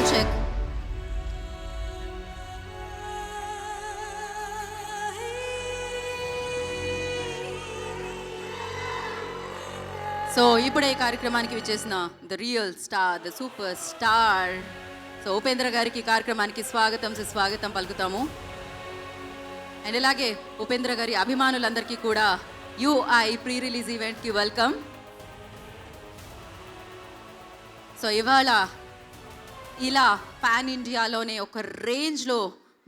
Sound check. So ఇప్పుడే ఈ కార్యక్రమానికి విచ్చేసిన the real star, the super star so Upendra గారికి కార్యక్రమానికి స్వాగతం సుస్వాగతం పలుకుతాము. అండ్ ఇలాగే ఉపేంద్ర గారి అభిమానులందరికీ కూడా యూఐ ప్రీ రిలీజ్ ఈవెంట్కి వెల్కమ్. సో ఇవాళ ఇలా పాన్ ఇండియాలోనే ఒక రేంజ్లో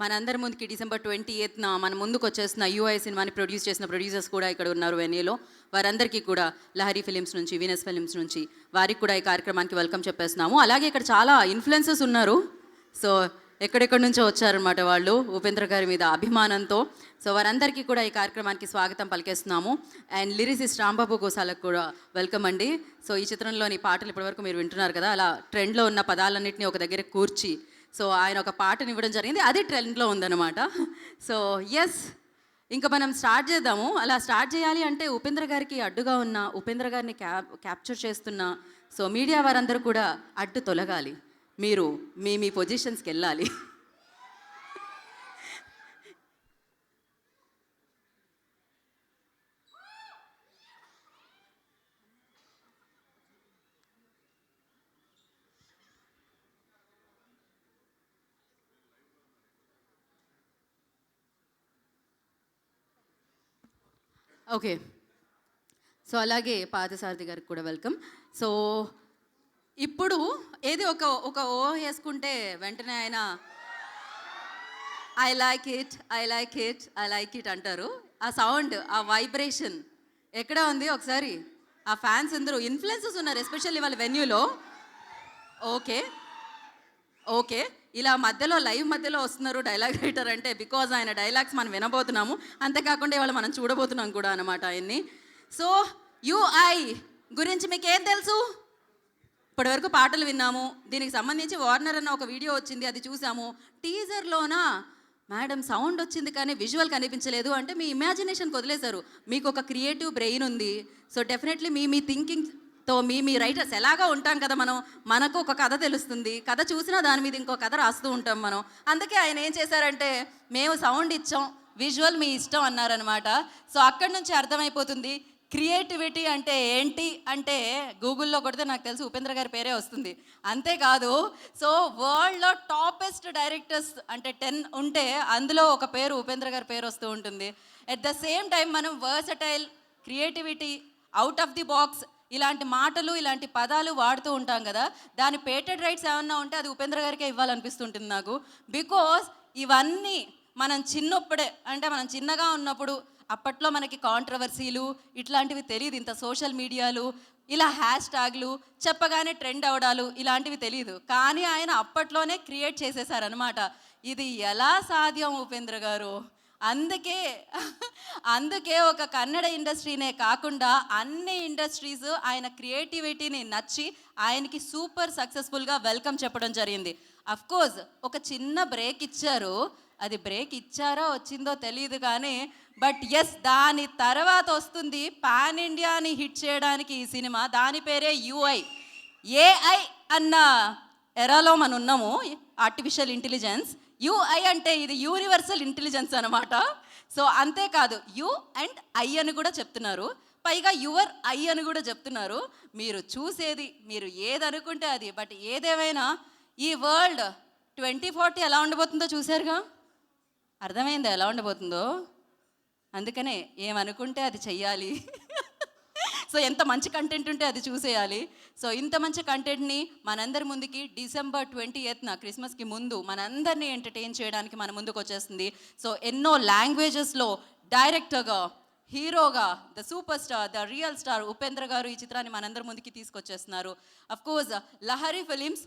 మనందరి ముందుకి December 28th మన ముందుకు వచ్చేసిన యూఐ సినిమాని ప్రొడ్యూస్ చేసిన ప్రొడ్యూసర్స్ కూడా ఇక్కడ ఉన్నారు వెన్యూలో. వారందరికీ కూడా లహరి ఫిలిమ్స్ నుంచి, వీనస్ ఫిలిమ్స్ నుంచి వారికి కూడా ఈ కార్యక్రమానికి వెల్కమ్ చెప్పేస్తున్నాము. అలాగే ఇక్కడ చాలా ఇన్ఫ్లుయెన్సర్స్ ఉన్నారు. సో ఎక్కడెక్కడి నుంచో వచ్చారనమాట వాళ్ళు ఉపేంద్ర గారి మీద అభిమానంతో. సో వారందరికీ కూడా ఈ కార్యక్రమానికి స్వాగతం పలికేస్తున్నాము. అండ్ లిరిసిస్ట్ రాంబాబు గోసాలకు కూడా వెల్కమ్ అండి. సో ఈ చిత్రంలోని పాటలు ఇప్పటివరకు మీరు వింటున్నారు కదా, అలా ట్రెండ్లో ఉన్న పదాలన్నింటినీ ఒక దగ్గర కూర్చి సో ఆయన ఒక పాటను ఇవ్వడం జరిగింది. అది ట్రెండ్లో ఉందన్నమాట. సో ఎస్, ఇంకా మనం స్టార్ట్ చేద్దాము. అలా స్టార్ట్ చేయాలి అంటే ఉపేంద్ర గారికి అడ్డుగా ఉన్న, ఉపేంద్ర గారిని క్యాప్చర్ చేస్తున్న సో మీడియా వారందరూ కూడా అడ్డు తొలగాలి. మీరు మీ పొజిషన్స్కి వెళ్ళాలి. ఓకే, సో అలాగే పార్థసారథి గారికి కూడా వెల్కమ్. సో ఇప్పుడు ఏది ఒక ఓ వేసుకుంటే వెంటనే ఆయన I like it, I like it, I like it అంటారు. ఆ సౌండ్, ఆ వైబ్రేషన్ ఎక్కడ ఉంది ఒకసారి? ఆ ఫ్యాన్స్ అందరూ ఇన్ఫ్లుయెన్సెస్ ఉన్నారు ఎస్పెషల్లీ వాళ్ళ వెన్యూలో. ఓకే ఓకే, ఇలా మధ్యలో లైవ్ మధ్యలో వస్తున్నారు డైలాగ్ రైటర్ అంటే బికాజ్ ఆయన డైలాగ్స్ మనం వినబోతున్నాము, అంతేకాకుండా ఇవాళ మనం చూడబోతున్నాం కూడా అనమాట ఆయన్ని. సో యూఐ గురించి మీకేం తెలుసు? ఇప్పటివరకు పాటలు విన్నాము, దీనికి సంబంధించి వార్నర్ అన్న ఒక వీడియో వచ్చింది, అది చూసాము. టీజర్లోన మేడం సౌండ్ వచ్చింది కానీ విజువల్ కనిపించలేదు అంటే మీ ఇమాజినేషన్కి వదిలేశారు. మీకు ఒక క్రియేటివ్ బ్రెయిన్ ఉంది. సో డెఫినెట్లీ మీ థింకింగ్తో మీ రైటర్స్ ఎలాగా ఉంటాం కదా మనం, మనకు ఒక కథ తెలుస్తుంది, కథ చూసినా దాని మీద ఇంకో కథ రాస్తూ ఉంటాం మనం. అందుకే ఆయన ఏం చేశారంటే మేము సౌండ్ ఇచ్చాం, విజువల్ మీ ఇష్టం అన్నారనమాట. సో అక్కడి నుంచి అర్థమైపోతుంది క్రియేటివిటీ అంటే ఏంటి అంటే గూగుల్లో కొడితే నాకు తెలిసి ఉపేంద్ర గారి పేరే వస్తుంది. అంతేకాదు సో వరల్డ్లో టాపెస్ట్ డైరెక్టర్స్ అంటే 10 ఉంటే అందులో ఒక పేరు ఉపేంద్ర గారి పేరు వస్తూ ఉంటుంది. ఎట్ ద సేమ్ టైం మనం versatile, creativity, out of the box ఇలాంటి మాటలు, ఇలాంటి పదాలు వాడుతూ ఉంటాం కదా, దాని పేటెంట్ రైట్స్ ఏమన్నా ఉంటే అది ఉపేంద్ర గారికే ఇవ్వాలనిపిస్తుంటుంది నాకు. బికాస్ ఇవన్నీ మనం చిన్నప్పుడే అంటే మనం చిన్నగా ఉన్నప్పుడు అప్పట్లో మనకి కాంట్రవర్సీలు ఇట్లాంటివి తెలియదు, ఇంత సోషల్ మీడియాలు ఇలా హ్యాష్ ట్యాగ్లు చెప్పగానే ట్రెండ్ అవడాలు ఇలాంటివి తెలియదు. కానీ ఆయన అప్పట్లోనే క్రియేట్ చేసేసారనమాట. ఇది ఎలా సాధ్యం ఉపేంద్ర గారు? అందుకే ఒక కన్నడ ఇండస్ట్రీనే కాకుండా అన్ని ఇండస్ట్రీస్ ఆయన క్రియేటివిటీని నచ్చి ఆయనకి సూపర్ సక్సెస్ఫుల్గా వెల్కమ్ చెప్పడం జరిగింది. అఫ్కోర్స్ ఒక చిన్న బ్రేక్ ఇచ్చారు, అది బ్రేక్ ఇచ్చారో వచ్చిందో తెలియదు కానీ బట్ ఎస్, దాని తర్వాత వస్తుంది పాన్ ఇండియాని హిట్ చేయడానికి ఈ సినిమా. దాని పేరే యూఐ. ఏఐ అన్న ఎరాలో మనం ఉన్నాము, ఆర్టిఫిషియల్ ఇంటెలిజెన్స్. యూఐ అంటే ఇది యూనివర్సల్ ఇంటెలిజెన్స్ అనమాట. సో అంతేకాదు యు అండ్ ఐ అని కూడా చెప్తున్నారు, పైగా యువర్ ఐ అని కూడా చెప్తున్నారు. మీరు చూసేది, మీరు ఏదనుకుంటే అది. బట్ ఏదేమైనా ఈ వరల్డ్ 2040 ఎలా ఉండబోతుందో చూశారుగా, అర్థమైందా ఎలా ఉండబోతుందో? అందుకనే ఏమనుకుంటే అది చెయ్యాలి. సో ఎంత మంచి కంటెంట్ ఉంటే అది చూసేయాలి. సో ఇంత మంచి కంటెంట్ని మనందరి ముందుకి December 28th క్రిస్మస్కి ముందు మనందరినీ ఎంటర్టైన్ చేయడానికి మన ముందుకు వచ్చేస్తుంది. సో ఎన్నో లాంగ్వేజెస్లో డైరెక్టర్గా, హీరోగా, the super star, the real star Upendra garu ఈ చిత్రాన్ని మనందరి ముందుకి తీసుకొచ్చేస్తున్నారు. Of course Lahari films,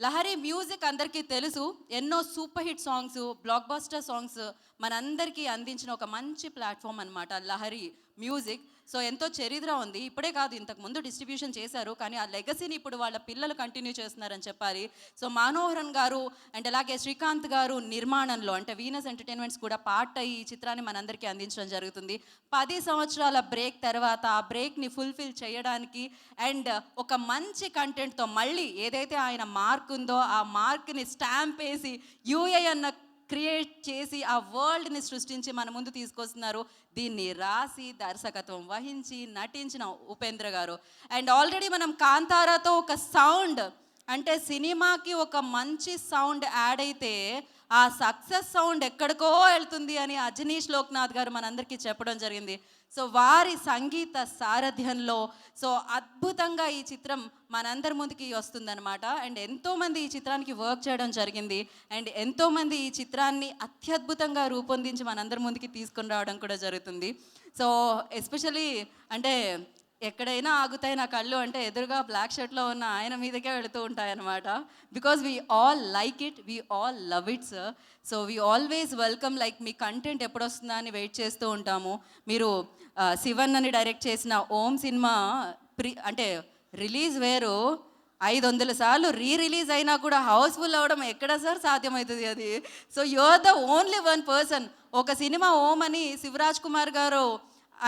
Lahari music అందరికీ తెలుసు. ఎన్నో super hit songs, blockbuster songs మనందరికీ అందించిన ఒక మంచి ప్లాట్ఫామ్ అనమాట లహరి మ్యూజిక్. సో ఎంతో చరిత్ర ఉంది. ఇప్పుడే కాదు, ఇంతకు ముందు డిస్ట్రిబ్యూషన్ చేశారు, కానీ ఆ లెగసీని ఇప్పుడు వాళ్ళ పిల్లలు కంటిన్యూ చేస్తున్నారని చెప్పాలి. సో మనోహరన్ గారు అండ్ అలాగే శ్రీకాంత్ గారు నిర్మాణంలో అంటే వీనస్ ఎంటర్టైన్మెంట్స్ కూడా పార్ట్ అయ్యి ఈ చిత్రాన్ని మనందరికీ అందించడం జరుగుతుంది. 10 సంవత్సరాల బ్రేక్ తర్వాత ఆ బ్రేక్ని ఫుల్ఫిల్ చేయడానికి అండ్ ఒక మంచి కంటెంట్తో మళ్ళీ ఏదైతే ఆయన మార్క్ ఉందో ఆ మార్క్ని స్టాంప్ వేసి యూఏ అన్న క్రియేట్ చేసి ఆ వరల్డ్ని సృష్టించి మన ముందు తీసుకొస్తున్నారు. దీన్ని రాసి దర్శకత్వం వహించి నటించిన ఉపేంద్ర గారు. అండ్ ఆల్రెడీ మనం కాంతారాతో ఒక సౌండ్ అంటే సినిమాకి ఒక మంచి సౌండ్ యాడ్ అయితే ఆ సక్సెస్ సౌండ్ ఎక్కడికో వెళ్తుంది అని అజనీష్ లోక్నాథ్ గారు మనందరికీ చెప్పడం జరిగింది. సో వారి సంగీత సారథ్యంలో సో అద్భుతంగా ఈ చిత్రం మనందరి ముందుకి వస్తుందన్నమాట. అండ్ ఎంతోమంది ఈ చిత్రానికి వర్క్ చేయడం జరిగింది అండ్ ఎంతోమంది ఈ చిత్రాన్ని అత్యద్భుతంగా రూపొందించి మనందరి ముందుకి తీసుకొని రావడం కూడా జరుగుతుంది. సో ఎస్పెషలీ అంటే ఎక్కడైనా ఆగుతాయి నా కళ్ళు అంటే ఎదురుగా బ్లాక్ షర్ట్లో ఉన్న ఆయన మీదకే వెళుతూ ఉంటాయి అన్నమాట. Because we all like it, we all love it sir. So we always welcome, like me content ఎప్పుడు వస్తుందా అని వెయిట్ చేస్తూ ఉంటాము. మీరు శివన్ అని డైరెక్ట్ చేసిన ఓం సినిమా అంటే రిలీజ్ వేరు, 500 సార్లు రిలీజ్ అయినా కూడా హౌస్ఫుల్ అవ్వడం ఎక్కడ సార్ సాధ్యమవుతుంది అది? So you are the only one person. ఒక సినిమా ఓం అని శివరాజ్ కుమార్ గారు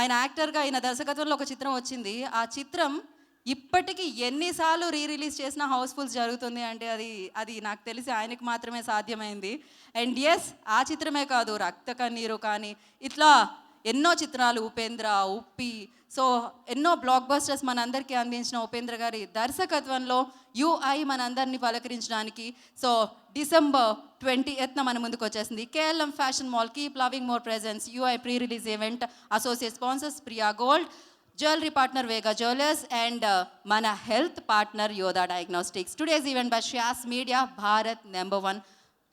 ఆయన యాక్టర్గా ఆయన దర్శకత్వంలో ఒక చిత్రం వచ్చింది. ఆ చిత్రం ఇప్పటికీ ఎన్నిసార్లు రిలీజ్ చేసినా హౌస్ఫుల్స్ జరుగుతుంది అంటే అది నాకు తెలిసి ఆయనకు మాత్రమే సాధ్యమైంది. అండ్ ఎస్, ఆ చిత్రమే కాదు, రక్త కన్నీరు కానీ ఇట్లా ఎన్నో చిత్రాలు, ఉపేంద్ర, ఉప్పి, సో ఎన్నో బ్లాక్ బస్టర్స్ మనందరికీ అందించిన ఉపేంద్ర గారి దర్శకత్వంలో యుఐ మనందరినీ పలకరించడానికి సో December 20th మన ముందుకు వచ్చేసింది. KLM fashion mall, keep loving more presence, UI pre release event, associate sponsors Priya gold, jewellery partner Vega jewellers and మన health partner Yodha diagnostics. Today's event by Shyas media, Bharat #1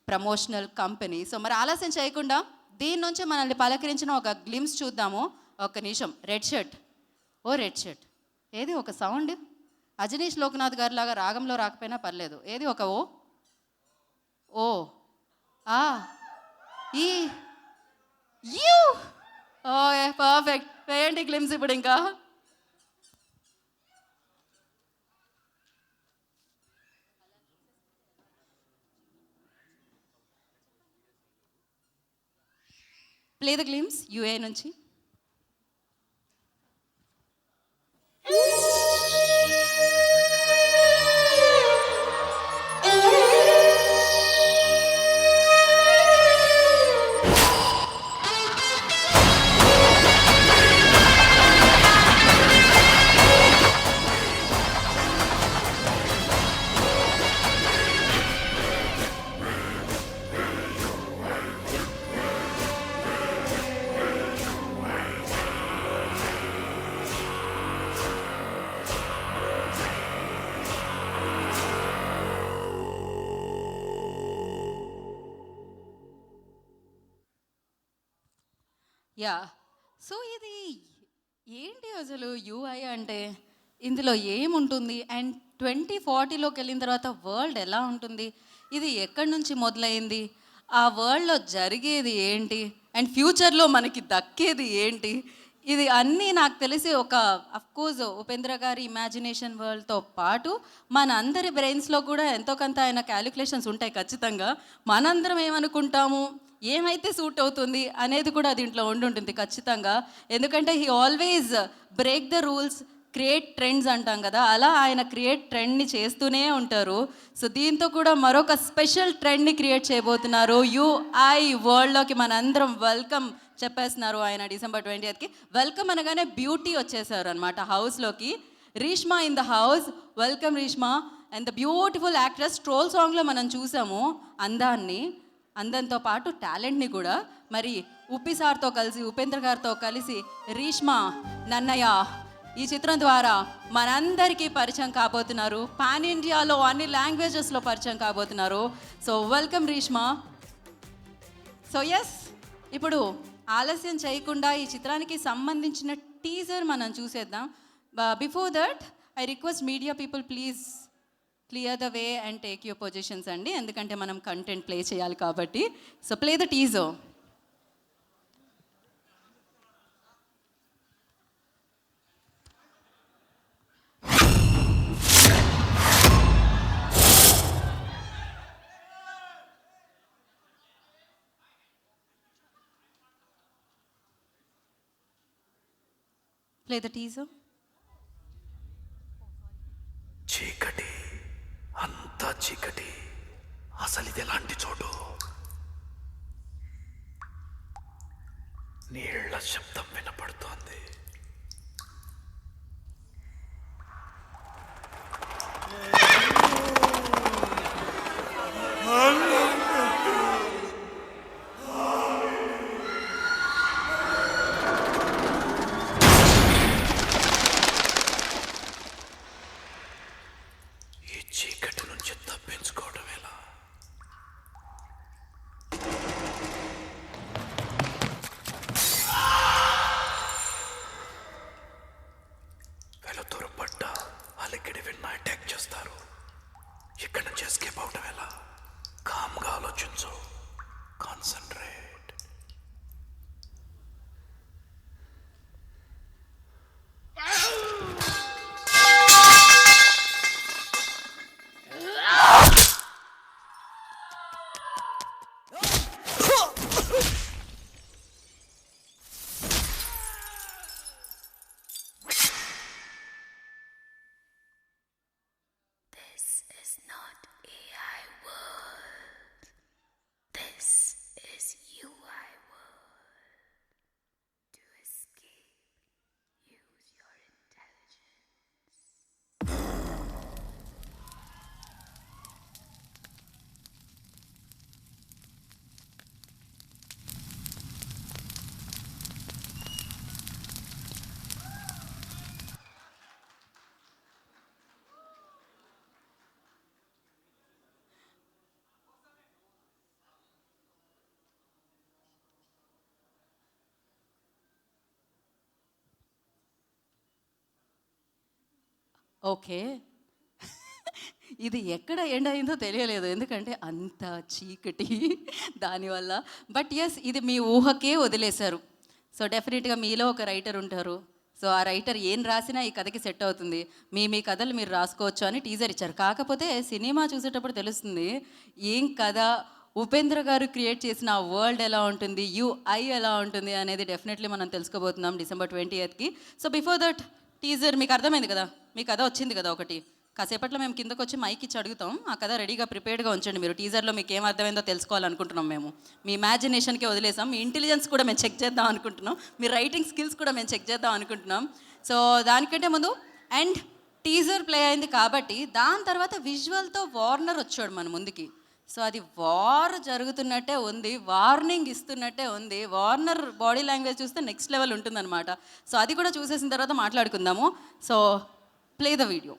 promotional company. So మరి ఆలస్యం చేయకుండా దీని నుంచి మనల్ని పలకరించిన ఒక గ్లిమ్స్ చూద్దాము. ఒక్క నిమిషం. రెడ్ షర్ట్, ఓ రెడ్ షర్ట్, ఏది ఒక సౌండ్ అజనీష్ లోక్నాథ్ గారి లాగా రాగంలో రాకపోయినా పర్లేదు, ఏది ఒక ఓ ఓ ఆ ఈ యూ. Okay, perfect. వేయండి గ్లిమ్స్ ఇప్పుడు. ఇంకా ప్లే ద గ్లిమ్స్ యుఏ నుంచి. యా, సో ఇది ఏంటి అసలు యుఐ అంటే? ఇందులో ఏముంటుంది అండ్ 2040లోకి వెళ్ళిన తర్వాత వరల్డ్ ఎలా ఉంటుంది? ఇది ఎక్కడి నుంచి మొదలైంది? ఆ వరల్డ్లో జరిగేది ఏంటి అండ్ ఫ్యూచర్లో మనకి దక్కేది ఏంటి? ఇది అన్నీ నాకు తెలిసి ఒక అఫ్కోర్స్ ఉపేంద్ర గారి ఇమాజినేషన్ వరల్డ్తో పాటు మన అందరి బ్రెయిన్స్లో కూడా ఎంతో కొంత ఆయన క్యాలిక్యులేషన్స్ ఉంటాయి ఖచ్చితంగా. మనందరం ఏమనుకుంటాము, ఏమైతే సూట్ అవుతుంది అనేది కూడా దీంట్లో ఉండుంటుంది ఖచ్చితంగా. ఎందుకంటే he always break the rules, create trends అంటాం కదా, అలా ఆయన క్రియేట్ ట్రెండ్ని చేస్తూనే ఉంటారు. సో దీంతో కూడా మరొక స్పెషల్ ట్రెండ్ని క్రియేట్ చేయబోతున్నారు. యుఐ వరల్డ్లోకి మనందరం వెల్కమ్ చెప్పేస్తున్నారు ఆయన December 20th. వెల్కమ్ అనగానే బ్యూటీ వచ్చేసారు అనమాట హౌస్లోకి. Reeshma in the house, welcome Reeshma. And the beautiful actress, troll సాంగ్లో మనం చూసాము అందంతో పాటు టాలెంట్ని కూడా. మరి ఉప్పి సార్తో కలిసి, ఉపేంద్ర గారితో కలిసి రీష్మా నన్నయ్య ఈ చిత్రం ద్వారా మనందరికీ పరిచయం కాబోతున్నారు. పాన్ ఇండియాలో అన్ని లాంగ్వేజెస్లో పరిచయం కాబోతున్నారు. So welcome Reshma. So yes, ఇప్పుడు ఆలస్యం చేయకుండా ఈ చిత్రానికి సంబంధించిన టీజర్ మనం చూసేద్దాం. Before that I request media people please clear the way and take your positions అండి, ఎందుకంటే మనం కంటెంట్ ప్లే చేయాలి కాబట్టి. So play the teaser. Play the teaser. చీకటి, అంతా చీకటి. అసలు ఇది ఎలాంటి చోటు? నీళ్ల శబ్దం వినపడుతోంది. ఈ చీకటి నుంచి తప్పించుకోవడం ఎలా? వెలుతురు పడ్డ అలికిడి విన్న అటాక్ చేస్తారు. ఇక్కడ నుంచి ఎస్కేప్ అవడం ఎలా? కామ్గా ఆలోచించు, కాన్సంట్రేట్. ఓకే. ఇది ఎక్కడ ఎండ్ అయిందో తెలియలేదు, ఎందుకంటే అంత చీకటి దానివల్ల. బట్ ఎస్, ఇది మీ ఊహకే వదిలేశారు. సో డెఫినెట్గా మీలో ఒక రైటర్ ఉంటారు. సో ఆ రైటర్ ఏం రాసినా ఈ కథకి సెట్ అవుతుంది, మీ కథలు మీరు రాసుకోవచ్చు అని టీజర్ ఇచ్చారు. కాకపోతే సినిమా చూసేటప్పుడు తెలుస్తుంది ఏం కథ, ఉపేంద్ర గారు క్రియేట్ చేసిన ఆ వరల్డ్ ఎలా ఉంటుంది, యూఐ ఎలా ఉంటుంది అనేది డెఫినెట్లీ మనం తెలుసుకోబోతున్నాం December 20th. So before that teaser మీకు అర్థమైంది కదా, మీ కథ వచ్చింది కదా ఒకటి. కాసేపట్లో మేము కిందకు వచ్చి మైక్ ఇచ్చి అడుగుతాం, ఆ కథ రెడీగా ప్రిపేర్డ్గా ఉంచండి. మీరు టీజర్లో మీకు ఏం అర్థమైందో తెలుసుకోవాలనుకుంటున్నాం. మేము మీ ఇమాజినేషన్కే వదిలేసాం, మీ ఇంటెలిజెన్స్ కూడా మేము చెక్ చేద్దాం అనుకుంటున్నాం, మీ రైటింగ్ స్కిల్స్ కూడా మేము చెక్ చేద్దాం అనుకుంటున్నాం. సో దానికంటే ముందు అండ్ టీజర్ ప్లే అయింది కాబట్టి దాని తర్వాత విజువల్తో వార్నర్ వచ్చాడు మన ముందుకి. సో అది వార్ జరుగుతున్నట్టే ఉంది, వార్నింగ్ ఇస్తున్నట్టే ఉంది. వార్నర్ బాడీ లాంగ్వేజ్ చూస్తే నెక్స్ట్ లెవెల్ ఉంటుందన్నమాట. సో అది కూడా చూసేసిన తర్వాత మాట్లాడుకుందాము. So play the video.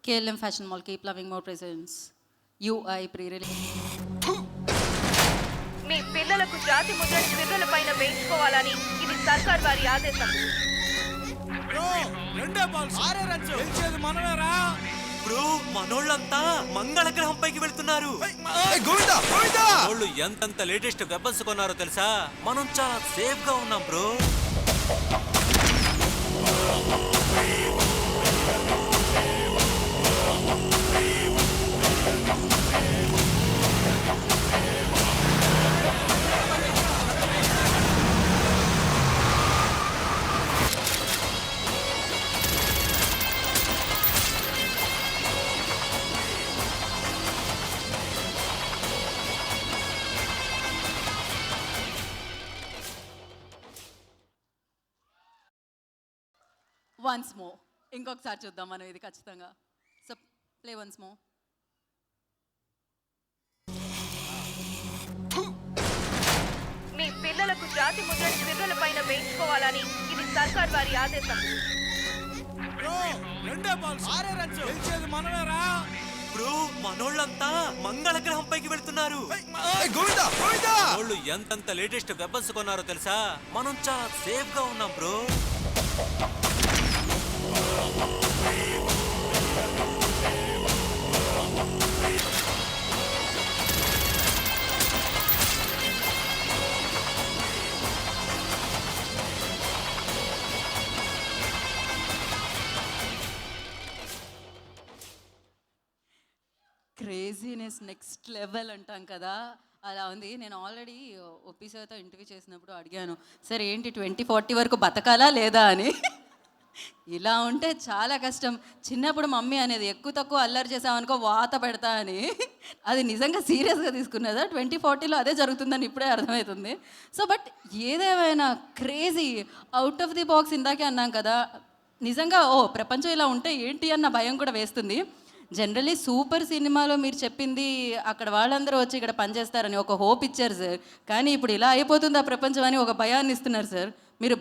KLM Fashion Mall, keep loving more presents. UI pre-release. మీ పిల్లలకు జాతి ముద్ర చిరుల పైన వేయించుకోవాలని ఇది సర్కార్ వారి ఆదేశం. బ్రో, మనోళ్ళంతా మంగళ గ్రహం పైకి వెళ్తున్నారు. వాళ్ళు ఎంతంత లేటెస్ట్ వెపన్స్ కొన్నారో తెలుసా? మనం చాలా సేఫ్ గా ఉన్నాం బ్రో. వన్స్ మోర్, ఇంకొకసారి చూద్దాం మనం ఇది ఖచ్చితంగా. So play once more. మీ పిల్లలకు జాతి ముద్ర చిరుల పైన వేయించుకోవాలని ఇది సర్కార్ వారి ఆదేశం. బ్రో మనోళ్ళంతా మంగళ గ్రహం పైకి వెళ్తున్నారు. వాళ్ళు ఎంతంత లేటెస్ట్ వెపన్స్ కొన్నారో తెలుసా? మనం చాలా సేఫ్ గా ఉన్నాం బ్రో. క్రేజీనెస్ నెక్స్ట్ లెవెల్ అంటాం కదా, అలా ఉంది. నేను ఆల్రెడీ ఒప్పి సార్తో ఇంటర్వ్యూ చేసినప్పుడు అడిగాను, సార్ ఏంటి 2040 వరకు బతకాలా లేదా అని. ఇలా ఉంటే చాలా కష్టం. చిన్నప్పుడు మమ్మీ అనేది ఎక్కువ తక్కువ అల్లరి చేసామనుకో వాత పెడతా అని, అది నిజంగా సీరియస్గా తీసుకున్నదా 2040లో అదే జరుగుతుందని ఇప్పుడే అర్థమవుతుంది. సో బట్ ఏదేమైనా crazy out of the box ఇందాకే అన్నాం కదా, నిజంగా ప్రపంచం ఇలా ఉంటే ఏంటి అన్న భయం కూడా వేస్తుంది. జనరలీ సూపర్ సినిమాలో మీరు చెప్పింది అక్కడ వాళ్ళందరూ వచ్చి ఇక్కడ పనిచేస్తారని ఒక హోప్ ఇచ్చారు సార్, కానీ ఇప్పుడు ఇలా అయిపోతుంది ఆ ప్రపంచం అని ఒక భయాన్ని ఇస్తున్నారు సార్. మీరు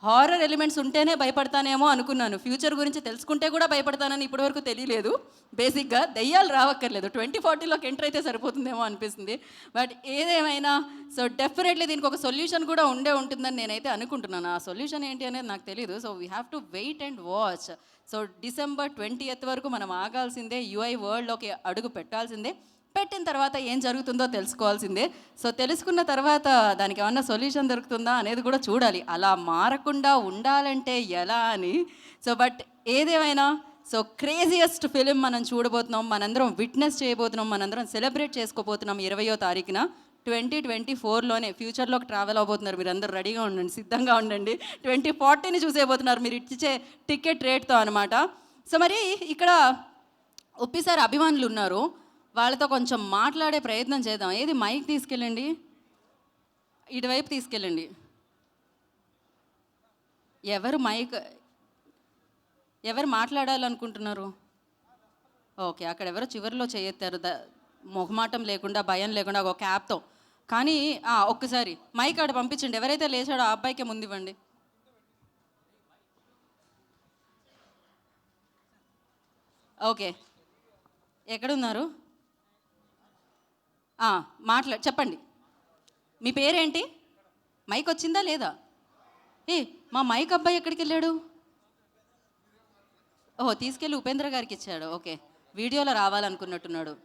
హారర్ ఎలిమెంట్స్ ఉంటేనే భయపడతానేమో అనుకున్నాను, ఫ్యూచర్ గురించి తెలుసుకుంటే కూడా భయపడతానని ఇప్పటివరకు తెలియలేదు. బేసిక్గా దెయ్యాలు రావక్కర్లేదు, 2040లోకి ఎంటర్ అయితే సరిపోతుందేమో అనిపిస్తుంది. బట్ ఏదేమైనా సో డెఫినెట్లీ దీనికి ఒక సొల్యూషన్ కూడా ఉంటుందని నేనైతే అనుకుంటున్నాను. ఆ సొల్యూషన్ ఏంటి అనేది నాకు తెలియదు. So we have to wait and watch. So December 20th వరకు మనం ఆగాల్సిందే, UI వరల్డ్లోకి అడుగు పెట్టాల్సిందే. పెట్టిన తర్వాత ఏం జరుగుతుందో తెలుసుకోవాల్సిందే. సో తెలుసుకున్న తర్వాత దానికి ఏమన్నా సొల్యూషన్ దొరుకుతుందా అనేది కూడా చూడాలి, అలా మారకుండా ఉండాలంటే ఎలా అని. సో బట్ ఏదేమైనా సో క్రేజియస్ట్ ఫిలిం మనం చూడబోతున్నాం, మనందరం విట్నెస్ చేయబోతున్నాం, మనందరం సెలబ్రేట్ చేసుకోబోతున్నాం 20వ తారీఖున. 2024లోనే ఫ్యూచర్లోకి ట్రావెల్ అవబోతున్నారు. మీరు అందరూ రెడీగా ఉండండి, సిద్ధంగా ఉండండి. 2040ని చూసేయబోతున్నారు మీరు ఇచ్చే టికెట్ రేట్తో అనమాట. సో మరి ఇక్కడ ఒప్పిసారి అభిమానులు ఉన్నారు, వాళ్ళతో కొంచెం మాట్లాడే ప్రయత్నం చేద్దాం. ఏది మైక్ తీసుకెళ్ళండి, ఇటువైపు తీసుకెళ్ళండి. ఎవరు మాట్లాడాలనుకుంటున్నారు? ఓకే, అక్కడ ఎవరో చివరిలో చేయెత్తారు, మొహమాటం లేకుండా భయం లేకుండా ఒక క్యాప్తో. కానీ ఒక్కసారి మైక్ ఆడ పంపించండి, ఎవరైతే లేచాడో ఆ అబ్బాయికే ముందు ఇవ్వండి. ఓకే, ఎక్కడున్నారు? చెప్పండి, మీ పేరేంటి? మైక్ వచ్చిందా లేదా? మా మైక్ అబ్బాయి ఎక్కడికి వెళ్ళాడు? తీసుకెళ్ళి ఉపేంద్ర గారికి ఇచ్చాడు. ఓకే, వీడియోలో రావాలనుకున్నట్టున్నాడు.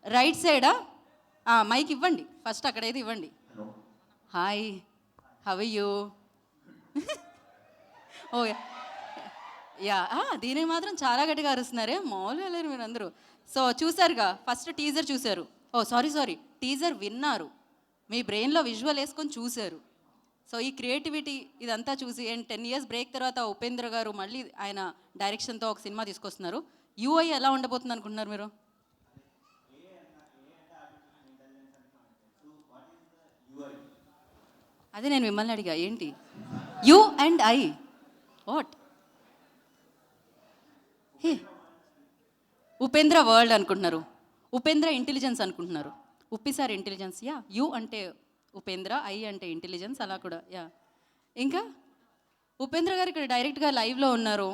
రైట్ సైడా? మైక్ ఇవ్వండి ఫస్ట్, అక్కడైతే ఇవ్వండి. Hi, how are you? Okay, దీనికి మాత్రం చాలా గట్టిగా అరుస్తున్నారే, మామూలుగా లేరు మీరు అందరూ. సో చూసారుగా, ఫస్ట్ టీజర్ చూశారు. సారీ టీజర్ విన్నారు, మీ బ్రెయిన్లో విజువల్ వేసుకొని చూశారు. సో ఈ క్రియేటివిటీ ఇదంతా చూసి అండ్ 10 years బ్రేక్ తర్వాత ఉపేంద్ర గారు మళ్ళీ ఆయన డైరెక్షన్తో ఒక సినిమా తీసుకొస్తున్నారు. UI ఎలా ఉండబోతుంది అనుకుంటున్నారు మీరు? అదే నేను మిమ్మల్ని అడిగా, ఏంటి you and I what? Upendra world అనుకుంటున్నారు, ఉపేంద్ర ఇంటెలిజెన్స్ అనుకుంటున్నారు. ఉప్పిసారి ఇంటెలిజెన్స్, యు అంటే ఉపేంద్ర, ఐ అంటే ఇంటెలిజెన్స్, అలా కూడా ఇంకా ఉపేంద్ర గారు ఇక్కడ డైరెక్ట్గా లైవ్లో ఉన్నారు,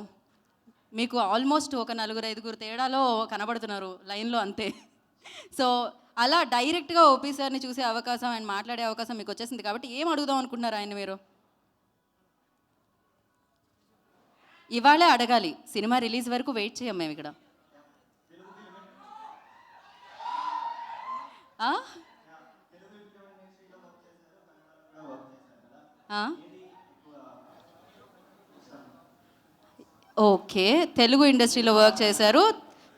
మీకు ఆల్మోస్ట్ ఒక 4-5 తేడాలో కనబడుతున్నారు లైన్లో అంతే. సో అలా డైరెక్ట్గా ఓపీ సార్ని చూసే అవకాశం అండ్ మాట్లాడే అవకాశం మీకు వచ్చేసింది కాబట్టి ఏం అడుగుదాం అనుకుంటున్నారు ఆయన మీరు? ఇవాళే అడగాలి, సినిమా రిలీజ్ వరకు వెయిట్ చేయం మేము ఇక్కడ. ఓకే, తెలుగు ఇండస్ట్రీలో వర్క్ చేశారు,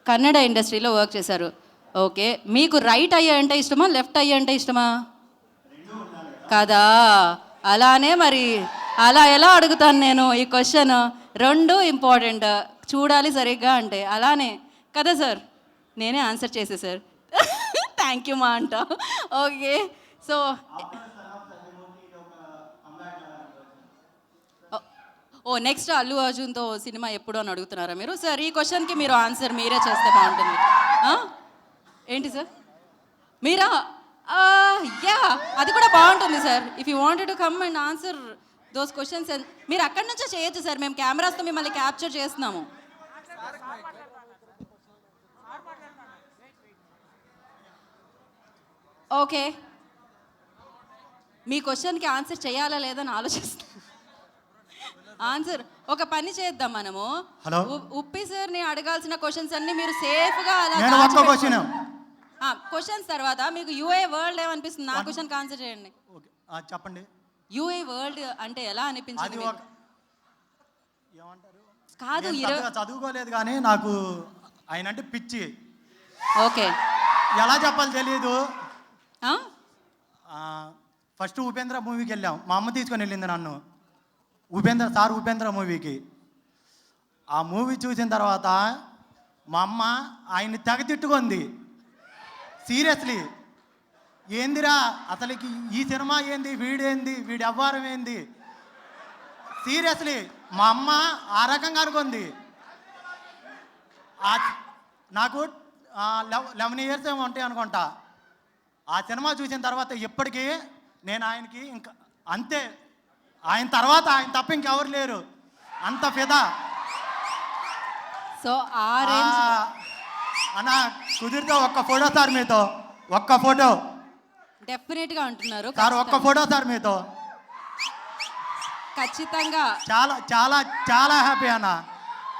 కన్నడ ఇండస్ట్రీలో వర్క్ చేశారు. ఓకే, మీకు రైట్ అయ్యే అంటే ఇష్టమా, లెఫ్ట్ అయ్యే అంటే ఇష్టమా? కదా, అలానే మరి అలా ఎలా అడుగుతాను నేను ఈ క్వశ్చన్? రెండు ఇంపార్టెంట్, చూడాలి సరిగ్గా అంటే అలానే కదా సార్. నేనే ఆన్సర్ చేసే సార్, థ్యాంక్ యూ మా అంట. ఓకే, సో నెక్స్ట్ అల్లు అర్జున్తో సినిమా ఎప్పుడు అని అడుగుతున్నారా మీరు? సార్ ఈ క్వశ్చన్కి మీరు ఆన్సర్ మీరే చేస్తే బాగుంటుంది. ఏంటి సార్ మీరా? అది కూడా బాగుంటుంది sir. If you wanted to come and answer those questions మీరు అక్కడి నుంచే చేయొచ్చు సార్, మేము కెమెరాస్తో మిమ్మల్ని క్యాప్చర్ చేస్తున్నాము. ఓకే, మీ క్వశ్చన్కి ఆన్సర్ చేయాలా లేదని ఆలోచిస్తాను. ఆన్సర్ ఒక పని చేద్దాం మనము. హలో. ఉప్పి సార్ని అడగాల్సిన క్వశ్చన్స్ అన్ని మీరు సేఫ్గా అలా నేను ఒక్క క్వశ్చన్ క్వశ్చన్స్ తర్వాత మీకు యూఏ వరల్డ్ ఏమనిపిస్తుంది? నా క్వశ్చన్కి ఆన్సర్ చేయండి. ఓకే చెప్పండి. యూఏ వరల్డ్ అంటే ఎలా అది అనిపించింది ఒక మీకు? ఏమంటారు, కాదు నేను పెద్దగా చదువుకోలేదు కానీ నాకు ఆయన అంటే పిచ్చి. ఓకే, ఎలా చెప్పాలి తెలియదు. ఆ? ఫస్ట్ ఉపేంద్ర మూవీకి వెళ్ళాం, మా అమ్మ తీసుకొని వెళ్ళింది నన్ను ఉపేంద్ర మూవీకి. ఆ మూవీ చూసిన తర్వాత మా అమ్మ ఆయన్ని తెగ తిట్టుకుంది. సీరియస్లీ, ఏందిరా అసలుకి ఈ సినిమా ఏంది, వీడేంది, వీడి అవ్వారం ఏంది, సీరియస్లీ మా అమ్మ ఆ రకంగా అనుకుంది. నాకు 11 years ఏమో ఉంటాయి అనుకుంటా. ఆ సినిమా చూసిన తర్వాత ఇప్పటికీ నేను ఆయనకి ఇంకా అంతే, ఆయన తర్వాత ఆయన తప్ప ఇంకెవరు లేరు, అంత ఫిదా. సో ఆ రేంజ్ అన్న కుదిరితే ఒక్క ఫోటో సార్ మీతో, ఒక్క ఫోటో డెఫినెట్గా అంటున్నారు సార్, ఒక్క ఫోటో సార్ మీతో. ఖచ్చితంగా. చాలా చాలా చాలా హ్యాపీ అన్న.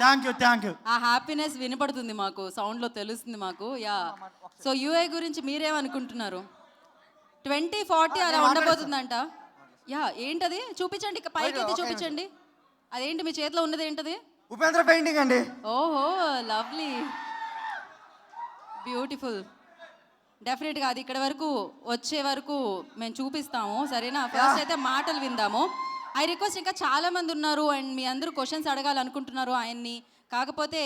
Thank you. ఆ హ్యాపీనెస్ వినపడుతుంది మాకు, సౌండ్లో తెలుస్తుంది మాకు. యా, సో యూఏ గురించి మీరేమనుకుంటున్నారు? 2040 అలా ఉండబోతుందంట. యా, ఏంటది చూపించండి, పైకి ఎత్తి చూపించండి. అదేంటి మీ చేతిలో ఉన్నది ఏంటది? ఉపేంద్ర పెయింటింగ్ అండి. ఓహో, లవ్లీ, బ్యూటిఫుల్. డెఫినెట్గా అది ఇక్కడ వరకు వచ్చే వరకు మేము చూపిస్తాము, సరేనా? ఫస్ట్ అయితే మాటలు విందాము. ఐ రిక్వెస్ట్, ఇంకా చాలామంది ఉన్నారు అండ్ మీ అందరూ క్వశ్చన్స్ అడగాలనుకుంటున్నారు ఆయన్ని. కాకపోతే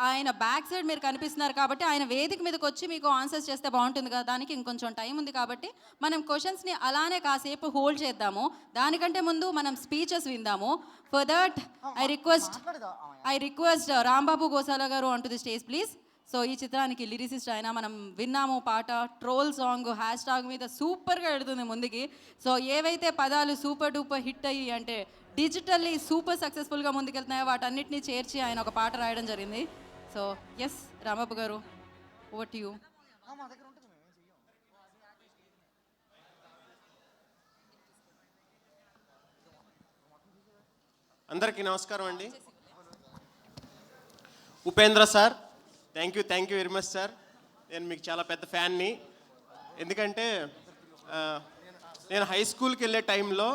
ఆయన బ్యాక్ సైడ్ మీరు కనిపిస్తున్నారు కాబట్టి ఆయన వేదిక మీదకి వచ్చి మీకు ఆన్సర్స్ చేస్తే బాగుంటుంది కదా. దానికి ఇంకొంచెం టైం ఉంది కాబట్టి మనం క్వశ్చన్స్ని అలానే కాసేపు హోల్డ్ చేద్దాము. దానికంటే ముందు మనం స్పీచెస్ విందాము. For that I request Rambabu Gosala garu on to the stage please. So ఈ చిత్రానికి లిరిసిస్ట్ ఆయన, మనం విన్నాము పాట, ట్రోల్ సాంగ్ #, మీద సూపర్గా ఎడుతుంది ముందుకి. సో ఏవైతే పదాలు సూపర్ డూపర్ హిట్ అయ్యి అంటే డిజిటల్లీ సూపర్ సక్సెస్ఫుల్గా ముందుకెళ్తున్నాయో వాటన్నిటిని చేర్చి ఆయన ఒక పాట రాయడం జరిగింది. సో ఎస్ రాంబాబు గారు, ఓవర్ టు యూ. అందరికీ నమస్కారం అండి. Upendra sir, thank you very much sir. నేను మీకు చాలా పెద్ద ఫ్యాన్ని. ఎందుకంటే నేను హై స్కూల్కి వెళ్ళే టైంలో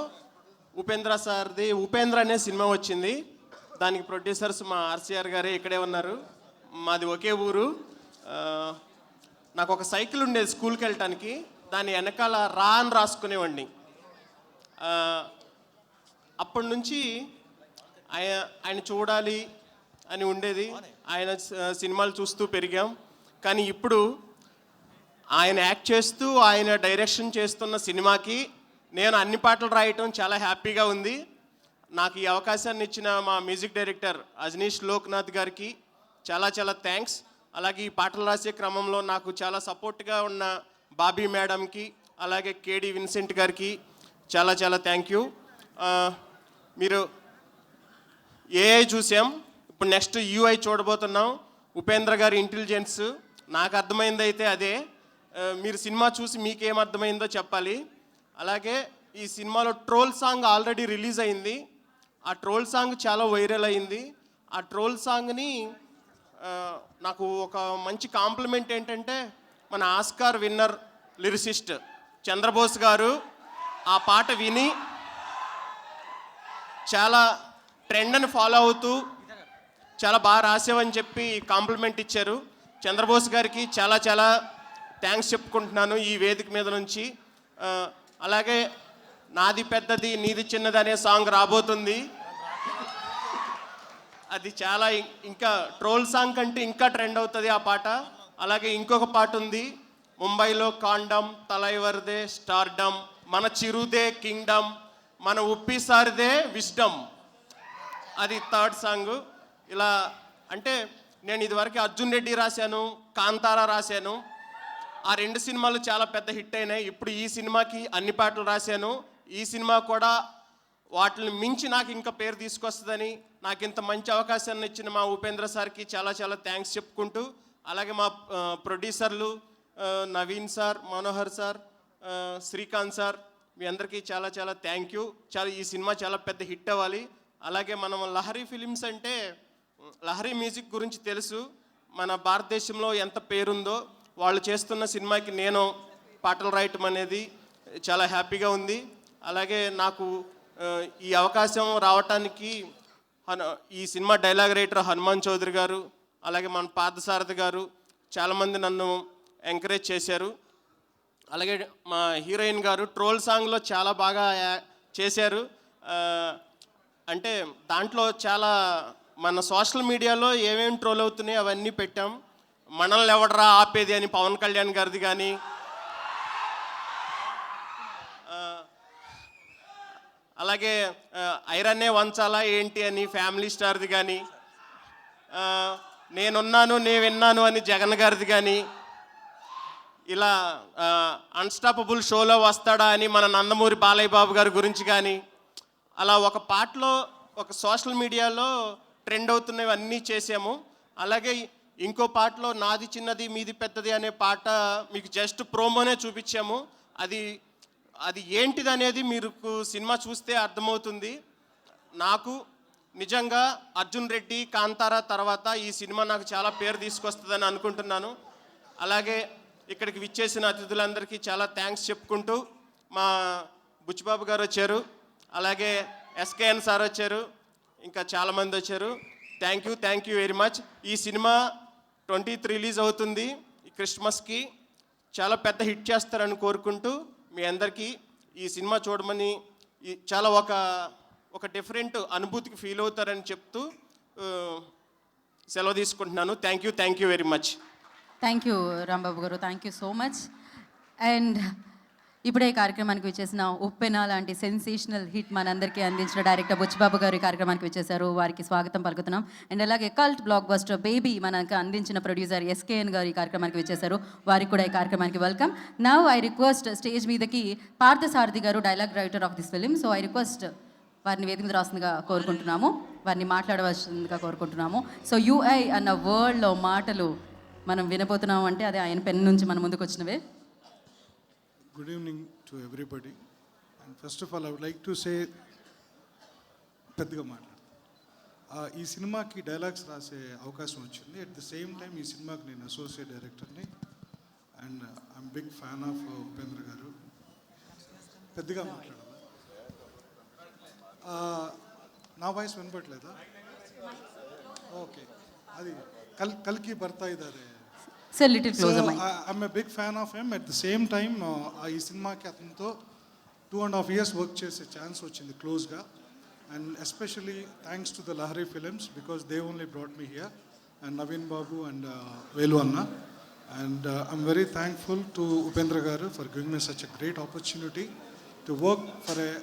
ఉపేంద్ర సార్ది ఉపేంద్ర అనే సినిమా వచ్చింది. దానికి ప్రొడ్యూసర్స్ మా ఆర్సీఆర్ గారే ఇక్కడే ఉన్నారు, మాది ఒకే ఊరు. నాకు ఒక సైకిల్ ఉండేది స్కూల్కి వెళ్ళటానికి, దాని వెనకాల రా అని రాసుకునేవాడిని. అప్పటి నుంచి ఆయన చూడాలి అని ఉండేది, ఆయన సినిమాలు చూస్తూ పెరిగాం. కానీ ఇప్పుడు ఆయన యాక్ట్ చేస్తూ ఆయన డైరెక్షన్ చేస్తున్న సినిమాకి నేను అన్ని పాటలు రాయటం చాలా హ్యాపీగా ఉంది. నాకు ఈ అవకాశాన్ని ఇచ్చిన మా మ్యూజిక్ డైరెక్టర్ అజనీష్ లోక్నాథ్ గారికి చాలా చాలా థ్యాంక్స్. అలాగే ఈ పాటలు రాసే క్రమంలో నాకు చాలా సపోర్ట్గా ఉన్న బాబీ మేడంకి, అలాగే కేడి విన్సెంట్ గారికి చాలా చాలా థ్యాంక్ యూ. మీరు ఏఐ చూసాం, ఇప్పుడు నెక్స్ట్ యూఐ చూడబోతున్నాం. ఉపేంద్ర గారి ఇంటెలిజెన్స్ నాకు అర్థమైంది అయితే అదే. మీరు సినిమా చూసి మీకేం అర్థమైందో చెప్పాలి. అలాగే ఈ సినిమాలో ట్రోల్ సాంగ్ ఆల్రెడీ రిలీజ్ అయింది. ఆ ట్రోల్ సాంగ్ చాలా వైరల్ అయింది. ఆ ట్రోల్ సాంగ్ని నాకు ఒక మంచి కాంప్లిమెంట్ ఏంటంటే మన ఆస్కార్ విన్నర్ లిరిసిస్ట్ చంద్రబోస్ గారు ఆ పాట విని చాలా ట్రెండ్ని ఫాలో అవుతూ చాలా బాగా రాసావని చెప్పి కాంప్లిమెంట్ ఇచ్చారు. చంద్రబోస్ గారికి చాలా చాలా థ్యాంక్స్ చెప్పుకుంటున్నాను ఈ వేదిక మీద నుంచి. అలాగే నాది పెద్దది నీది చిన్నది అనే సాంగ్ రాబోతుంది. అది చాలా ఇంకా ట్రోల్ సాంగ్ కంటే ఇంకా ట్రెండ్ అవుతుంది ఆ పాట. అలాగే ఇంకొక పాట ఉంది, ముంబైలో కాండమ్ తలైవర్దే స్టార్డమ్, మన చిరుదే కింగ్డమ్, మన ఉప్పి సారిదే విజ్డమ్, అది థర్డ్ సాంగ్. ఇలా అంటే నేను ఇదివరకు అర్జున్ రెడ్డి రాశాను, కాంతారా రాశాను. ఆ 2 సినిమాలు చాలా పెద్ద హిట్ అయినాయి. ఇప్పుడు ఈ సినిమాకి అన్ని పాటలు రాశాను. ఈ సినిమా కూడా వాటిని మించి నాకు ఇంకా పేరు తీసుకొస్తుందని, నాకు ఇంత మంచి అవకాశాన్ని ఇచ్చిన మా ఉపేంద్ర సార్కి చాలా చాలా థ్యాంక్స్ చెప్పుకుంటూ, అలాగే మా ప్రొడ్యూసర్లు Naveen sir, Manohar sir, Srikanth sir, మీ అందరికీ చాలా చాలా థ్యాంక్ యూ. ఈ సినిమా చాలా పెద్ద హిట్ అవ్వాలి. అలాగే మనం లహరి ఫిలిమ్స్ అంటే లహరి మ్యూజిక్ గురించి తెలుసు, మన భారతదేశంలో ఎంత పేరుందో. వాళ్ళు చేస్తున్న సినిమాకి నేను పాటలు రాయటం అనేది చాలా హ్యాపీగా ఉంది. అలాగే నాకు ఈ అవకాశం రావటానికి ఈ cinema dialogue writer Hanuman Chowdary గారు, అలాగే మన పార్థసారథి గారు చాలామంది నన్ను ఎంకరేజ్ చేశారు. అలాగే మా హీరోయిన్ గారు ట్రోల్ సాంగ్లో చాలా బాగా చేశారు. అంటే దాంట్లో చాలా మన సోషల్ మీడియాలో ఏమేమి ట్రోల్ అవుతున్నాయి అవన్నీ పెట్టాం. మనల్ని ఎవడరా ఆపేది అని పవన్ కళ్యాణ్ గారిది కానీ, అలాగే ఐరన్నే వంచాలా ఏంటి అని ఫ్యామిలీ స్టార్ది కానీ, నేనున్నాను నేను విన్నాను అని జగన్ గారిది కానీ, ఇలా అన్స్టాపబుల్ షోలో వస్తాడా అని మన నందమూరి బాలయ్య బాబు గారి గురించి కానీ, అలా ఒక పాటలో ఒక సోషల్ మీడియాలో ట్రెండ్ అవుతున్నవి అన్నీ చేసాము. అలాగే ఇంకో పాటలో నాది చిన్నది మీది పెద్దది అనే పాట మీకు జస్ట్ ప్రోమోనే చూపించాము. అది ఏంటిది అనేది మీరు సినిమా చూస్తే అర్థమవుతుంది. నాకు నిజంగా అర్జున్ రెడ్డి, కాంతారా తర్వాత ఈ సినిమా నాకు చాలా పేరు తీసుకొస్తుందని అనుకుంటున్నాను. అలాగే ఇక్కడికి విచ్చేసిన అతిథులందరికీ చాలా థ్యాంక్స్ చెప్పుకుంటూ, మా బుచ్చిబాబు గారు వచ్చారు, అలాగే ఎస్కేఎన్ సార్ వచ్చారు, ఇంకా చాలామంది వచ్చారు. Thank you very much. ఈ సినిమా 20th రిలీజ్ అవుతుంది ఈ క్రిస్మస్కి. చాలా పెద్ద హిట్ చేస్తారని కోరుకుంటూ మీ అందరికీ ఈ సినిమా చూడమని, చాలా ఒక డిఫరెంట్ అనుభూతికి ఫీల్ అవుతారని చెప్తూ సెలవు తీసుకుంటున్నాను. Thank you very much. Thank you Rambabu garu, thank you so much. And ఇప్పుడే ఈ కార్యక్రమానికి వచ్చేసిన ఉప్పెన లాంటి సెన్సేషనల్ హిట్ మనందరికీ అందించిన డైరెక్టర్ బుచ్చిబాబు గారు ఈ కార్యక్రమానికి వచ్చేసారు. వారికి స్వాగతం పలుకుతున్నాం. అండ్ అలాగే కల్ట్ బ్లాక్ బస్టర్ బేబీ మనకు అందించిన ప్రొడ్యూసర్ ఎస్కేఎన్ గారు ఈ కార్యక్రమానికి వచ్చేసారు. వారికి కూడా ఈ కార్యక్రమానికి welcome. Now I request stage మీదకి పార్థసారథి గారు, dialogue writer of this film. So I request వారిని వేదిక మీద రాస్తుందిగా కోరుకుంటున్నాము, వారిని మాట్లాడవలసిందిగా కోరుకుంటున్నాము. సో యుఐ అన్న వర్డ్లో మాటలు మనం వినబోతున్నాము అంటే అది ఆయన పెన్ నుంచి మన ముందుకు వచ్చినవే. Good evening to everybody. And first of all, I would like to say, పెద్దగా మాట్లాడు, ఈ సినిమాకి డైలాగ్స్ రాసే అవకాశం వచ్చింది. అట్ ద సేమ్ టైం ఈ సినిమాకి నేను అసోసియేట్ డైరెక్టర్ని. And I'm big fan of Upendra గారు. పెద్దగా మాట్లాడాలి. నా వాయిస్ వినపట్లేదా? ఓకే, అది కల్కి భర్త ఇదారే. సో లిటిల్ క్లోజ్ అమ్మాయి. I'm a big fan of him. At the same time ఈ సినిమాకి అతనితో 2.5 years వర్క్ చేసే ఛాన్స్ వచ్చింది క్లోజ్గా. And especially thanks to the Lahari films because they only brought me here, and Naveen Babu and Velu అన్న. And I'm very thankful to Upendra గారు for giving me such a great opportunity to work for a,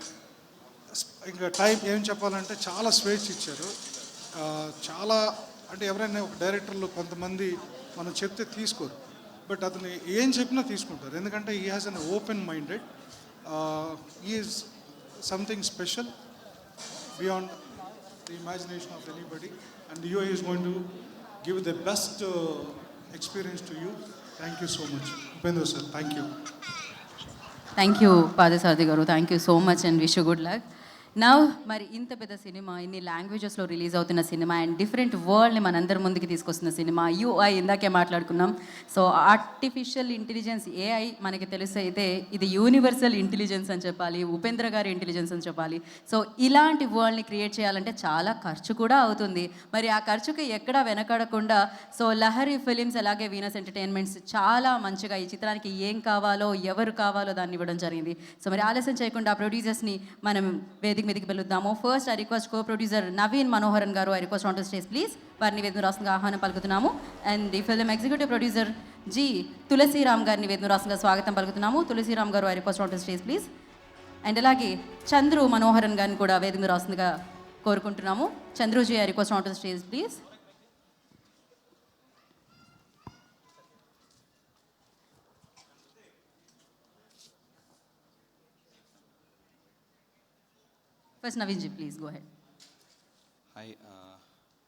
ఇంకా time ఏం చెప్పాలంటే చాలా స్వేచ్ఛ ఇచ్చారు. చాలా అంటే ఎవరైనా ఒక డైరెక్టర్లు కొంతమంది మనం చెప్తే తీసుకోరు, బట్ అతను ఏం చెప్పినా తీసుకుంటారు. ఎందుకంటే he has an open minded. Is something special beyond the imagination of anybody. And you is going to give the best experience to you. Thank you so much Upendra sir. Thank you. Thank you Parthasarathi గారు, thank you so much and wish you good luck. Now మరి ఇంత పెద్ద cinema, ఇన్ని లాంగ్వేజెస్లో release అవుతున్న cinema and different వరల్డ్ని మనందరి ముందుకి తీసుకొస్తున్న సినిమా యుఐ. ఇందాకే మాట్లాడుకున్నాం. సో ఆర్టిఫిషియల్ ఇంటెలిజెన్స్ ఏఐ మనకి తెలుసు, అయితే ఇది యూనివర్సల్ ఇంటెలిజెన్స్ అని చెప్పాలి, ఉపేంద్ర గారి ఇంటెలిజెన్స్ అని చెప్పాలి. సో ఇలాంటి వరల్డ్ని క్రియేట్ చేయాలంటే చాలా ఖర్చు కూడా అవుతుంది. మరి ఆ ఖర్చుకి ఎక్కడా వెనకడకుండా సో లహరి ఫిలిమ్స్ అలాగే వీనస్ ఎంటర్టైన్మెంట్స్ చాలా మంచిగా ఈ చిత్రానికి ఏం కావాలో ఎవరు కావాలో దాన్ని ఇవ్వడం జరిగింది. సో మరి ఆలస్యం చేయకుండా ప్రొడ్యూసర్స్ని మనం మీదకి పిలుద్దాము. First I request co producer Naveen Manoharan గారు, I request on to stage please. వారిని వేదిక రాష్ట్రంగా ఆహ్వానం పలుకుతున్నాము. అండ్ ఈ film executive producer G Tulasiram గారిని వేదిక రాష్ట్రంగా స్వాగతం పలుకుతున్నాము. తులసిరామ్ గారు, I request on to stage please. And అలాగే చంద్రు మనోహరన్ గారిని కూడా వేదిక రాష్ట్రంగా కోరుకుంటున్నాము. Chandruji, I request on to stage please. First, Naveen ji, please go ahead. Hi,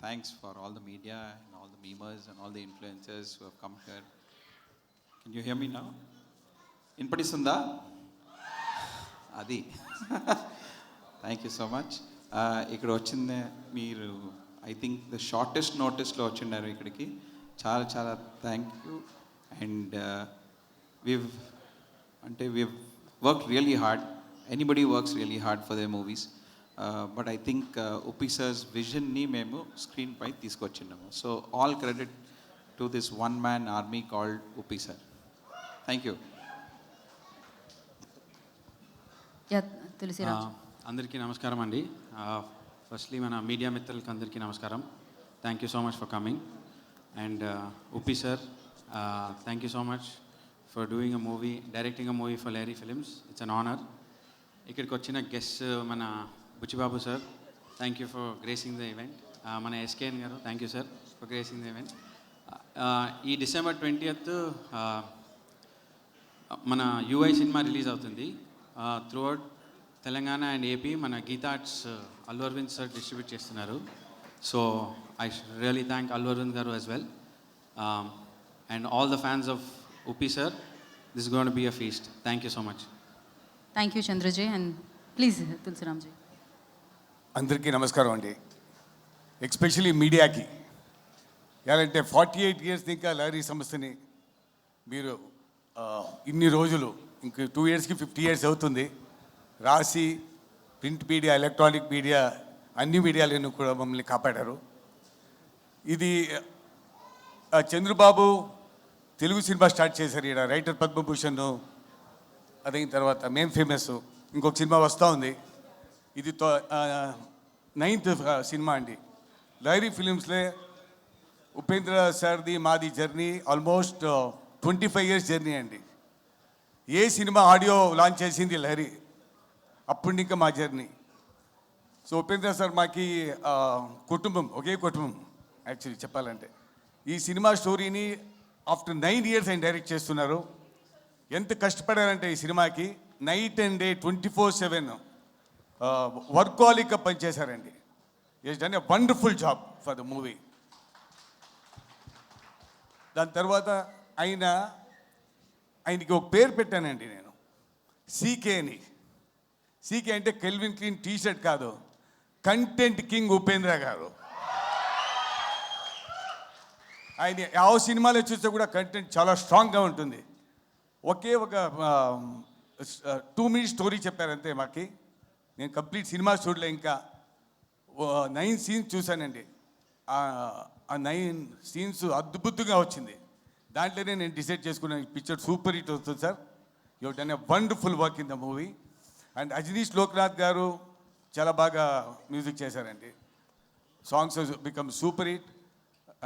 thanks for all the media and all the memers and all the influencers who have come here. Can you hear me now? వినపడిస్తుందా? అది thank you so much. ఇక్కడ వచ్చింది మీరు, I think the shortest నోటీస్లో వచ్చిండారు ఇక్కడికి. చాలా చాలా thank you. And we've work really hard. Anybody works really hard for their movies. But I think Uppi sir's విజన్ని మేము స్క్రీన్ పై తీసుకొచ్చిన్నాము. So all credit to this one man army called Uppi sir. Thank you. Tulasiram. అందరికీ నమస్కారం అండి. Firstly మన media మిత్రులకి అందరికీ నమస్కారం. Thank you so much for coming. And Uppi sir, thank you so much for doing a movie, directing a movie for Lahari films. It's an honour. ఇక్కడికి వచ్చిన guest మన Buchibabu sir, thank you for gracing the event. మన SKN గారు, thank you sir for gracing the event. ఈ December 20th మన UI cinema release అవుతుంది. Throughout Telangana and AP మన Geetha Arts Allu Aravind sir distribute చేస్తున్నారు. So I really thank Allu Aravind గారు as well. And all the fans of Uppi sir, this gonna be a feast. Thank you so much. Thank you Chandraji. And please Tulasiramji. అందరికీ నమస్కారం అండి. Especially మీడియాకి. ఎలాంటే 48 years ఇంకా లహరి సంస్థని మీరు ఇన్ని రోజులు, ఇంక 2 yearsకి 50 years అవుతుంది, రాసి ప్రింట్ మీడియా, ఎలక్ట్రానిక్ మీడియా, అన్ని మీడియాలను కూడా మమ్మల్ని కాపాడారు. ఇది చంద్రబాబు తెలుగు సినిమా స్టార్ట్ చేశారు. ఇక్కడ రైటర్ పద్మభూషణ్, అదైన తర్వాత మేం ఫేమస్, ఇంకొక సినిమా వస్తూ ఉంది. ఇది 9th సినిమా అండి. లహరి ఫిలిమ్స్లో ఉపేంద్ర సార్ది మాది జర్నీ ఆల్మోస్ట్ 25 years జర్నీ అండి. ఏ సినిమా ఆడియో లాంచ్ చేసింది లహరి, అప్పుడు ఇంకా మా జర్నీ. సో ఉపేంద్ర సార్ మాకి కుటుంబం, ఒకే కుటుంబం యాక్చువల్లీ చెప్పాలంటే. ఈ సినిమా స్టోరీని ఆఫ్టర్ 9 years ఆయన డైరెక్ట్ చేస్తున్నారు. ఎంత కష్టపడారంటే ఈ సినిమాకి నైట్ అండ్ డే 24/7 వర్కాలిక్గా పనిచేశారండి. Is done a wonderful job for the movie. దాని తర్వాత ఆయనకి ఒక పేరు పెట్టానండి నేను, సీకే అని. సీకే అంటే కెల్విన్ క్లీన్ టీషర్ట్ కాదు, కంటెంట్ కింగ్ ఉపేంద్ర గారు. ఆయన ಯಾವ సినిమాలో చూస్తే కూడా కంటెంట్ చాలా స్ట్రాంగ్గా ఉంటుంది. ఒకే ఒక 2 minutes స్టోరీ చెప్పారంతే మాకి. నేను కంప్లీట్ సినిమా చూడలే, ఇంకా 9 scenes చూశానండి. ఆ 9 scenes అద్భుతంగా వచ్చింది. దాంట్లోనే నేను డిసైడ్ చేసుకున్నాను, ఈ పిక్చర్ సూపర్ హిట్ వస్తుంది sir. You done a wonderful work in the movie. And Ajaneesh Loknath గారు చాలా బాగా మ్యూజిక్ చేశారండి. Songs become super hit.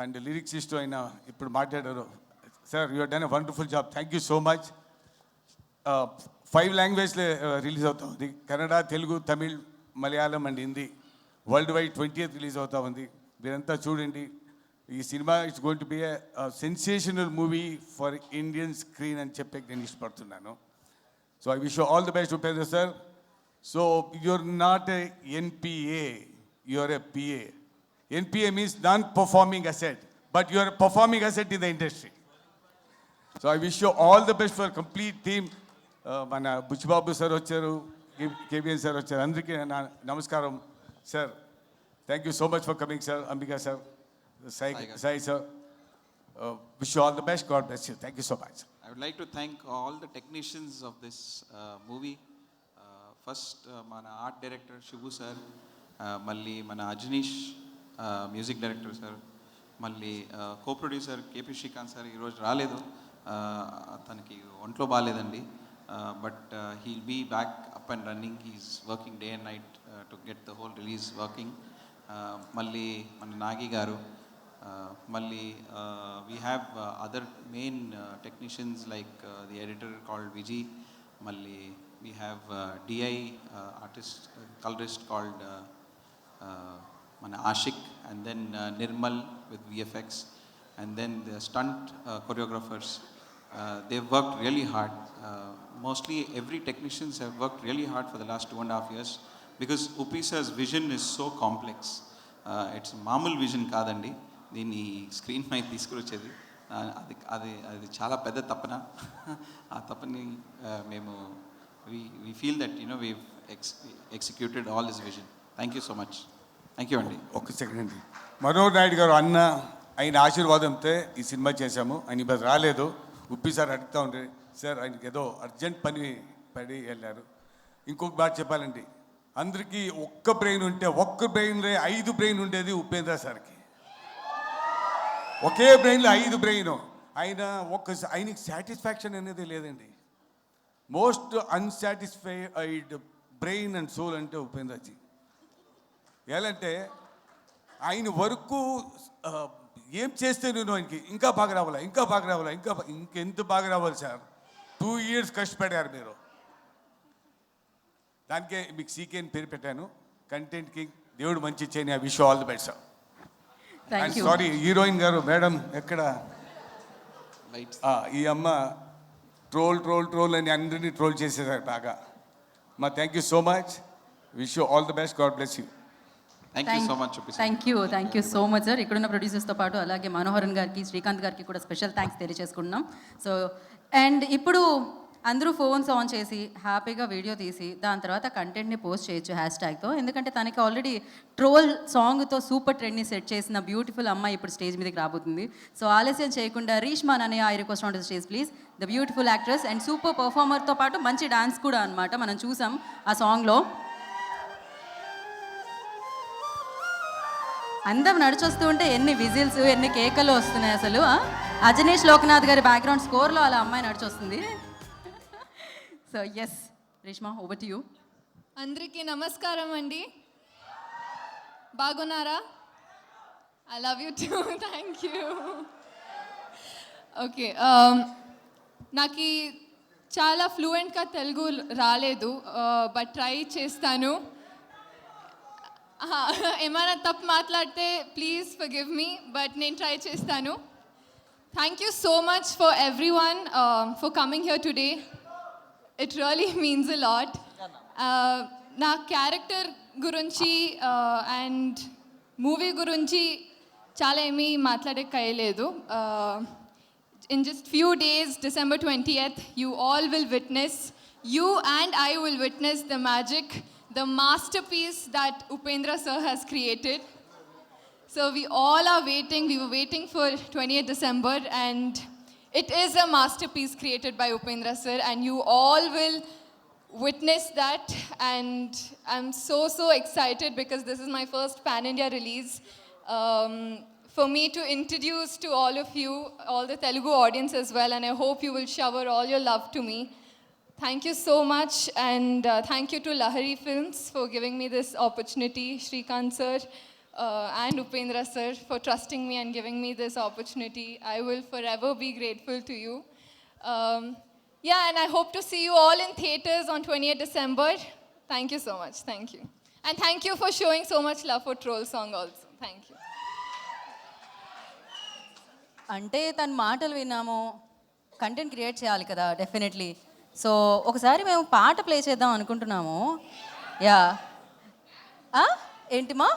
And lyricist అయినా ఇప్పుడు మాట్లాడారు sir, you done a wonderful job. Thank you so much. 5 languagesలో రిలీజ్ అవుతా ఉంది, Kannada, Telugu, Tamil, Malayalam and Hindi. World wide 20th release అవుతా ఉంది. మీరంతా చూడండి. ఈ cinema it's going to be a sensational movie for Indian screen అని చెప్పి నేను ఇష్టపడుతున్నాను. So I wish you all the best Upendra sir. So you're not a NPA, you're a PA. NPA means non performing asset, but you're a performing asset in the industry. So I wish you all the best for complete team. మన Buchibabu sir వచ్చారు, KBN sir వచ్చారు, అందరికీ నా నమస్కారం sir. Thank you so much for coming sir. Ambika sir, Sai sir, wish you all the best. God bless you. Thank you so much. I would like to thank all the technicians of this movie. First, mana art director Shivu sir, malli mana Ajnish music director sir, malli co-producer KP Shrikant sir ee roju raaledu, ataniki ontlo baaledandi, but he'll be back up and running. He's working day and night to get the whole release working. Malli mana Nagi garu, Malli, we have other main technicians like the editor called Vijay. Malli, we have DI artist, colorist called Mana Ashik, and then Nirmal with VFX, and then the stunt choreographers. They've worked really hard. Mostly every technicians have worked really hard for the last 2.5 years because Uppi sir's vision is so complex. It's మామూలు vision కాదండి, దీన్ని screen పై తీసుకొచ్చేది. అది అది అది చాలా పెద్ద తపన. ఆ తపని మేము we feel that we executed all his vision. Thank you so much. Thank you అండి. ఒక్క సెకండ్ అండి. మనోహర్ నాయుడు గారు అన్న ఆయన ఆశీర్వాదంతో ఈ సినిమా చేశాము. ఆయన ఇప్పుడు రాలేదు. ఉప్పి సార్ అడుగుతూ ఉండే, సార్ ఆయనకి ఏదో అర్జెంట్ పని పడి వెళ్ళారు. ఇంకొక మాట చెప్పాలండి, అందరికీ ఒక్క బ్రెయిన్ ఉంటే ఒక్క బ్రెయిన్లో 5 బ్రెయిన్ ఉండేది ఉపేంద్ర సార్కి. ఒకే బ్రెయిన్లో 5 బ్రెయిన్. ఆయనకి సాటిస్ఫాక్షన్ అనేది లేదండి. Most unsatisfied brain and soul అంటే ఉపేంద్రజీ. ఎలాంటే ఆయన వరకు ఏం చేస్తే నేను ఆయనకి ఇంకా బాగా రావాలా, ఇంకెంత బాగా రావాలి సార్. 2 years కష్టపడారు మీరు. దానికే మీకు సీకే అని పేరు పెట్టాను, కంటెంట్ కింగ్. దేవుడు మంచి చేయని. I wish all the best sir. And sorry heroine గారు మేడం ఎక్కడ ఈ అమ్మ ట్రోల్ అని అందరినీ ట్రోల్ చేసేసారు బాగా. Thank you so much. Wish you all the best. God bless you. Thank you so much. Thank you so much sir. ఇక్కడున్న ప్రొడ్యూసర్స్తో పాటు అలాగే మనోహరన్ గారికి, శ్రీకాంత్ గారికి కూడా స్పెషల్ థ్యాంక్స్ తెలియజేసుకుంటున్నాం. సో అండ్ ఇప్పుడు అందరూ ఫోన్స్ ఆన్ చేసి హ్యాపీగా వీడియో తీసి దాని తర్వాత కంటెంట్ని పోస్ట్ చేయొచ్చు హ్యాష్ట్యాగ్తో. ఎందుకంటే తనకి ఆల్రెడీ ట్రోల్ సాంగ్తో సూపర్ ట్రెండ్ని సెట్ చేసిన బ్యూటిఫుల్ అమ్మాయి ఇప్పుడు స్టేజ్ మీదకి రాబోతుంది. సో ఆలస్యం చేయకుండా రీష్మా అనే I request on the stage please. The beautiful actress and super పర్ఫార్మర్తో పాటు మంచి డాన్స్ కూడా అనమాట. మనం చూసాం ఆ సాంగ్లో. అందం నడిచొస్తూ ఉంటే ఎన్ని విజిల్స్, ఎన్ని కేకలు వస్తున్నాయి అసలు. అజనీష్ లోక్నాథ్ గారి బ్యాక్గ్రౌండ్ స్కోర్లో అలా అమ్మాయి నడిచొస్తుంది. So yes Reshma, over to you. అందరికీ నమస్కారం అండి. బాగున్నారా? I love you too. Thank you. Okay, నాకు చాలా ఫ్లూయెంట్గా తెలుగు రాలేదు, బట్ ట్రై చేస్తాను. ఏమైనా తప్పు మాట్లాడితే ప్లీజ్ ఫర్గివ్ మీ, బట్ నేను ట్రై చేస్తాను. Thank you so much for every one for coming here today. It really means a lot. నా క్యారెక్టర్ గురించి అండ్ మూవీ గురించి చాలా ఏమీ మాట్లాడక్కర్లేదు. In just few days, December 20th, you all will witness, you and I will witness the magic, the masterpiece that Upendra sir has created. So we all are waiting. We were waiting for 20th December, and it is a masterpiece created by Upendra sir, and you all will witness that. And I'm so excited because this is my first pan-India release. For me to introduce to all of you, all the Telugu audience as well, and I hope you will shower all your love to me. Thank you so much, and thank you to Lahari Films for giving me this opportunity, Shrikant sir and Upendra sir for trusting me and giving me this opportunity. I will forever be grateful to you. And I hope to see you all in theatres on 20th December. Thank you so much. Thank you. And thank you for showing so much love for Troll Song also. Thank you. అంటే తన మాటలు విన్నాము, content create చేయాలి కదా definitely. So ఒకసారి మేము పాట play చేద్దాం అనుకుంటున్నాము. యా ఏంటిమా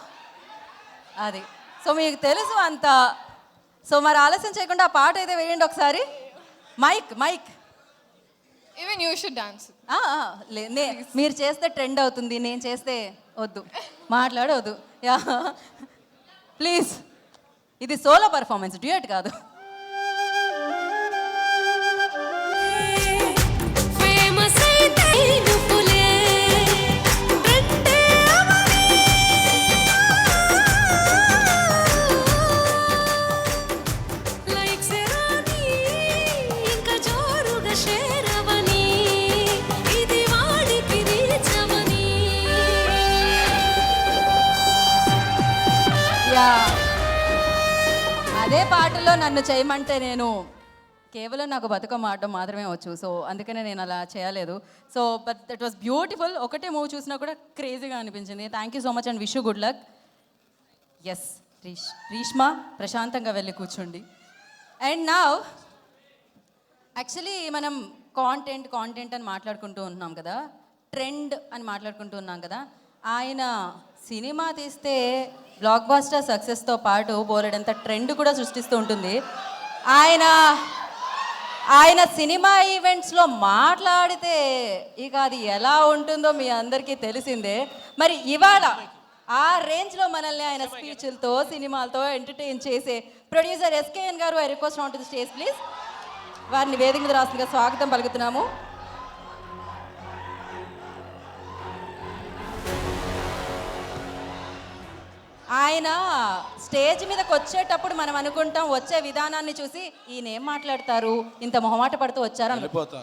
అది. సో మీకు తెలుసు అంత. సో మరి ఆలస్యం చేయకుండా ఆ పాట అయితే వేయండి ఒకసారి. Mic Even you should dance. మీరు చేస్తే ట్రెండ్ అవుతుంది, నేను చేస్తే వద్దు, మాట్లాడవద్దు. Yeah please. ఇది సోలో పర్ఫార్మెన్స్, డ్యూయట్ కాదు. అదే పాటలో నన్ను చేయమంటే నేను కేవలం నాకు బతుకమ్మ ఆడడం మాత్రమే వచ్చు. సో అందుకనే నేను అలా చేయలేదు. So but that was beautiful. ఒకటే మూవీ చూసినా కూడా క్రేజీగా అనిపించింది. Thank you so much and wish you good luck. Yes Reeshma, ప్రశాంతంగా వెళ్ళి కూర్చోండి. అండ్ నా యాక్చువల్లీ మనం కాంటెంట్ అని మాట్లాడుకుంటూ ఉన్నాం కదా, ట్రెండ్ అని మాట్లాడుకుంటూ ఉన్నాం కదా. ఆయన సినిమా తీస్తే బ్లాక్ బాస్టర్ సక్సెస్తో పాటు బోలెడంత ట్రెండ్ కూడా సృష్టిస్తూ ఉంటుంది. ఆయన సినిమా ఈవెంట్స్లో మాట్లాడితే ఇక అది ఎలా ఉంటుందో మీ అందరికీ తెలిసిందే. మరి ఇవాళ ఆ రేంజ్లో మనల్ని ఆయన స్పీచ్లతో సినిమాలతో ఎంటర్టైన్ చేసే ప్రొడ్యూసర్ ఎస్కేఎన్ గారు, I request on to the stage please. వారిని వేదిక మీద రాష్ట్రంగా స్వాగతం పలుకుతున్నాము. ఆయన స్టేజ్ మీదకి వచ్చేటప్పుడు మనం అనుకుంటాం, వచ్చే విధానాన్ని చూసి ఈయన ఏం మాట్లాడతారు, ఇంత మొహమాట పడుతూ వచ్చారు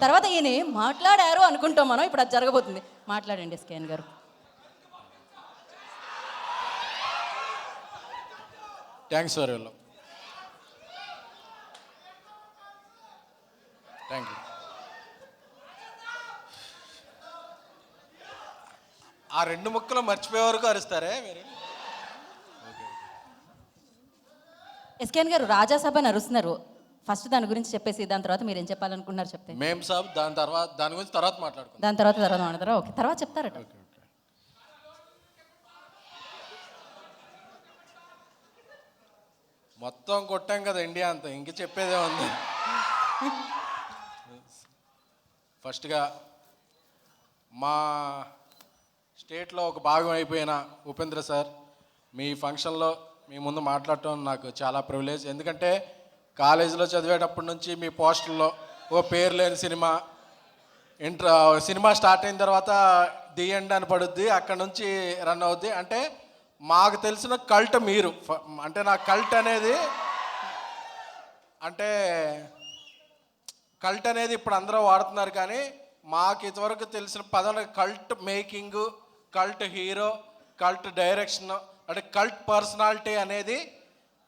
తర్వాత ఈయన ఏం మాట్లాడారు అనుకుంటాం మనం. ఇప్పుడు అది జరగబోతుంది. మాట్లాడండి ఎస్కేఎన్ గారు. Thanks for well. Thank you. ఆ 2 ముక్కలు మర్చిపోయే వరకు అరుస్తారే మీరు. ఎస్కేఎన్ గారు రాజాసభ అని అరుస్తున్నారు. ఫస్ట్ దాని గురించి చెప్పేసి దాని తర్వాత మీరు ఏం చెప్పాలనుకుంటున్నారు చెప్తే. మేం సాబ్ దాని గురించి తర్వాత మాట్లాడుకుందాం. దాని తర్వాత మాట్లాడతారా? ఓకే, తర్వాత చెప్తారట. మొత్తం కొట్టాం కదా ఇండియా అంతా, ఇంక చెప్పేదే ఉంది. ఫస్ట్గా మా స్టేట్లో ఒక భాగం అయిపోయిన ఉపేంద్ర సార్, మీ ఫంక్షన్లో మీ ముందు మాట్లాడటం నాకు చాలా ప్రివిలేజ్. ఎందుకంటే కాలేజీలో చదివేటప్పటి నుంచి మీ పోస్టర్లో ఓ పేరు లేని సినిమా సినిమా స్టార్ట్ అయిన తర్వాత ది ఎండ్ అని పడుద్ది, అక్కడ నుంచి రన్ అవుద్ది. అంటే మాకు తెలిసిన కల్ట్ మీరు. అంటే నా కల్ట్ అనేది ఇప్పుడు అందరూ వాడుతున్నారు, కానీ మాకు ఇంతవరకు తెలిసిన పదం cult making, cult hero, cult direction, అంటే కల్ట్ పర్సనాలిటీ అనేది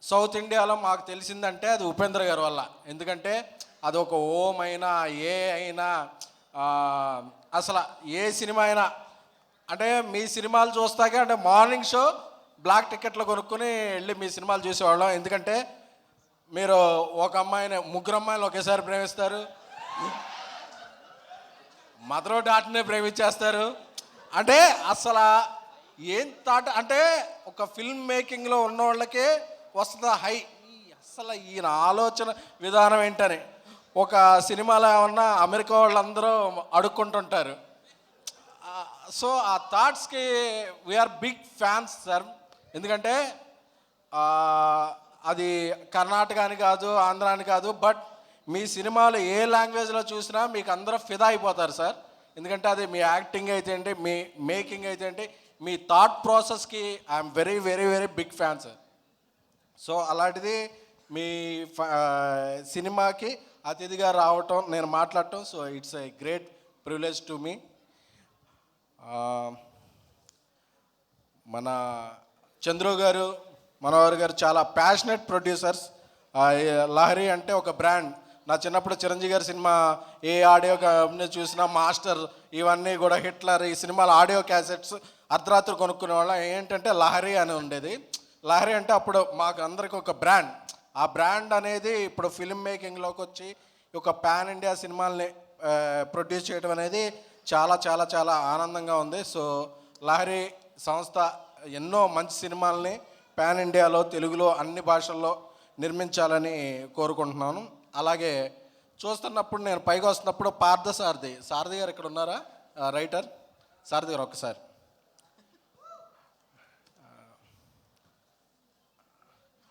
సౌత్ ఇండియాలో మాకు తెలిసిందంటే అది ఉపేంద్ర గారి వల్ల. ఎందుకంటే అది ఒక ఓం అయినా ఏ అయినా అసలు ఏ సినిమా అయినా, అంటే మీ సినిమాలు చూస్తాకే అంటే మార్నింగ్ షో బ్లాక్ టికెట్లు కొనుక్కొని వెళ్ళి మీ సినిమాలు చూసేవాళ్ళం. ఎందుకంటే మీరు ఒక అమ్మాయిని 3 అమ్మాయిలు ఒకేసారి ప్రేమిస్తారు, మదరో డాట్నే ప్రేమించేస్తారు. అంటే అసలు ఏం థాట్, అంటే ఒక ఫిల్మ్ మేకింగ్లో ఉన్న వాళ్ళకే వస్తుంది హై. అసలు ఈయన ఆలోచన విధానం ఏంటని ఒక సినిమాలో ఏమన్నా అమెరికా వాళ్ళందరూ అడుక్కుంటుంటారు. సో ఆ థాట్స్కి వీఆర్ బిగ్ ఫ్యాన్స్ సార్. ఎందుకంటే అది కర్ణాటక అని కాదు, ఆంధ్ర అని కాదు, బట్ మీ సినిమాలు ఏ లాంగ్వేజ్లో చూసినా మీకు అందరూ ఫిదా అయిపోతారు సార్. ఎందుకంటే అది మీ యాక్టింగ్ అయితే ఏంటి, మీ మేకింగ్ అయితే ఏంటి, మీ థాట్ ప్రాసెస్కి I'm very very very big fan sir. So అలాంటిది మీ సినిమాకి అతిథిగా రావటం, నేను మాట్లాడటం, so it's a great privilege to me. మన చంద్రు గారు, మనోహర్ గారు చాలా ప్యాషనెట్ ప్రొడ్యూసర్స్. లహరి అంటే ఒక బ్రాండ్. నా చిన్నప్పుడు చిరంజీవి గారి సినిమా ఏ ఆడియో కంపెనీ చూసినా మాస్టర్, ఇవన్నీ కూడా హిట్లర్, ఈ సినిమాల ఆడియో క్యాసెట్స్ అర్ధరాత్రి కొనుక్కునే వాళ్ళం. ఏంటంటే లహరి అని ఉండేది. లహరి అంటే అప్పుడు మాకు అందరికి ఒక బ్రాండ్. ఆ బ్రాండ్ అనేది ఇప్పుడు ఫిల్మ్ మేకింగ్లోకి వచ్చి ఒక పాన్ ఇండియా సినిమాల్ని ప్రొడ్యూస్ చేయడం అనేది చాలా చాలా చాలా ఆనందంగా ఉంది. సో లహరి సంస్థ ఎన్నో మంచి సినిమాల్ని పాన్ ఇండియాలో, తెలుగులో, అన్ని భాషల్లో నిర్మించాలని కోరుకుంటున్నాను. అలాగే చూస్తున్నప్పుడు నేను పైకి వస్తున్నప్పుడు సారథి గారు ఇక్కడ ఉన్నారా, రైటర్ సారథి గారు ఒక్కసారి.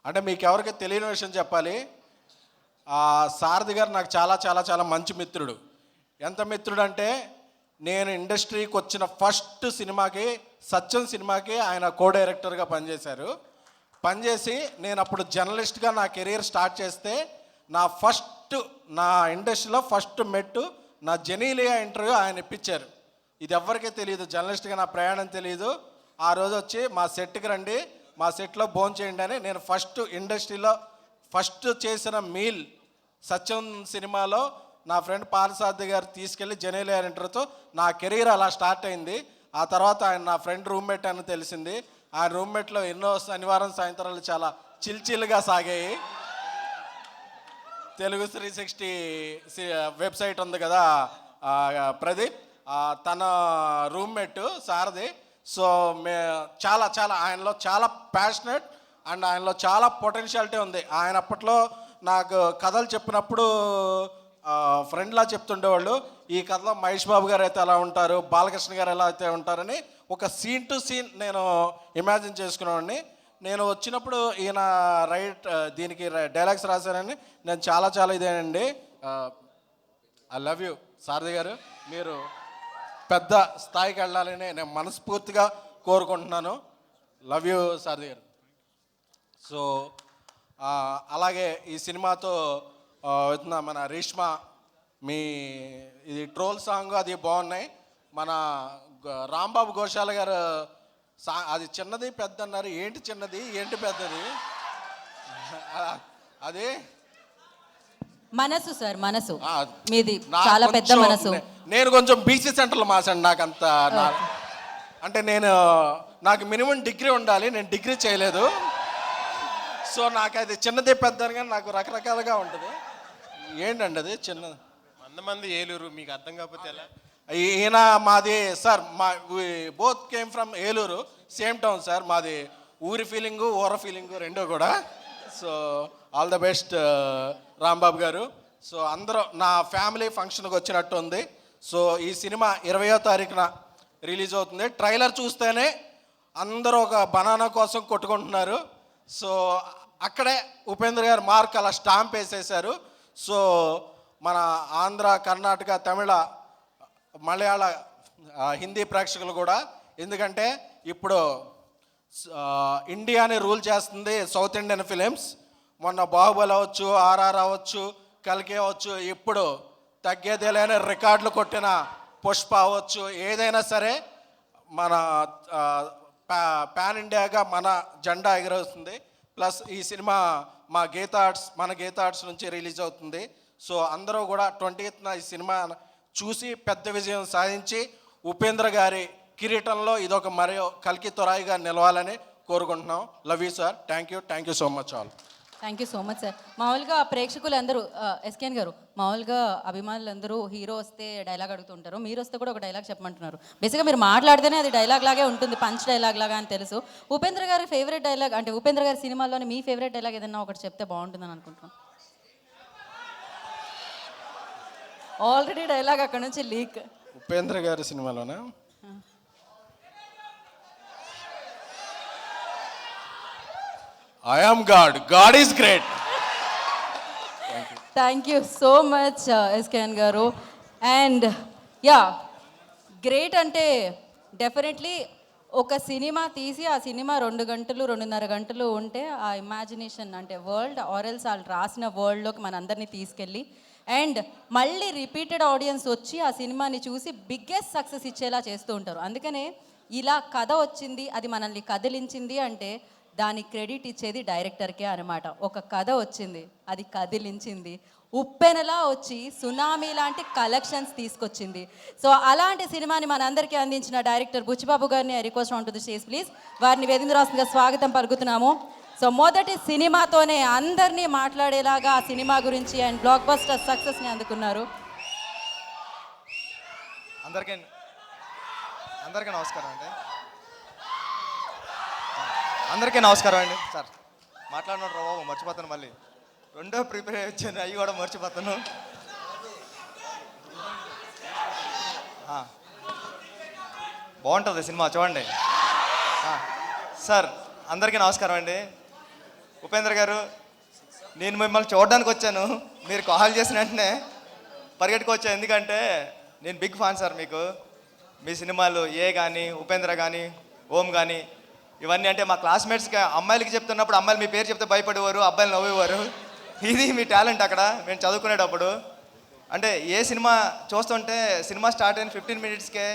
అంటే మీకు ఎవరికి తెలియని విషయం చెప్పాలి, సారథి గారు నాకు చాలా చాలా చాలా మంచి మిత్రుడు. ఎంత మిత్రుడు అంటే నేను ఇండస్ట్రీకి వచ్చిన ఫస్ట్ సినిమాకి, సత్యం సినిమాకి ఆయన కో డైరెక్టర్గా పనిచేసి నేను అప్పుడు జర్నలిస్ట్గా నా కెరీర్ స్టార్ట్ చేస్తే నా ఇండస్ట్రీలో ఫస్ట్ మెట్టు నా జెనీలియా ఇంటర్వ్యూ ఆయన ఇప్పించారు. ఇది ఎవరికీ తెలియదు, జర్నలిస్ట్గా నా ప్రయాణం తెలియదు. ఆ రోజు వచ్చి మా సెట్కి రండి, మా సెట్లో భోంచేయండి అని నేను ఇండస్ట్రీలో ఫస్ట్ చేసిన మీల్ సత్యం సినిమాలో నా ఫ్రెండ్ పార్సారథి గారు తీసుకెళ్ళి జెనీలియా ఇంటర్వ్యూతో నా కెరీర్ అలా స్టార్ట్ అయింది. ఆ తర్వాత ఆయన నా ఫ్రెండ్ రూమ్మేట్ అని తెలిసింది. ఆ రూమ్మేట్లో ఎన్నో శనివారం సాయంత్రాలు చాలా చిల్చిల్గా సాగాయి. తెలుగు 360 వెబ్సైట్ ఉంది కదా ప్రదీప్, తన రూమ్మేట్ సారథి. సో చాలా చాలా ఆయనలో చాలా ప్యాషనెట్ అండ్ ఆయనలో చాలా పొటెన్షియాలిటీ ఉంది. ఆయన అప్పట్లో నాకు కథలు చెప్పినప్పుడు ఫ్రెండ్లా చెప్తుండేవాళ్ళు, ఈ కథలో మహేష్ బాబు గారు అయితే ఎలా ఉంటారు, బాలకృష్ణ గారు ఎలా అయితే ఉంటారని ఒక సీన్ టు సీన్ నేను ఇమాజిన్ చేసుకునేవాడిని. నేను వచ్చినప్పుడు ఈయన దీనికి డైలాగ్స్ రాశారని నేను చాలా ఇదేనండి. ఐ లవ్ యూ సారథి గారు, మీరు పెద్ద స్థాయికి వెళ్ళాలని నేను మనస్ఫూర్తిగా కోరుకుంటున్నాను. లవ్ యూ సారథి గారు. సో అలాగే ఈ సినిమాతో మన రేష్మా మీ ఇది ట్రోల్ సాంగ్ అది బాగున్నాయి. మన రాంబాబు ఘోషాల గారు అది చిన్నది పెద్ద అన్నారు, ఏంటి చిన్నది ఏంటి పెద్దది అది మనసు సార్, మనసు మీది చాలా పెద్ద మనసు. నేను కొంచెం బీసీ సెంటర్లో మాసాను. నాకంత అంటే నాకు మినిమం డిగ్రీ ఉండాలి, నేను డిగ్రీ చేయలేదు. సో నాకు అది చిన్నది పెద్ద కానీ నాకు రకరకాలుగా ఉంటుంది. ఏంటండి అది చిన్నది? మంది ఏలూరు, మీకు అర్థం కాకపోతే ఎలా? ఈయన మాది sir, both came from Eluru, same town sir. మాది ఊరి ఫీలింగు ఊర ఫీలింగు రెండూ కూడా. So all the best Rambabu గారు. సో అందరూ నా ఫ్యామిలీ ఫంక్షన్కి వచ్చినట్టు ఉంది. సో ఈ సినిమా 20వ తారీఖున రిలీజ్ అవుతుంది. ట్రైలర్ చూస్తేనే అందరూ ఒక బనానా కోసం కొట్టుకుంటున్నారు. సో అక్కడే ఉపేంద్ర గారు మార్క్ అలా స్టాంప్ వేసేశారు. సో మన ఆంధ్ర, కర్ణాటక, తమిళ, మలయాళ, హిందీ ప్రేక్షకులు కూడా, ఎందుకంటే ఇప్పుడు ఇండియాని రూల్ చేస్తుంది సౌత్ ఇండియన్ ఫిలిమ్స్. మొన్న బాహుబలి అవ్వచ్చు, ఆర్ఆర్ అవ్వచ్చు, కల్కి అవ్వచ్చు, ఇప్పుడు తగ్గేదేలేని రికార్డులు కొట్టిన పుష్ప అవ్వచ్చు, ఏదైనా సరే మన పాన్ ఇండియాగా మన జెండా ఎగరవుతుంది. ప్లస్ ఈ సినిమా మన గీతా ఆర్ట్స్ నుంచి రిలీజ్ అవుతుంది. సో అందరూ కూడా 20th ఈ సినిమా చూసి పెద్ద విజయం సాధించి ఉపేంద్ర గారి కిరీటంలో ఇదొక మరియు కల్కి తొరాయిగా నిలవాలని కోరుకుంటున్నాం. Love you sir. Thank you so much all. Thank you so much sir. మామూలుగా ప్రేక్షకులందరూ ఎస్కేన్ గారు, మామూలుగా అభిమానులందరూ హీరో వస్తే డైలాగ్ అడుగుతుంటారు, మీరు వస్తే కూడా ఒక డైలాగ్ చెప్పమంటున్నారు. బేసిక్గా మీరు మాట్లాడితేనే అది డైలాగ్ లాగే ఉంటుంది, పంచ్ డైలాగ్ లాగా అని తెలుసు. ఉపేంద్ర గారి ఫేవరెట్ డైలాగ్ అంటే ఉపేంద్ర గారి సినిమాల్లోని మీ ఫేవరెట్ డైలాగ్ ఏదన్నా ఒకటి చెప్తే బాగుంటుందని అనుకుంటున్నాను. ఆల్రెడీ డైలాగ్ అక్కడ నుంచి లీక్. ఉపేంద్ర గారి సినిమాలోనా? I am God. God is great. Thank you so much SKN గారు. అండ్ యా, గ్రేట్ అంటే డెఫినెట్లీ ఒక సినిమా తీసి ఆ సినిమా 2 గంటలు 2.5 గంటలు ఉంటే ఆ ఇమాజినేషన్ అంటే వరల్డ్ ఆరెల్స్ వాళ్ళు రాసిన వరల్డ్లోకి మనందరినీ తీసుకెళ్ళి అండ్ మళ్ళీ రిపీటెడ్ ఆడియన్స్ వచ్చి ఆ సినిమాని చూసి బిగ్గెస్ట్ సక్సెస్ ఇచ్చేలా చేస్తూ ఉంటారు. అందుకనే ఇలా కథ వచ్చింది, అది మనల్ని కదిలించింది అంటే దానికి క్రెడిట్ ఇచ్చేది డైరెక్టర్కే అనమాట. ఒక కథ వచ్చింది, అది కదిలించింది, ఉప్పెనలా వచ్చి సునామీ లాంటి కలెక్షన్స్ తీసుకొచ్చింది. సో అలాంటి సినిమాని మనందరికీ అందించిన డైరెక్టర్ బుచ్చిబాబు గారిని I request on to the stage please. వారిని వేదికరాశంగా స్వాగతం పలుకుతున్నాము. సో మొదటి సినిమాతోనే అందరినీ మాట్లాడేలాగా ఆ సినిమా గురించి అండ్ బ్లాక్ బస్టర్ సక్సెస్ని అందుకున్నారు. అందరికీ నమస్కారం అండి. అందరికీ నమస్కారం అండి. సార్ మాట్లాడినాడు రా బాబు, మర్చిపోతాను. మళ్ళీ రెండో ప్రిపేర్ వచ్చాను, అవి కూడా మర్చిపోతాను. బాగుంటుంది సినిమా, చూడండి. సార్ అందరికీ నమస్కారం అండి. ఉపేంద్ర గారు, నేను మిమ్మల్ని చూడడానికి వచ్చాను, మీరు కాల్ చేసిన వెంటనే పరిగెట్టుకొచ్చాను. ఎందుకంటే నేను బిగ్ ఫ్యాన్ సార్ మీకు. మీ సినిమాలు కానీ ఉపేంద్ర కానీ ఓం కానీ ఇవన్నీ అంటే మా క్లాస్మేట్స్కి అమ్మాయిలకి చెప్తున్నప్పుడు అమ్మాయిలు మీ పేరు చెప్తే భయపడేవారు, అబ్బాయిలు నవ్వేవారు. ఇది మీ టాలెంట్ అక్కడ మేము చదువుకునేటప్పుడు. అంటే ఏ సినిమా చూస్తుంటే సినిమా స్టార్ట్ అయిన 15 minutesకే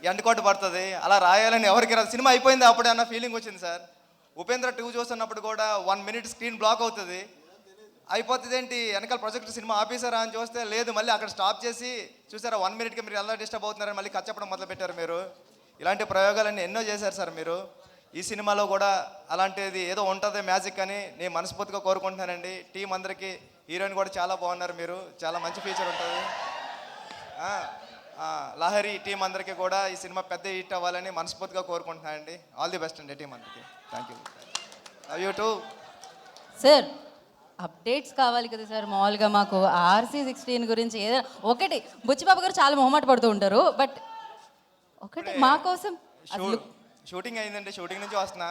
ఎండకోట పడుతుంది, అలా రాయాలని ఎవరికి రాదు. సినిమా అయిపోయింది అప్పుడే అన్న ఫీలింగ్ వచ్చింది సార్. ఉపేంద్ర 2 చూస్తున్నప్పుడు కూడా 1 minute స్క్రీన్ బ్లాక్ అవుతుంది. అయిపోతుంది ఏంటి వెనకాల ప్రొజెక్టర్ సినిమా ఆఫీసరా అని చూస్తే లేదు, మళ్ళీ అక్కడ స్టాప్ చేసి చూసారా 1 minuteకి మీరు ఎలా డిస్టర్బ్ అవుతున్నారని మళ్ళీ కథ చెప్పడం మొదలుపెట్టారు మీరు. ఇలాంటి ప్రయోగాలన్నీ ఎన్నో చేశారు సార్ మీరు. ఈ సినిమాలో కూడా అలాంటిది ఏదో ఉంటుంది మ్యాజిక్ అని నేను మనస్ఫూర్తిగా కోరుకుంటున్నానండి. టీం అందరికీ, హీరోయిన్ కూడా చాలా బాగున్నారు మీరు, చాలా మంచి ఫీచర్ ఉంటుంది. లహరి టీం అందరికీ కూడా ఈ సినిమా పెద్ద హిట్ అవ్వాలని మనస్ఫూర్తిగా కోరుకుంటున్నానండి. ఆల్ ది బెస్ట్ అండి టీం అందరికీ. Thank you. Love you two. Sir updates కావాలి కదా సార్. మామూలుగా మాకు RC16 గురించి ఏదైనా ఒకటి, బుచ్చిబాబు గారు చాలా మొహమాట పడుతూ ఉంటారు, బట్ ఒకటి మా కోసం షూటింగ్ అయిందండి, షూటింగ్ నుంచి వస్తున్నా,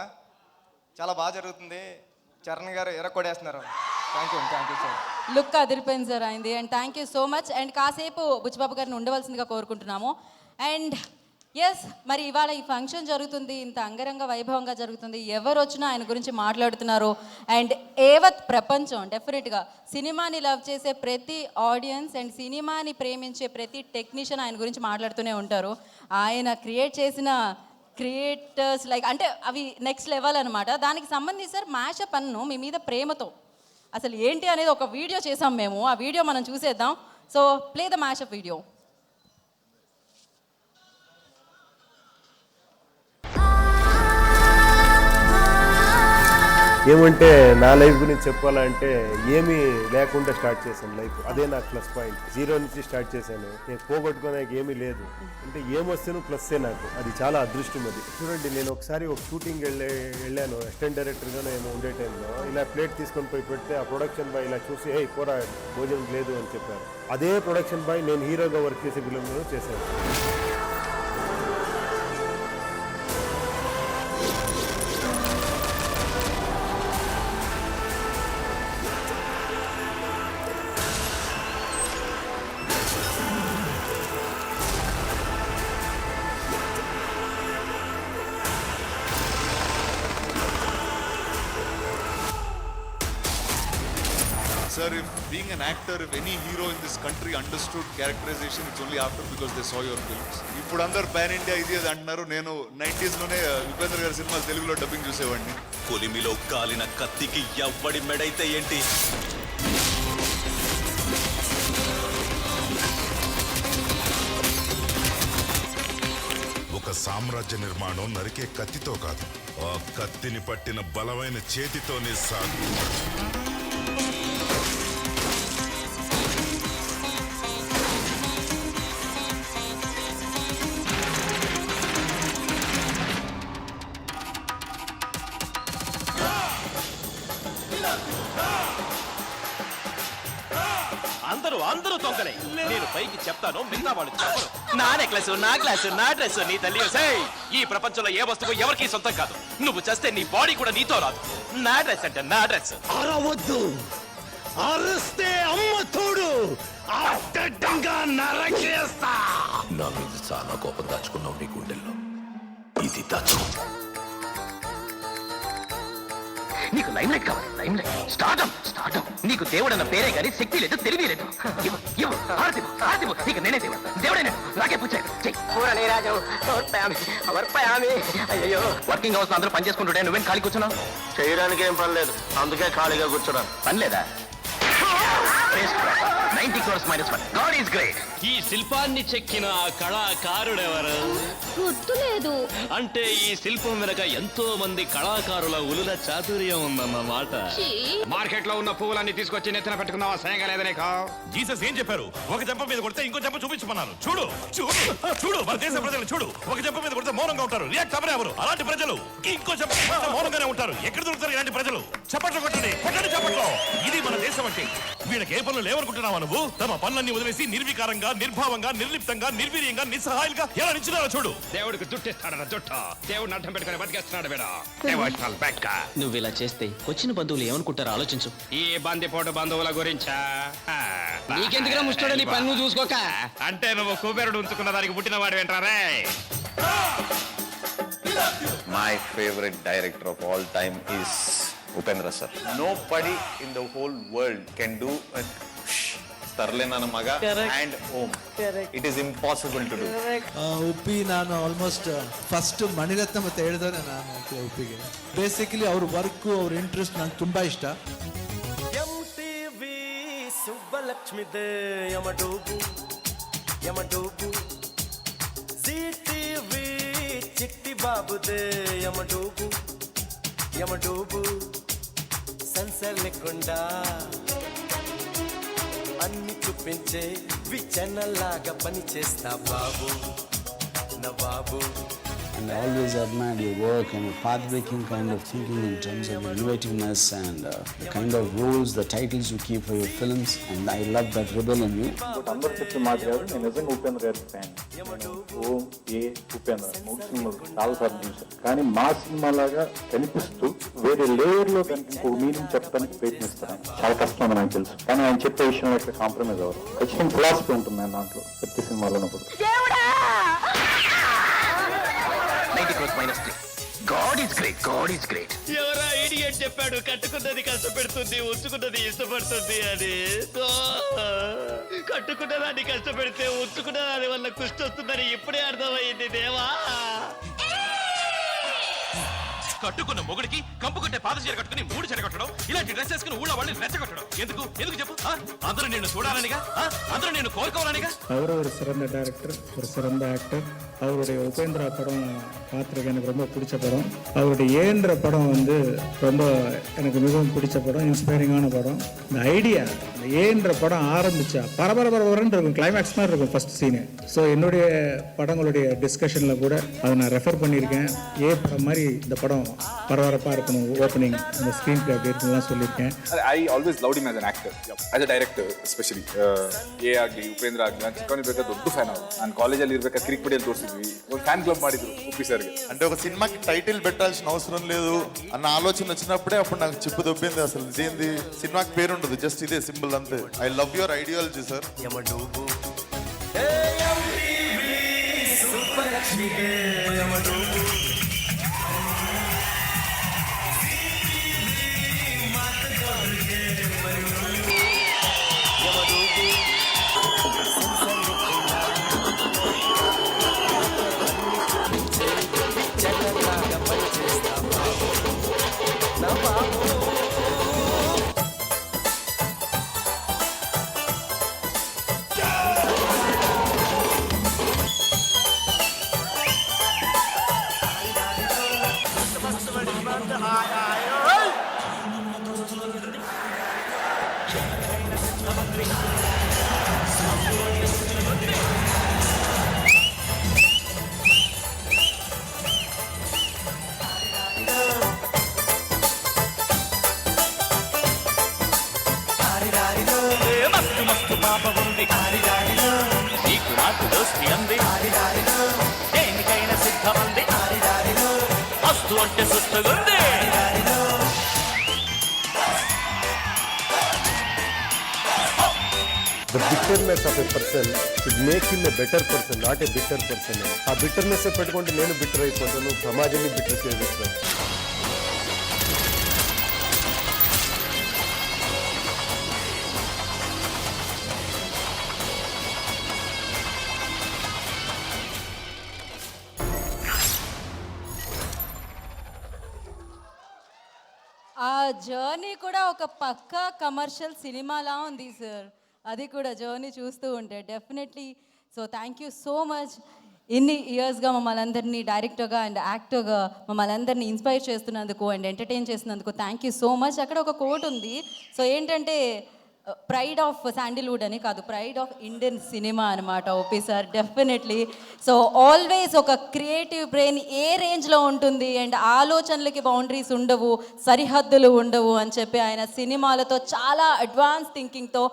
చాలా బాగా జరుగుతుంది. చరణ్ గారు ఎరక్కొడేస్తున్నారు. Thank you sir. లుక్ అదిరిపోయింది సార్ అయింది. And thank you so much. And కాసేపు బుచ్చిబాబు గారిని ఉండవలసిందిగా కోరుకుంటున్నాము. అండ్ ఎస్, మరి ఇవాళ ఈ ఫంక్షన్ జరుగుతుంది, ఇంత అంగరంగ వైభవంగా జరుగుతుంది, ఎవరు వచ్చినా ఆయన గురించి మాట్లాడుతున్నారు. అండ్ ఏవత్ ప్రపంచం డెఫినెట్గా సినిమాని లవ్ చేసే ప్రతి ఆడియన్స్ అండ్ సినిమాని ప్రేమించే ప్రతి టెక్నీషియన్ ఆయన గురించి మాట్లాడుతూనే ఉంటారు. ఆయన క్రియేట్ చేసిన క్రియేటర్స్ లైక్ అంటే అవి నెక్స్ట్ లెవెల్ అనమాట. దానికి సంబంధించి సార్ మ్యాషప్ అన్ను మీ మీద ప్రేమతో అసలు ఏంటి అనేది ఒక వీడియో చేసాం మేము. ఆ వీడియో మనం చూసేద్దాం. So play the mashup video. ఏమంటే నా లైఫ్ గురించి చెప్పాలంటే ఏమీ లేకుండా స్టార్ట్ చేశాను లైఫ్. అదే నాకు ప్లస్ పాయింట్. 0 నుంచి స్టార్ట్ చేశాను. నేను పోగొట్టుకోడానికి ఏమీ లేదు. అంటే ఏమొస్తేనూ ప్లస్సే నాకు. అది చాలా అదృష్టం. అది చూడండి, నేను ఒకసారి ఒక షూటింగ్ వెళ్ళాను అసిస్టెంట్ డైరెక్టర్గా నేను ఉండే టైంలో. ఇలా ప్లేట్ తీసుకొని పోయి పెడితే ఆ ప్రొడక్షన్ బాయ్ ఇలా చూసి హే పోరా భోజనం లేదు అని చెప్పారు. అదే ప్రొడక్షన్ బాయ్ నేను హీరోగా వర్క్ చేసే ఫిలింలో చేశాను. Sir, if being an actor, if any hero in this country understood characterization, it's only after because they saw your films. ఇప్పుడు అందరు పాన్ ఇండియా ఇది అది అంటున్నారు. నేను 90s లోనే ఉపేంద్ర గారి సినిమాలు తెలుగులో డబ్బింగ్ చూసేవాడిని. కొలిమిలో కాలిన కత్తికి ఎవ్వడి మెడైతే ఏంటి? ఒక సామ్రాజ్య నిర్మాణం నరికే కత్తితో కాదు, ఆ కత్తిని పట్టిన బలమైన చేతితోనే సాగు. అందరూ తొంగలే. నేను పైకి చెప్తాను, మిగతా వాళ్ళు చెప్పరు. నా నెక్లెస్, నా గ్లాస్, నా డ్రెస్, నీ తల్లి. ఈ ప్రపంచంలో ఏ వస్తువు ఎవరికి సొంతం కాదు. నువ్వు చేస్తే నీ బాడీ కూడా నీతో రాదు. నా డ్రెస్ అంటే నా డ్రెస్. అరవద్దు, అరిస్తే అమ్మ తోడు అడ్డంగా నరకేస్తా. నా మీద చాలా కోపం దాచుకున్నావు నీ గుండెల్లో. ఇది దాచు. నీకు లైమ్ లైట్ కావాలి, లైమ్ లైట్. స్టార్టం. నీకు దేవుడు అన్న పేరే కానీ శక్తి లేదు, తెలివి లేదు. నీకు నేనే దేవుడైనా నాకే పుచ్చాయి. అయ్యో, వర్కింగ్ హౌస్ అందరూ పని చేసుకుంటుంటే నువ్వేం ఖాళీ కూర్చున్నావు? చేయడానికి ఏం పని లేదు, అందుకే ఖాళీగా కూర్చున్నాను. పని లేదా? 90 crores minus 1. God is great. ఈ శిల్పాన్ని చెక్కిన ఆ కళాకారుడెవరు? గుర్తులేదు. అంటే ఈ శిల్పం వెనక ఎంతో మంది కళాకారుల ఉలుల చాతుర్యం ఉందన్నమాట. మార్కెట్ లో ఉన్న పువ్వులన్నీ తీసుకొచ్చి నెత్తిన పెట్టుకున్నావా? సయంగా లేదా నీకు? జీసస్ ఏం చెప్పారు? ఒక చెంప మీద కొడితే ఇంకో చెంప చూపించమన్నారు. చూడు మన దేశ ప్రజలు చూడు. ఒక చెంప మీద కొడితే మౌనంగా ఉంటారు, రియాక్ట్ అవ్వరు ఎవరు. అలాంటి ప్రజలు ఇంకో చెంప మౌనంగానే ఉంటారు. ఎక్కడ దొరుకుతారు ఇలాంటి ప్రజలు? చప్పట్లు కొట్టండి చప్పట్లు. ఇది మన దేశం అంటే. వీళ్ళకి ఏ పనులు లేవనుకుంటున్నావా నువ్వు? తమ పనులన్నీ వదిలేసి నిర్వికారంగా, నిర్భావంగా, నిర్లిప్తంగా, నిర్వీర్యంగా, నిస్సహాయంగా ఎలా నిల్చున్నారో చూడు. దేవుడికి జుట్టిస్తాడరా జుట్టు. దేవుడిని అడ్డం పెట్టుకుని బతికేస్తున్నాడు వీడు. నువ్వు ఇలా చేస్తే వచ్చిన బంధువులు ఏమనుకుంటారో ఆలోచించు. ఈ బందిపోటు బంధువుల గురించా? నీకెందుకురా ముష్టోడు, నీ పని నువ్వు చూసుకోక. అంటే నువ్వు కుబేరుడు ఉంచుకున్న దానికి పుట్టిన వాడు ఏంట్రారే? My favorite director of all time is Upendra sir. Nobody in the whole world can do Tarle Nana Maga and Om. It is impossible to do. Uppi ನಾನು ಆಲ್ಮೋಸ್ಟ್ ಫಸ್ಟ್ ಮಣಿರತ್ನ ಮತ್ತೆ ಹೇಳಿದ್ರೆ ನಾನು ಉಪ್ಪಿಗೆ ಬೇಸಿಕಲಿ ಅವ್ರ ವರ್ಕು ಅವ್ರ ಇಂಟ್ರೆಸ್ಟ್ ನಂಗೆ ತುಂಬ ಇಷ್ಟ. MTV ಸುಬ್ಬಲಕ್ಷ್ಮಿದೆ ಯಮಡೂಬು ZTV ಚಿಟ್ಟಿ ಬಾಬುದೆ ಯಮಡೂಬು సన్సర్లెక్కుండా అన్ని చూపించే విచనల్లాగా పని చేస్తా బాబు నా బాబు. and I always admired your work and your path-breaking kind of thinking in terms of your innovativeness and the kind of roles, the titles you keep for your films, and I love that rebel in you. అందరూ చెప్పే మాట కాదు, నేను నిజంగా ఉపేంద్ర గారి fan. ఓం ఏ ఉపేంద్ర మూడు సినిమాలు చాలాసార్లు చూశాను, కానీ మా సినిమా లాగా కనిపిస్తూ వేరే లేయర్లో కనుక ఇంకో మీనింగ్ చెప్పడానికి ప్రయత్నిస్తాను. చాలా కష్టం నాకు తెలుసు, కానీ ఆయన చెప్పే విషయంలో ఎక్కడ కాంప్రమైజ్ అవ్వరు. ఖచ్చితంగా ఫిలాసఫీ ఉంటుంది ఆయన దాంట్లో ప్రతి సినిమాలో ఉన్నప్పుడు. God is great. God is great. ఎవరా ఇడియట్ చెప్పాడు కట్టుకున్నది కష్టపెడుతుంది ఉంచుకున్నది ఇష్టపడుతుంది అని. కట్టుకున్న దాన్ని కష్టపెడితే ఉంచుకున్న దాని వల్ల కుష్టి వస్తుందని ఇప్పుడే అర్థమైంది దేవా. కట్టుకున్న మొగుడికి కంపు కొట్టే పాత చీర కట్టుకుని మూడు చీర కట్టడం, ఇలాంటి డ్రెస్ వేసుకుని ఊళ్ళో వాళ్ళని రెచ్చగొట్టడం ఎందుకు ఎందుకు చెప్పు? అందరూ నిన్ను చూడాలనిగా, అందరూ నిన్ను கோர்க்கவரானிగా. அவர் ஒரு சிறந்த டைரக்டர், ஒரு சிறந்த ஆக்டர். அவருடைய உபேந்திரா படம் பார்த்துருக்கேன், எனக்கு ரொம்ப பிடிச்ச படம். அவருடைய ஏன்ற படம் வந்து ரொம்ப எனக்கு மிகவும் பிடிச்ச படம், இன்ஸ்பைரிங்கான படம். இந்த ஐடியா, இந்த ஏன்ற படம் ஆரம்பிச்சா பரபரன்னு இருக்கும், கிளைமேக்ஸ் மாதிரி இருக்கும் ஃபர்ஸ்ட் சீனு. ஸோ என்னுடைய படங்களுடைய டிஸ்கஷனில் கூட அதை நான் ரெஃபர் பண்ணியிருக்கேன். ஏ படம் மாதிரி இந்த படம் பரபரப்பாக இருக்கணும், ஓப்பனிங் அந்த ஸ்க்ரீன் பிளே அப்படி இருக்குலாம் சொல்லியிருக்கேன். I always loved him as an actor, as a director especially. ಏ ಆಗಲಿ ಉಪೇಂದ್ರ ಆಗಲಿ, ನಾನು ಚಿಕ್ಕವನಿರ್ಬೇಕಾದ್ರೆ ದೊಡ್ಡ ಫ್ಯಾನ್ ಅವರು. ನಾನು ಕಾಲೇಜಲ್ಲಿ ಇರ್ಬೇಕಾದ್ರೆ ಕಿರಿಕ್ಪಡಿಯಲ್ಲಿ ತೋರಿಸಿದ್ವಿ, ಒಂದು ಫ್ಯಾನ್ ಕ್ಲಬ್ ಮಾಡಿದ್ರು ಉಪ್ಪಿ ಸರ್ಗೆ. అంటే ఒక సినిమాకి టైటిల్ పెట్టాల్సిన అవసరం లేదు అన్న ఆలోచన వచ్చినప్పుడే అప్పుడు నాకు చెప్పు దొబ్బింది. అసలు ఇదేంది, సినిమాకి పేరు ఉండదు, జస్ట్ ఇదే సింపుల్ అంతే. I love your ideology sir. మస్తు పాప ఉంది నీకు నాకు దోస్తి అంది, దేనికైనా సిద్ధమంది, మస్తు అంటే సుస్తుగుంది. The bitterness of a person should make him a better person, not a bitter person. ఆ బిట్టర్నెస్ పెట్టుకుంటే నేను బిట్టర్ అయిపోతాను, సమాజాన్ని బిట్టర్ చేసేస్తాను. ఆ జర్నీ కూడా ఒక పక్కా కమర్షియల్ సినిమాలా ఉంది సార్. అది కూడా జర్నీ చూస్తూ ఉంటే definitely. So thank you so much. ఇన్ని ఇయర్స్గా మమ్మల్ని అందరినీ డైరెక్టర్గా అండ్ యాక్టర్గా మమ్మల్ని అందరినీ ఇన్స్పైర్ చేస్తున్నందుకు అండ్ ఎంటర్టైన్ చేస్తున్నందుకు థ్యాంక్ యూ సో మచ్. అక్కడ ఒక కోట్ ఉంది, సో ఏంటంటే ప్రైడ్ ఆఫ్ శాండిల్వుడ్ అని కాదు, ప్రైడ్ ఆఫ్ ఇండియన్ సినిమా అనమాట OP sir. Definitely. So always ఒక క్రియేటివ్ బ్రెయిన్ ఏ రేంజ్లో ఉంటుంది అండ్ ఆలోచనలకి బౌండరీస్ ఉండవు, సరిహద్దులు ఉండవు అని చెప్పి ఆయన సినిమాలతో చాలా అడ్వాన్స్ థింకింగ్తో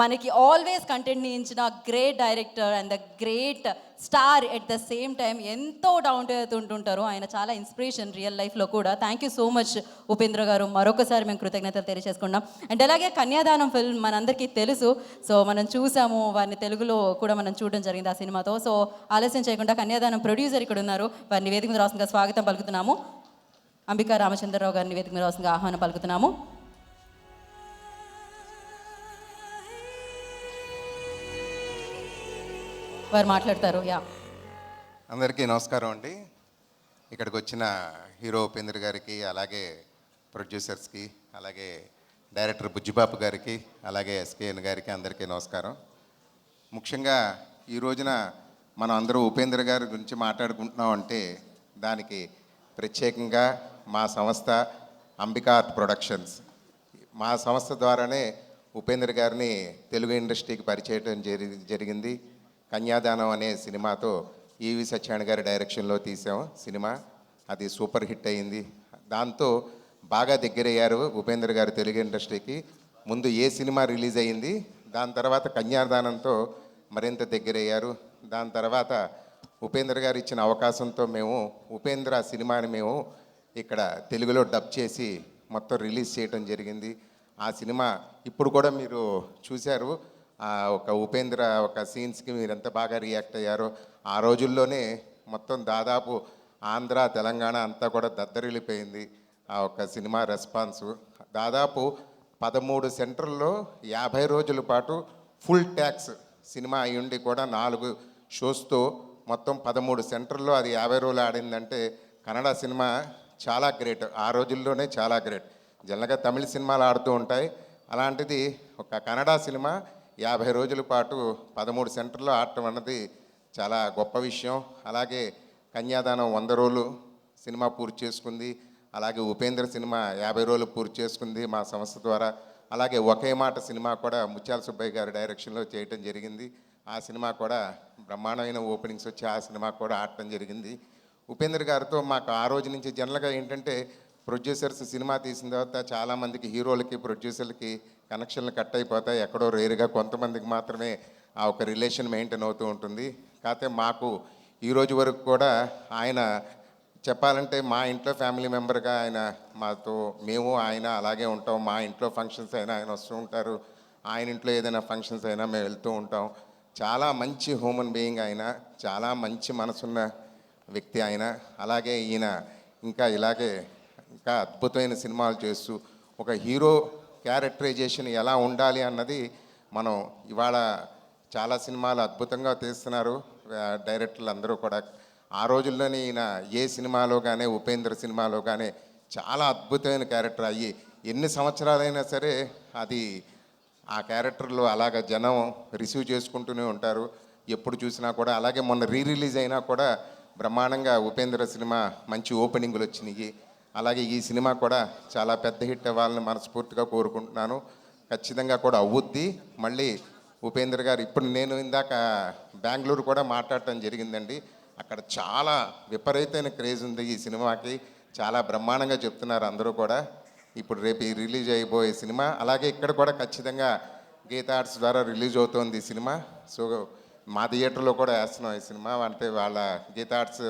మనకి ఆల్వేస్ కంటెంట్ని ఇచ్చిన great director and the great star at the same time. ఎంతో డౌన్ టు ఎర్త్ ఉంటుంటారు ఆయన, చాలా ఇన్స్పిరేషన్ రియల్ లైఫ్లో కూడా. Thank you so much Upendra గారు. మరొకసారి మేము కృతజ్ఞతలు తెలియజేసుకున్నాం. అండ్ అలాగే కన్యాదానం ఫిల్మ్ మనందరికీ తెలుసు, సో మనం చూసాము, వారిని తెలుగులో కూడా మనం చూడడం జరిగింది ఆ సినిమాతో. సో ఆలస్యం చేయకుండా కన్యాదానం ప్రొడ్యూసర్ ఇక్కడ ఉన్నారు, వారిని వేదిక మీద రావాల్సిందిగా స్వాగతం పలుకుతున్నాము. అంబికా రామచంద్రరావు గారిని వేదిక మీద రావాల్సిందిగా ఆహ్వానం పలుకుతున్నాము. వారు మాట్లాడతారు. యా, అందరికీ నమస్కారం అండి. ఇక్కడికి వచ్చిన హీరో ఉపేంద్ర గారికి, అలాగే ప్రొడ్యూసర్స్కి, అలాగే డైరెక్టర్ బుజ్జిబాబు గారికి, అలాగే ఎస్కేఎన్ గారికి అందరికీ నమస్కారం. ముఖ్యంగా ఈ రోజున మనం అందరూ ఉపేంద్ర గారి గురించి మాట్లాడుకుంటున్నాం అంటే దానికి ప్రత్యేకంగా మా సంస్థ అంబికా ఆర్ట్ ప్రొడక్షన్స్, మా సంస్థ ద్వారానే ఉపేంద్ర గారిని తెలుగు ఇండస్ట్రీకి పరిచయం జరిగింది. కన్యాదానం అనే సినిమాతో ఈవి సత్యనారాయణ గారి డైరెక్షన్లో తీసాం సినిమా. అది సూపర్ హిట్ అయింది. దాంతో బాగా దగ్గరయ్యారు ఉపేంద్ర గారు తెలుగు ఇండస్ట్రీకి. ముందు ఏ సినిమా రిలీజ్ అయ్యింది, దాని తర్వాత కన్యాదానంతో మరింత దగ్గరయ్యారు. దాని తర్వాత ఉపేంద్ర గారు ఇచ్చిన అవకాశంతో మేము ఉపేంద్ర సినిమాని మేము ఇక్కడ తెలుగులో డబ్ చేసి మొత్తం రిలీజ్ చేయడం జరిగింది. ఆ సినిమా ఇప్పుడు కూడా మీరు చూశారు. ఒక ఉపేంద్ర ఒక సీన్స్కి మీరు ఎంత బాగా రియాక్ట్ అయ్యారో. ఆ రోజుల్లోనే మొత్తం దాదాపు ఆంధ్ర తెలంగాణ అంతా కూడా దద్దరిల్లిపోయింది ఆ ఒక్క సినిమా రెస్పాన్సు. దాదాపు 13 సెంటర్లో 50 రోజుల పాటు ఫుల్ ట్యాక్స్ సినిమా అయ్యుండి కూడా 4 షోస్తో మొత్తం 13 సెంటర్లో అది 50 రోజులు ఆడిందంటే కన్నడ సినిమా చాలా గ్రేట్. ఆ రోజుల్లోనే చాలా గ్రేట్. జనరల్గా తమిళ సినిమాలు ఆడుతూ ఉంటాయి, అలాంటిది ఒక కన్నడ సినిమా 50 రోజుల పాటు 13 సెంటర్లో ఆడటం అన్నది చాలా గొప్ప విషయం. అలాగే కన్యాదానం 100 రోజులు సినిమా పూర్తి చేసుకుంది. అలాగే ఉపేంద్ర సినిమా 50 రోజులు పూర్తి చేసుకుంది మా సంస్థ ద్వారా. అలాగే ఒకే మాట సినిమా కూడా ముత్యాల సుబ్బయ్య గారి డైరెక్షన్లో చేయటం జరిగింది. ఆ సినిమా కూడా బ్రహ్మాండమైన ఓపెనింగ్స్ వచ్చి ఆ సినిమా కూడా ఆడటం జరిగింది. ఉపేంద్ర గారితో మాకు ఆ రోజు నుంచి జనరల్గా ఏంటంటే ప్రొడ్యూసర్స్ సినిమా తీసిన తర్వాత చాలామందికి హీరోలకి ప్రొడ్యూసర్లకి కనెక్షన్లు కట్ అయిపోతాయి. ఎక్కడో రేరుగా కొంతమందికి మాత్రమే ఆ ఒక రిలేషన్ మెయింటైన్ అవుతూ ఉంటుంది. కాకపోతే మాకు ఈరోజు వరకు కూడా ఆయన చెప్పాలంటే మా ఇంట్లో ఫ్యామిలీ మెంబర్గా ఆయన మాతో మేము ఆయన అలాగే ఉంటాం. మా ఇంట్లో ఫంక్షన్స్ అయినా ఆయన వస్తూ ఉంటారు, ఆయన ఇంట్లో ఏదైనా ఫంక్షన్స్ అయినా మేము వెళ్తూ ఉంటాం. చాలా మంచి హ్యూమన్ బీయింగ్ ఆయన, చాలా మంచి మనసున్న వ్యక్తి ఆయన. అలాగే ఈయన ఇంకా ఇలాగే ఇంకా అద్భుతమైన సినిమాలు చేస్తూ ఒక హీరో క్యారెక్టరైజేషన్ ఎలా ఉండాలి అన్నది మనం ఇవాళ చాలా సినిమాలు అద్భుతంగా తీస్తున్నారు డైరెక్టర్లు అందరూ కూడా. ఆ రోజుల్లోనే ఈయన ఏ సినిమాలో కానీ ఉపేంద్ర సినిమాలో కానీ చాలా అద్భుతమైన క్యారెక్టర్ అయ్యి ఎన్ని సంవత్సరాలైనా సరే అది ఆ క్యారెక్టర్లో అలాగ జనం రిసీవ్ చేసుకుంటూనే ఉంటారు ఎప్పుడు చూసినా కూడా. అలాగే మొన్న రిలీజ్ అయినా కూడా బ్రహ్మాండంగా ఉపేంద్ర సినిమా మంచి ఓపెనింగ్లు వచ్చినాయి. అలాగే ఈ సినిమా కూడా చాలా పెద్ద హిట్ అవ్వాలని మనస్ఫూర్తిగా కోరుకుంటున్నాను. ఖచ్చితంగా కూడా అవుద్ది. మళ్ళీ ఉపేంద్ర గారు ఇప్పుడు నేను ఇందాక బెంగళూరు కూడా మాట్లాడటం జరిగిందండి. అక్కడ చాలా విపరీతమైన క్రేజ్ ఉంది ఈ సినిమాకి. చాలా బ్రహ్మాండంగా చెప్తున్నారు అందరూ కూడా. ఇప్పుడు రేపు ఈ రిలీజ్ అయిపోయే సినిమా అలాగే ఇక్కడ కూడా ఖచ్చితంగా గీతా ఆర్ట్స్ ద్వారా రిలీజ్ అవుతోంది ఈ సినిమా. సో మా థియేటర్లో కూడా వేస్తున్నాం ఈ సినిమా. అంటే వాళ్ళ గీతా ఆర్ట్స్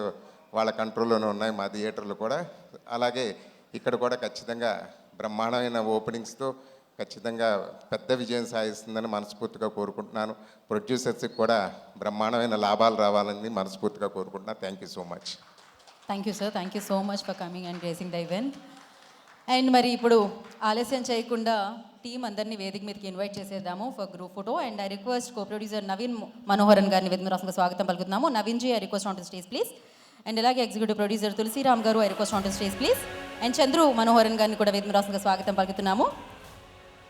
వాళ్ళ కంట్రోల్లోనే ఉన్నాయి మా థియేటర్లు కూడా. అలాగే ఇక్కడ కూడా ఖచ్చితంగా బ్రహ్మాండమైన ఓపెనింగ్స్తో ఖచ్చితంగా పెద్ద విజయం సాధిస్తుందని మనస్ఫూర్తిగా కోరుకుంటున్నాను. ప్రొడ్యూసర్స్కి కూడా బ్రహ్మాండమైన లాభాలు రావాలని మనస్ఫూర్తిగా కోరుకుంటున్నాను. Thank you so much. Thank you sir, thank you so much for coming and racing the event. And మరి ఇప్పుడు ఆలస్యం చేయకుండా టీం అందరినీ వేదిక మీదకి ఇన్వైట్ చేసేద్దాము for group photo. And I request co producer Naveen Manoharan గారిని వేదిక మీద రాష్ట్రంగా స్వాగతం పలుకుతున్నాము. Naveen ji, I request on to stage please. And అలాగే ఎగ్జిక్యూటివ్ ప్రొడ్యూసర్ తులసిరామ్ గారు, I request on to stage please. And Chandru Manoharan గారిని కూడా వేదిక మీద రాష్ట్రంగా స్వాగతం పలుకుతున్నాము.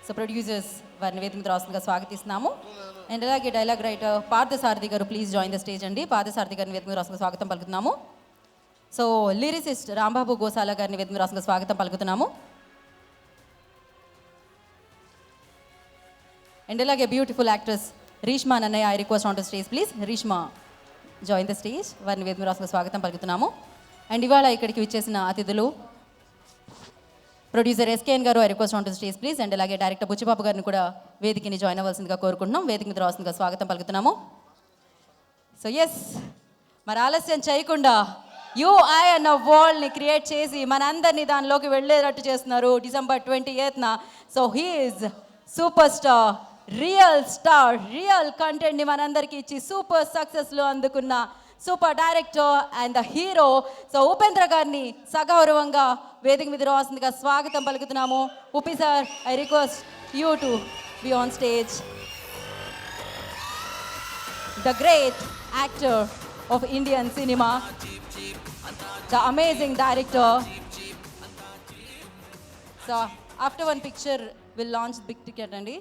సో ప్రొడ్యూసర్స్ వారిని వేదిక మీద రాష్ట్రంగా స్వాగతిస్తున్నాము. అండ్ అలాగే డైలాగ్ రైటర్ పార్థసారథి గారు, ప్లీజ్ జాయిన్ ద స్టేజ్ అండి. పార్థసారథి గారిని వేదిక మీద రాష్ట్రంగా స్వాగతం పలుకుతున్నాము. సో లిరిసిస్ట్ రాంబాబు గోసాల గారిని వేదిక మీద రాష్ట్రంగా స్వాగతం పలుకుతున్నాము. అండ్ అలాగే beautiful actress Reeshma Nannaya, I request on to stage please. Reeshma join the stage, వారిని వేదిక మీద రాష్ట్రంగా స్వాగతం పలుకుతున్నాము. అండ్ ఇవాళ ఇక్కడికి విచ్చేసిన అతిథులు ప్రొడ్యూసర్ ఎస్కేఎన్ గారు, I request on to stage please. And అలాగే డైరెక్టర్ బుచ్చిబాబు గారిని కూడా వేదికని జాయిన్ అవ్వాల్సిందిగా కోరుకుంటున్నాం. వేదిక మీద రావాల్సిందిగా స్వాగతం పలుకుతున్నాము. సో ఎస్, మరి ఆలస్యం చేయకుండా యూఐ అన్న వరల్డ్ని క్రియేట్ చేసి మనందరినీ దానిలోకి వెళ్ళేటట్టు చేస్తున్నారు December 28th. So he's super star, real star, real కంటెంట్ని మనందరికీ ఇచ్చి సూపర్ సక్సెస్లో అందుకున్న super director and the hero. So Upendra గారిని సగౌరవంగా వేదిక మీద రావాల్సిందిగా స్వాగతం పలుకుతున్నాము. Upi sir, I request you to be on stage. The great actor of Indian cinema, the amazing director. So after one picture will launch big ticket అండి.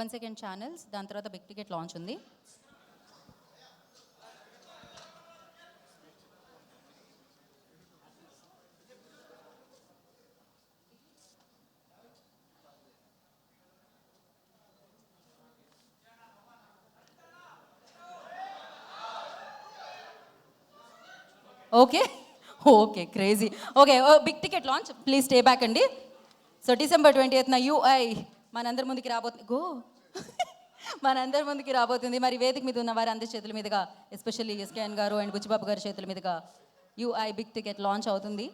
1 second channels, దాని తర్వాత బిగ్ టికెట్ లాంచ్ ఉంది. Okay okay crazy. Okay big ticket launch, please stay back అండి. So December 20th UI మనందరి ముందుకి రాబోతుంది. మనందరి ముందుకి రాబోతుంది. మరి వేదిక మీద ఉన్న వారి అందరి చేతుల మీదుగా, ఎస్పెషల్లీ ఎస్కేఎన్ గారు అండ్ బుచ్చిబాబు గారి చేతుల మీదుగా యూఐ బిగ్ టికెట్ లాంచ్ అవుతుంది.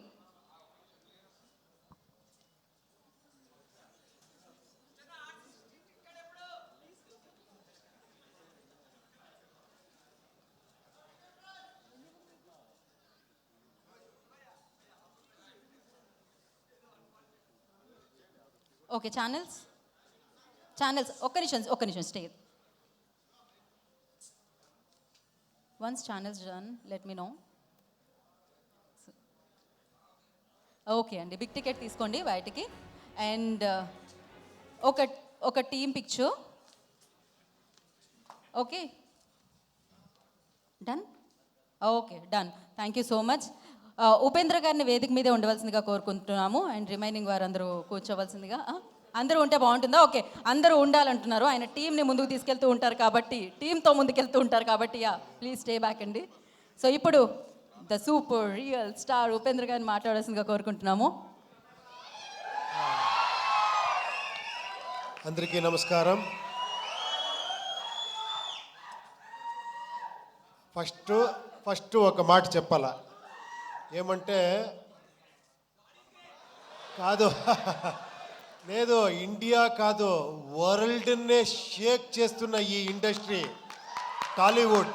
ఓకే ఛానల్స్ ఒక్క నిమిషం stay. Once channels done let me know. Okay అండి, బిగ్ టికెట్ తీసుకోండి బయటికి. అండ్ ఒక team picture. Okay done. Okay done. Thank you so much. Upendra గారిని వేదిక మీదే ఉండవలసిందిగా కోరుకుంటున్నాము. అండ్ రిమైనింగ్ వారందరూ కూర్చోవలసిందిగా. అందరూ ఉంటే బాగుంటుందా? ఓకే, అందరూ ఉండాలంటున్నారు. ఆయన టీంని ముందుకు తీసుకెళ్తూ ఉంటారు కాబట్టి, టీంతో ముందుకెళ్తూ ఉంటారు కాబట్టి ప్లీజ్ స్టే బ్యాక్ అండి. సో ఇప్పుడు the super real star Upendra గారిని మాట్లాడాల్సిందిగా కోరుకుంటున్నాము. అందరికీ నమస్కారం. ఫస్ట్ ఒక మాట చెప్పాలా, ఏమంటే కాదు లేదు, ఇండియా కాదు, వరల్డ్నే షేక్ చేస్తున్న ఈ ఇండస్ట్రీ టాలీవుడ్.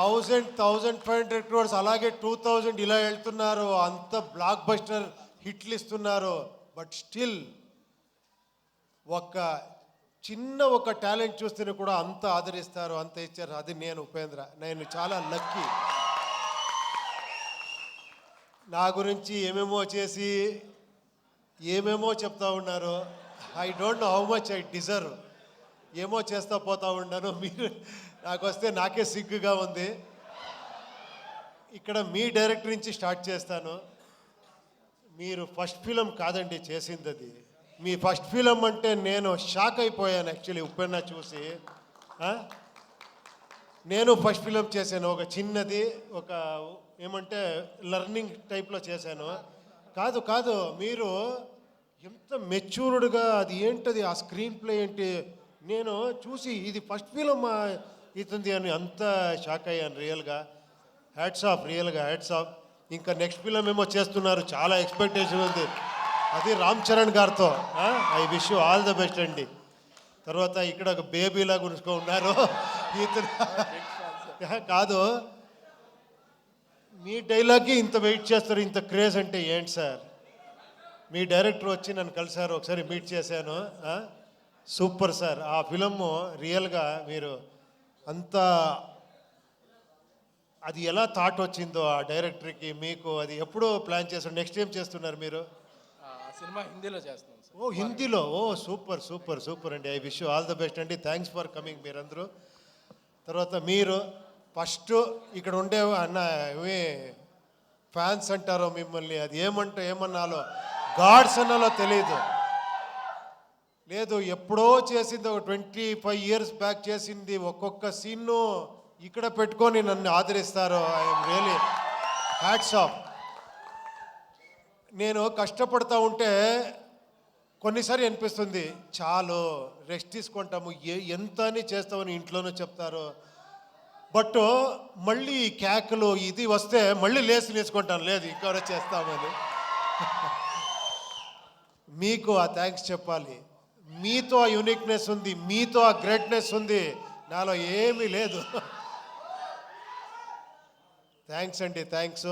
1,500 crores, అలాగే 2,000 ఇలా వెళ్తున్నారు. అంత బ్లాక్ బస్టర్ హిట్లు ఇస్తున్నారు. బట్ స్టిల్ ఒక టాలెంట్ చూస్తేనే కూడా అంత ఆదరిస్తారు, అంత ఇచ్చారు. అది నేను ఉపేంద్ర. నేను చాలా లక్కీ. నా గురించి ఏమేమో చేసి ఏమేమో చెప్తా ఉన్నారు. I don't know how much I deserve. ఏమో చేస్తా పోతా ఉన్నాను. మీరు నాకు వస్తే నాకే సిగ్గుగా ఉంది. ఇక్కడ మీ డైరెక్టర్ నుంచి స్టార్ట్ చేస్తాను. మీరు ఫస్ట్ ఫిలం కాదండి చేసింది, అది మీ ఫస్ట్ ఫిలం అంటే నేను షాక్ అయిపోయాను యాక్చువల్లీ ఉపేంద్ర చూసి. నేను ఫస్ట్ ఫిలం చేశాను, ఒక చిన్నది, ఒక ఏమంటే లర్నింగ్ టైప్లో చేశాను. కాదు మీరు ఎంత మెచ్యూర్డ్గా, అది ఏంటది ఆ స్క్రీన్ ప్లే ఏంటి, నేను చూసి ఇది ఫస్ట్ ఫిలం అవుతుంది అని అంత షాక్ అయ్యాను రియల్గా. హ్యాట్స్ ఆఫ్, రియల్గా హ్యాట్స్ ఆఫ్. ఇంకా నెక్స్ట్ ఫిలం ఏమో చేస్తున్నారు, చాలా ఎక్స్పెక్టేషన్ ఉంది. అది రామ్ చరణ్ గారితో. I wish you all the best అండి. తర్వాత ఇక్కడ ఒక బేబీలాగా ఉన్నారు ఇతను. కాదు, మీ డైలాగ్కి ఇంత వెయిట్ చేస్తారు, ఇంత క్రేజ్ అంటే ఏంటి సార్? మీ డైరెక్టర్ వచ్చి నన్ను కలిసారు, ఒకసారి మీట్ చేశాను. Super sir. ఆ ఫిలము రియల్గా మీరు అంత, అది ఎలా థాట్ వచ్చిందో ఆ డైరెక్టర్కి మీకు, అది ఎప్పుడో ప్లాన్ చేస్తారు? నెక్స్ట్ ఏం చేస్తున్నారు మీరు? సినిమా హిందీలో చేస్తున్నాం సార్. ఓ హిందీలో, ఓ సూపర్ అండి. I wish you all the best అండి. థ్యాంక్స్ ఫర్ కమింగ్ మీరందరూ. తర్వాత మీరు ఫస్ట్ ఇక్కడ ఉండే అన్న ఫ్యాన్స్ అంటారో మిమ్మల్ని, అది ఏమన్నాలో, గాడ్స్ అన్నాలో తెలియదు. లేదు, ఎప్పుడో చేసింది, ఒక 25 years బ్యాక్ చేసింది. ఒక్కొక్క సీన్ను ఇక్కడ పెట్టుకొని నన్ను ఆదరిస్తారు. I'm really hats off. నేను కష్టపడతా ఉంటే కొన్నిసారి అనిపిస్తుంది, చాలు రెస్ట్ తీసుకుంటాము, ఎంత అని చేస్తామని ఇంట్లోనూ చెప్తారు. బట్ మళ్ళీ కేకలు ఇది వస్తే మళ్ళీ లేచి నేర్చుకుంటాను, లేదు ఇంకా చేస్తామని. మీకు ఆ థ్యాంక్స్ చెప్పాలి. మీతో ఆ యూనిక్నెస్ ఉంది, మీతో ఆ గ్రేట్నెస్ ఉంది, నాలో ఏమీ లేదు. థ్యాంక్స్ అండి, థ్యాంక్స్.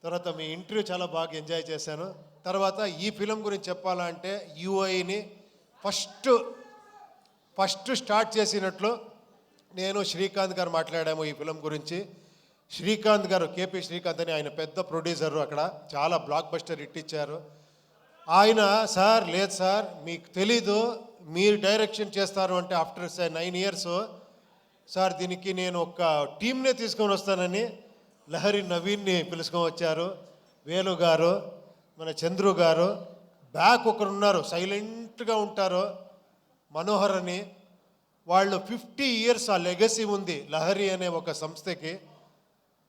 తర్వాత మీ ఇంటర్వ్యూ చాలా బాగా ఎంజాయ్ చేశాను. తర్వాత ఈ ఫిలం గురించి చెప్పాలంటే యూఐని ఫస్ట్ స్టార్ట్ చేసినట్లు నేను శ్రీకాంత్ గారు మాట్లాడాము ఈ ఫిలం గురించి. శ్రీకాంత్ గారు, కేపీ శ్రీకాంత్ అని, ఆయన పెద్ద ప్రొడ్యూసరు, అక్కడ చాలా బ్లాక్ బస్టర్ హిట్ ఇచ్చారు. ఆయన సార్ లేదు సార్ మీకు తెలీదు, మీరు డైరెక్షన్ చేస్తారు అంటే ఆఫ్టర్ 9 years సార్ దీనికి నేను ఒక టీంనే తీసుకొని వస్తానని లహరి నవీన్ని పిలుచుకొని వచ్చారు. వేలు గారు, మన చంద్రు గారు, బ్యాక్ ఒకరు ఉన్నారు సైలెంట్గా ఉంటారు మనోహర్ అని. వాళ్ళు 50 years ఆ లెగసీ ఉంది లహరి అనే ఒక సంస్థకి.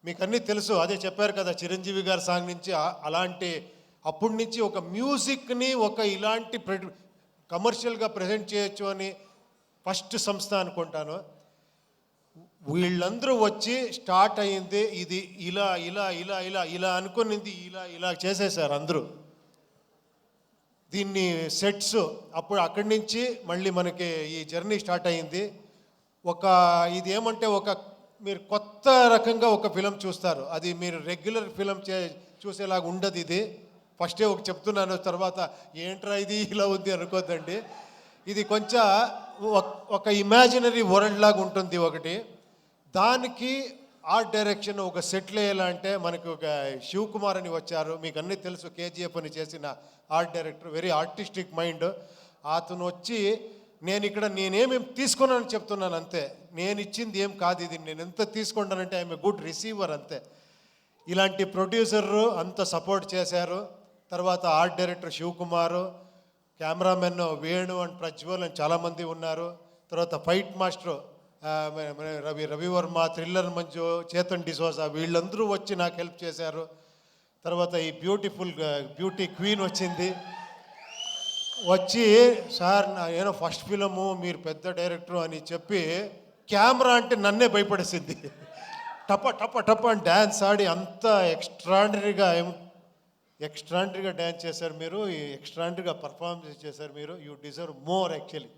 మీకు అన్నీ తెలుసు, అదే చెప్పారు కదా చిరంజీవి గారి సాంగ్ నుంచి అలాంటి అప్పటి నుంచి ఒక మ్యూజిక్ని ఒక ఇలాంటి కమర్షియల్గా ప్రజెంట్ చేయొచ్చు అని ఫస్ట్ సంస్థ అనుకుంటాను. వీళ్ళందరూ వచ్చి స్టార్ట్ అయ్యింది ఇది ఇలా ఇలా ఇలా ఇలా ఇలా అనుకునింది ఇలా ఇలా చేసేసారు అందరూ. దీన్ని సెట్స్ అప్పుడు అక్కడి నుంచి మళ్ళీ మనకి ఈ జర్నీ స్టార్ట్ అయ్యింది. ఇది ఏమంటే మీరు కొత్త రకంగా ఒక ఫిలం చూస్తారు, అది మీరు రెగ్యులర్ ఫిలం చూసేలాగా ఉండదు. ఇది ఫస్టే చెప్తున్నాను, తర్వాత ఏంట్రా ఇది ఇలా ఉంది అనుకోద్దండి. ఇది కొంచెం ఒక ఇమాజినరీ వరల్డ్ లాగా ఉంటుంది ఒకటి. దానికి ఆర్ట్ డైరెక్షన్ ఒక సెటిల్ వేయాలంటే మనకు ఒక శివకుమార్ అని వచ్చారు, మీకు అన్నీ తెలుసు, కేజీఎఫ్ అని చేసిన art director, very artistic mind. అతను వచ్చి నేనేమేమి తీసుకున్నానని చెప్తున్నాను అంతే, నేను ఇచ్చింది ఏం కాదు ఇది, నేను ఎంత తీసుకుంటానంటే ఐఎమ్ ఏ గుడ్ రిసీవర్ అంతే. ఇలాంటి ప్రొడ్యూసర్లు అంత సపోర్ట్ చేశారు. తర్వాత art director Shivakumar, cameraman Venu and Prajwal అని చాలామంది ఉన్నారు. తర్వాత fight master Ravivarma, thriller Manju, Chetan D'Souza, వీళ్ళందరూ వచ్చి నాకు హెల్ప్ చేశారు. తర్వాత ఈ బ్యూటీ క్వీన్ వచ్చింది, వచ్చి సార్ ఏదో ఫస్ట్ ఫిలము మీరు పెద్ద డైరెక్టర్ అని చెప్పి కెమెరా అంటే నన్నే భయపడేసింది. టప టప టప అని డ్యాన్స్ ఆడి అంత ఎక్స్ట్రాండరీగా డ్యాన్స్ చేశారు మీరు, ఎక్స్ట్రాండరీగా పర్ఫార్మెన్స్ చేశారు మీరు. యూ డిజర్వ్ మోర్ యాక్చువల్లీ,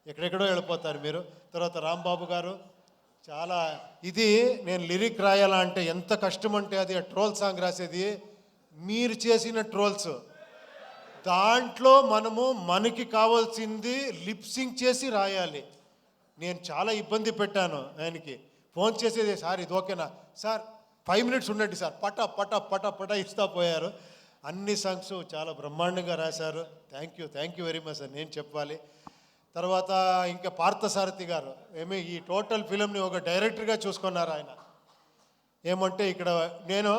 ఎక్కడెక్కడో వెళ్ళిపోతారు మీరు. తర్వాత రాంబాబు గారు చాలా ఇది నేను లిరిక్ రాయాలా అంటే ఎంత కష్టం అంటే అది ట్రోల్ సాంగ్ రాసేది మీరు చేసిన ట్రోల్స్, దాంట్లో మనకి కావాల్సింది లిప్సింగ్ చేసి రాయాలి. నేను చాలా ఇబ్బంది పెట్టాను ఆయనకి, ఫోన్ చేసేది సార్ ఇది ఓకేనా సార్ 5 minutes ఉండండి సార్, పట పట పట పట ఇస్తా పోయారు. అన్ని సాంగ్స్ చాలా బ్రహ్మాండంగా రాశారు. Thank you very much sir నేను చెప్పాలి. తర్వాత ఇంకా పార్థసారథి గారు ఈ టోటల్ ఫిలింని ఒక డైరెక్టర్గా చూసుకున్నారు ఆయన. ఏమంటే ఇక్కడ నేను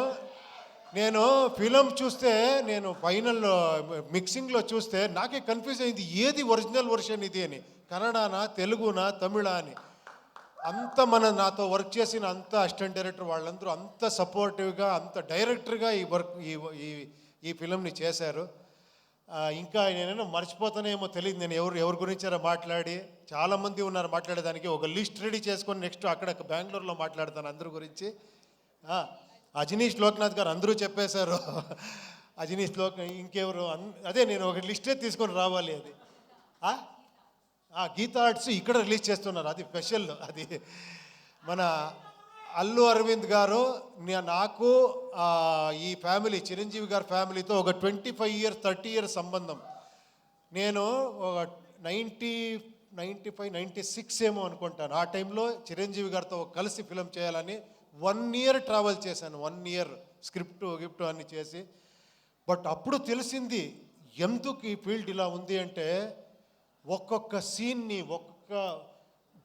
ఫిలం చూస్తే, నేను ఫైనల్ మిక్సింగ్లో చూస్తే నాకే కన్ఫ్యూజ్ అయింది ఏది ఒరిజినల్ వర్షన్ ఇది అని, కన్నడనా తెలుగునా తమిళ అని. అంత నాతో వర్క్ చేసిన అంత అసిస్టెంట్ డైరెక్టర్ వాళ్ళందరూ అంత సపోర్టివ్గా అంత డైరెక్టర్గా ఈ ఫిలంని చేశారు. ఇంకా నేనేమో మర్చిపోతానేమో తెలియదు, నేను ఎవరి గురించారో మాట్లాడి, చాలామంది ఉన్నారు మాట్లాడేదానికి. ఒక లిస్ట్ రెడీ చేసుకొని నెక్స్ట్ అక్కడ బెంగళూరులో మాట్లాడతాను అందరి గురించి. అజనీష్ లోక్నాథ్ గారు అందరూ చెప్పేశారు, అజనీష్ ఇంకెవరు అదే నేను ఒక లిస్టే తీసుకొని రావాలి. అది గీతా ఆర్ట్స్ ఇక్కడ రిలీజ్ చేస్తున్నారు, అది స్పెషల్. అది మన అల్లు అరవింద్ గారు నాకు ఈ ఫ్యామిలీ చిరంజీవి గారి ఫ్యామిలీతో ఒక 25 years 30 years సంబంధం. నేను ఒక 95 96 ఏమో అనుకుంటాను, ఆ టైంలో చిరంజీవి గారితో కలిసి ఫిలం చేయాలని 1 year ట్రావెల్ చేశాను. 1 year స్క్రిప్ట్ అన్ని చేసి. బట్ అప్పుడు తెలిసింది ఎందుకు ఈ ఫీల్డ్ ఇలా ఉంది అంటే, ఒక్కొక్క సీన్ని ఒక్కొక్క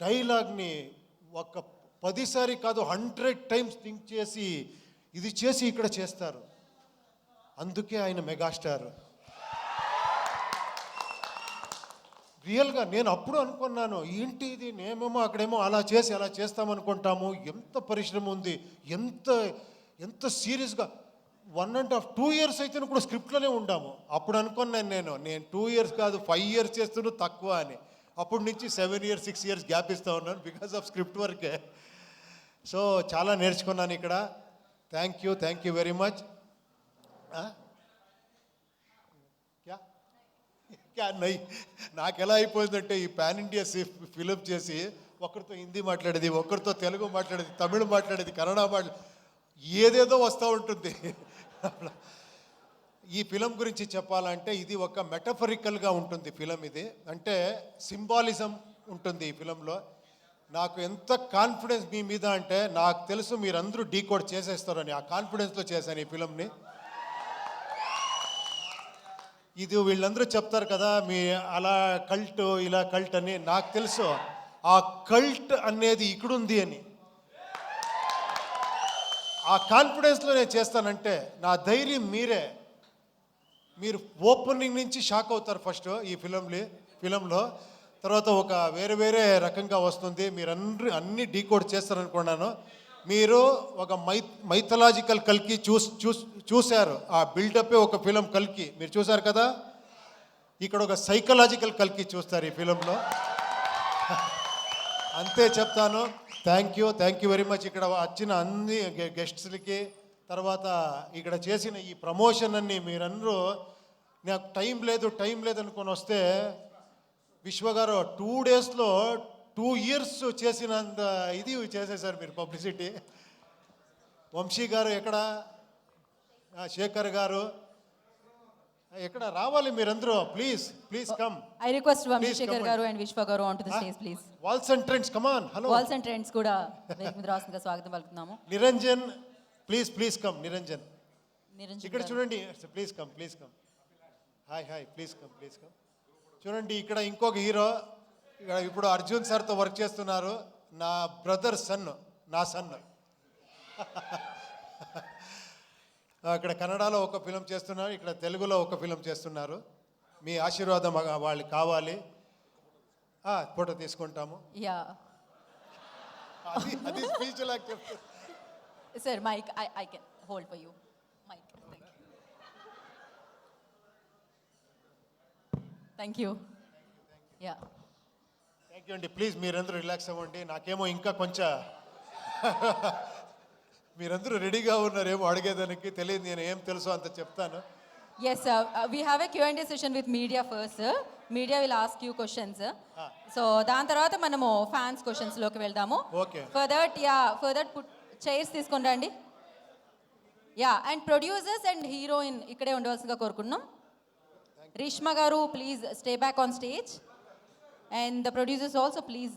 డైలాగ్ని 10 సారి కాదు 100 times థింక్ చేసి ఇది చేసి ఇక్కడ చేస్తారు. అందుకే ఆయన మెగాస్టార్. రియల్గా నేను అప్పుడు అనుకున్నాను ఏంటి ఇది, నేమేమో అక్కడేమో అలా చేస్తామనుకుంటాము, ఎంత పరిశ్రమ ఉంది, ఎంత సీరియస్గా 1.5 2 years అయితే కూడా స్క్రిప్ట్లోనే ఉండాము. అప్పుడు అనుకున్నాను నేను 2 years కాదు 5 years చేస్తున్నా తక్కువ అని. అప్పటి నుంచి 7 years 6 years గ్యాప్ ఇస్తూ ఉన్నాను బికాస్ ఆఫ్ స్క్రిప్ట్ వర్కే. సో చాలా నేర్చుకున్నాను ఇక్కడ. Thank you very much. నాకు ఎలా అయిపోయిందంటే ఈ పాన్ ఇండియా ఫిలిం చేసి ఒకరితో హిందీ మాట్లాడేది, ఒకరితో తెలుగు మాట్లాడేది, తమిళ మాట్లాడేది, కన్నడ ఏదేదో వస్తూ ఉంటుంది. ఈ ఫిలం గురించి చెప్పాలంటే ఇది ఒక మెటఫరికల్గా ఉంటుంది ఫిలం. ఇది అంటే సింబాలిజం ఉంటుంది ఈ ఫిలంలో. నాకు ఎంత కాన్ఫిడెన్స్ మీ మీద అంటే, నాకు తెలుసు మీరందరూ డీకోడ్ చేసేస్తారని, ఆ కాన్ఫిడెన్స్తో చేశాను ఈ ఫిలంని. ఇది వీళ్ళందరూ చెప్తారు కదా మీ అలా కల్ట్ ఇలా కల్ట్ అని. నాకు తెలుసు ఆ కల్ట్ అనేది ఇక్కడుంది అని. ఆ కాన్ఫిడెన్స్లో నేను చేస్తానంటే నా ధైర్యం మీరే. మీరు ఓపెనింగ్ నుంచి షాక్ అవుతారు ఫస్ట్ ఈ ఫిలంలో. తర్వాత ఒక వేరే రకంగా వస్తుంది. మీరు అన్ని డీకోడ్ చేస్తారనుకున్నాను. మీరు ఒక మైథలాజికల్ కల్కి చూశారు. ఆ బిల్డప్పే ఒక ఫిలం కల్కి మీరు చూశారు కదా. ఇక్కడ ఒక సైకలాజికల్ కల్కి చూస్తారు ఈ ఫిలంలో. అంతే చెప్తాను. Thank you very much. ఇక్కడ వచ్చిన అన్ని గెస్ట్స్కి, తర్వాత ఇక్కడ చేసిన ఈ ప్రమోషన్ అన్ని మీరందరూ నాకు టైం లేదు అనుకొని వస్తే విశ్వ గారు 2 డేస్లో 2 years చేసినంత ఇది చేసేసారు మీరు పబ్లిసిటీ. వంశీ గారు ఎక్కడ, శేఖర్ గారు ఎక్కడ, రావాలి మీరందరూ. Please come. I request Vamsi Shekar గారు అండ్ విశ్వ గారు on to the stage please. Walls and Trends come on. Hello Walls and Trends కూడా వేదిక మీద రావాల్సిందిగా స్వాగతం పలుకుతున్నాము. Niranjan please come. నిరంజన్ ఇక్కడ చూడండి. Please come. Hi please come. చూడండి ఇక్కడ ఇంకొక హీరో ఇక్కడ ఇప్పుడు అర్జున్ సార్తో వర్క్ చేస్తున్నారు. నా బ్రదర్ నా సన్. ఇక్కడ కన్నడలో ఒక ఫిలం చేస్తున్నారు, ఇక్కడ తెలుగులో ఒక ఫిలం చేస్తున్నారు. మీ ఆశీర్వాదం వాళ్ళకి కావాలి. ఫోటో తీసుకుంటాము. అది స్పీచ్ లాగా చెప్తారు. Sir mic I can hold for you. Mic. Thank you. Thank you అండి. ప్లీజ్ మీరందరూ రిలాక్స్ అవ్వండి. నాకేమో ఇంకా కొంచెం మీరందరూ రెడీగా ఉన్నారేమో అడిగేదానికి. తెలియదు, నేను ఏం తెలుసో అంత చెప్తాను. Yes, we have a Q&A session with media first, sir. Media will ask you questions. So దాని తర్వాత మనము ఫ్యాన్స్ క్వశ్చన్స్ లోకి వెళ్దాము. Okay. For that put chairs తీసుకొని రండి. And producers and heroine ఇక్కడే ఉండవలసిందిగా కోరుకుంటున్నాం. రేష్మా గారు please stay back on stage. And the producers also please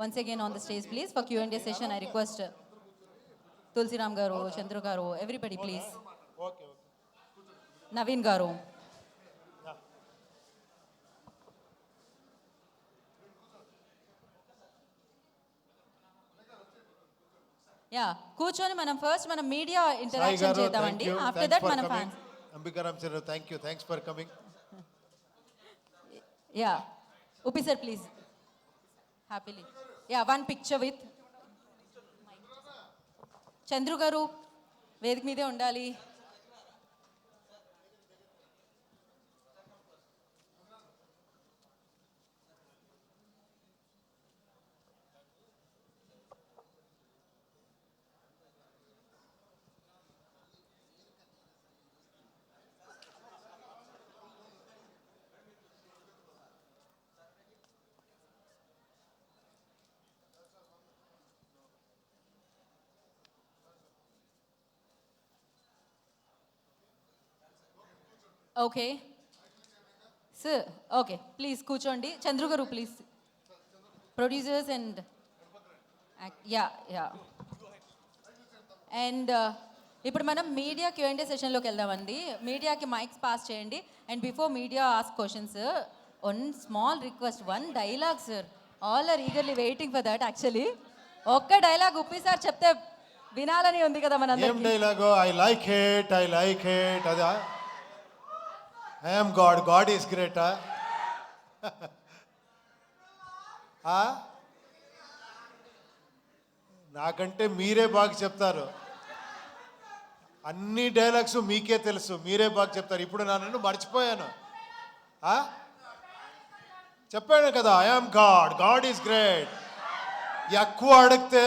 once again on the stage please for Q&A session. I request Tulsiram garu, Chandru garu, everybody please. Okay. Naveen garu. కూర్చొని మనం first మనం media interaction చేద్దామండి. After that మనం fans. Ambikaram sir thanks for coming. Upi sir please. Happily. One picture with Chandru garu వేదిక మీదే ఉండాలి. Okay sir. Okay please కూర్చోండి. చంద్రు గారు ప్లీజ్. ప్రొడ్యూసర్స్ అండ్ అండ్ ఇప్పుడు మనం మీడియా Q&A సెషన్లోకి వెళ్దామండి. మీడియాకి మైక్స్ పాస్ చేయండి. And before media ask questions, one small request, one dialogue sir. All are eagerly waiting for that. Actually ఒక్క డైలాగ్ ఉప్పి సార్ చెప్తే వినాలని ఉంది కదా మనందరికీ. ఏం డైలాగ్? ఐ లైక్ ఇట్ అదా I am God is great. నాకంటే మీరే బాగా చెప్తారు. అన్ని డైలాగ్స్ మీకే తెలుసు, మీరే బాగా చెప్తారు. ఇప్పుడు నన్ను మర్చిపోయాను. చెప్పాను కదా, I am God is great. ఎక్కువ అడిగితే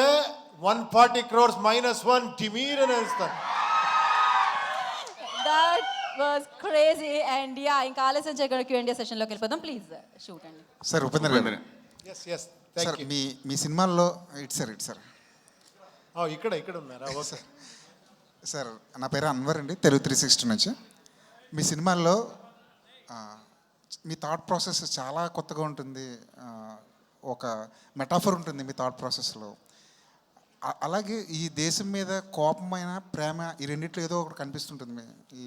140 crores -1 డిమీర్ అని వేస్తాను. was crazy. And ఇంకా ఆలస్యం చేయకుండా Q&A సెషన్ లోకి వెళ్ళిపోదాం. ప్లీజ్ షూట్ అండి. సార్ ఉపేంద్ర గారు. yes thank you. మీ సినిమాల్లో ఇటు సార్ ఇక్కడ ఉన్నారా? ఓకే సార్, నా పేరు అన్వర్ అండి, తెలుగు 360 నుంచి. మీ సినిమాల్లో మీ థాట్ ప్రాసెస్ చాలా కొత్తగా ఉంటుంది. ఒక మెటాఫర్ ఉంటుంది మీ థాట్ ప్రాసెస్లో. అలాగే ఈ దేశం మీద కోపమైన ప్రేమ, ఈ రెండిట్లో ఏదో ఒకటి కనిపిస్తుంటుంది. ఈ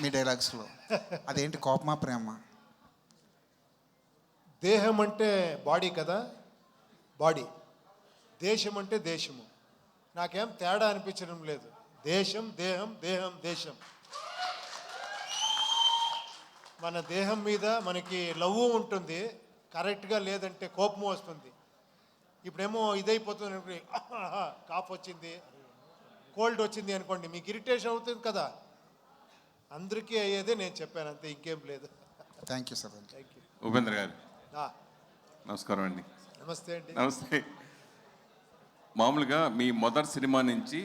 మీ డైలాగ్స్లో అదేంటి, కోపమా ప్రేమ? దేహం అంటే బాడీ కదా, బాడీ. దేశం అంటే దేశము. నాకేం తేడా అనిపించడం లేదు. దేశం దేహం, దేహం దేశం. మన దేహం మీద మనకి లవ్ ఉంటుంది, కరెక్ట్గా లేదంటే కోపం వస్తుంది. ఇప్పుడేమో ఇదైపోతుంది, కాఫ్ వచ్చింది, కోల్డ్ వచ్చింది అనుకోండి, మీకు ఇరిటేషన్ అవుతుంది కదా. అందరికీ అయ్యేదే నేను చెప్పాను, అంతే, ఇంకేం లేదు. Thank you sir. Thank you. Upendra గారు ఆ, నమస్కారం అండి. నమస్తే అండి. నమస్తే. మామూలుగా మీ మొదటి సినిమా నుంచి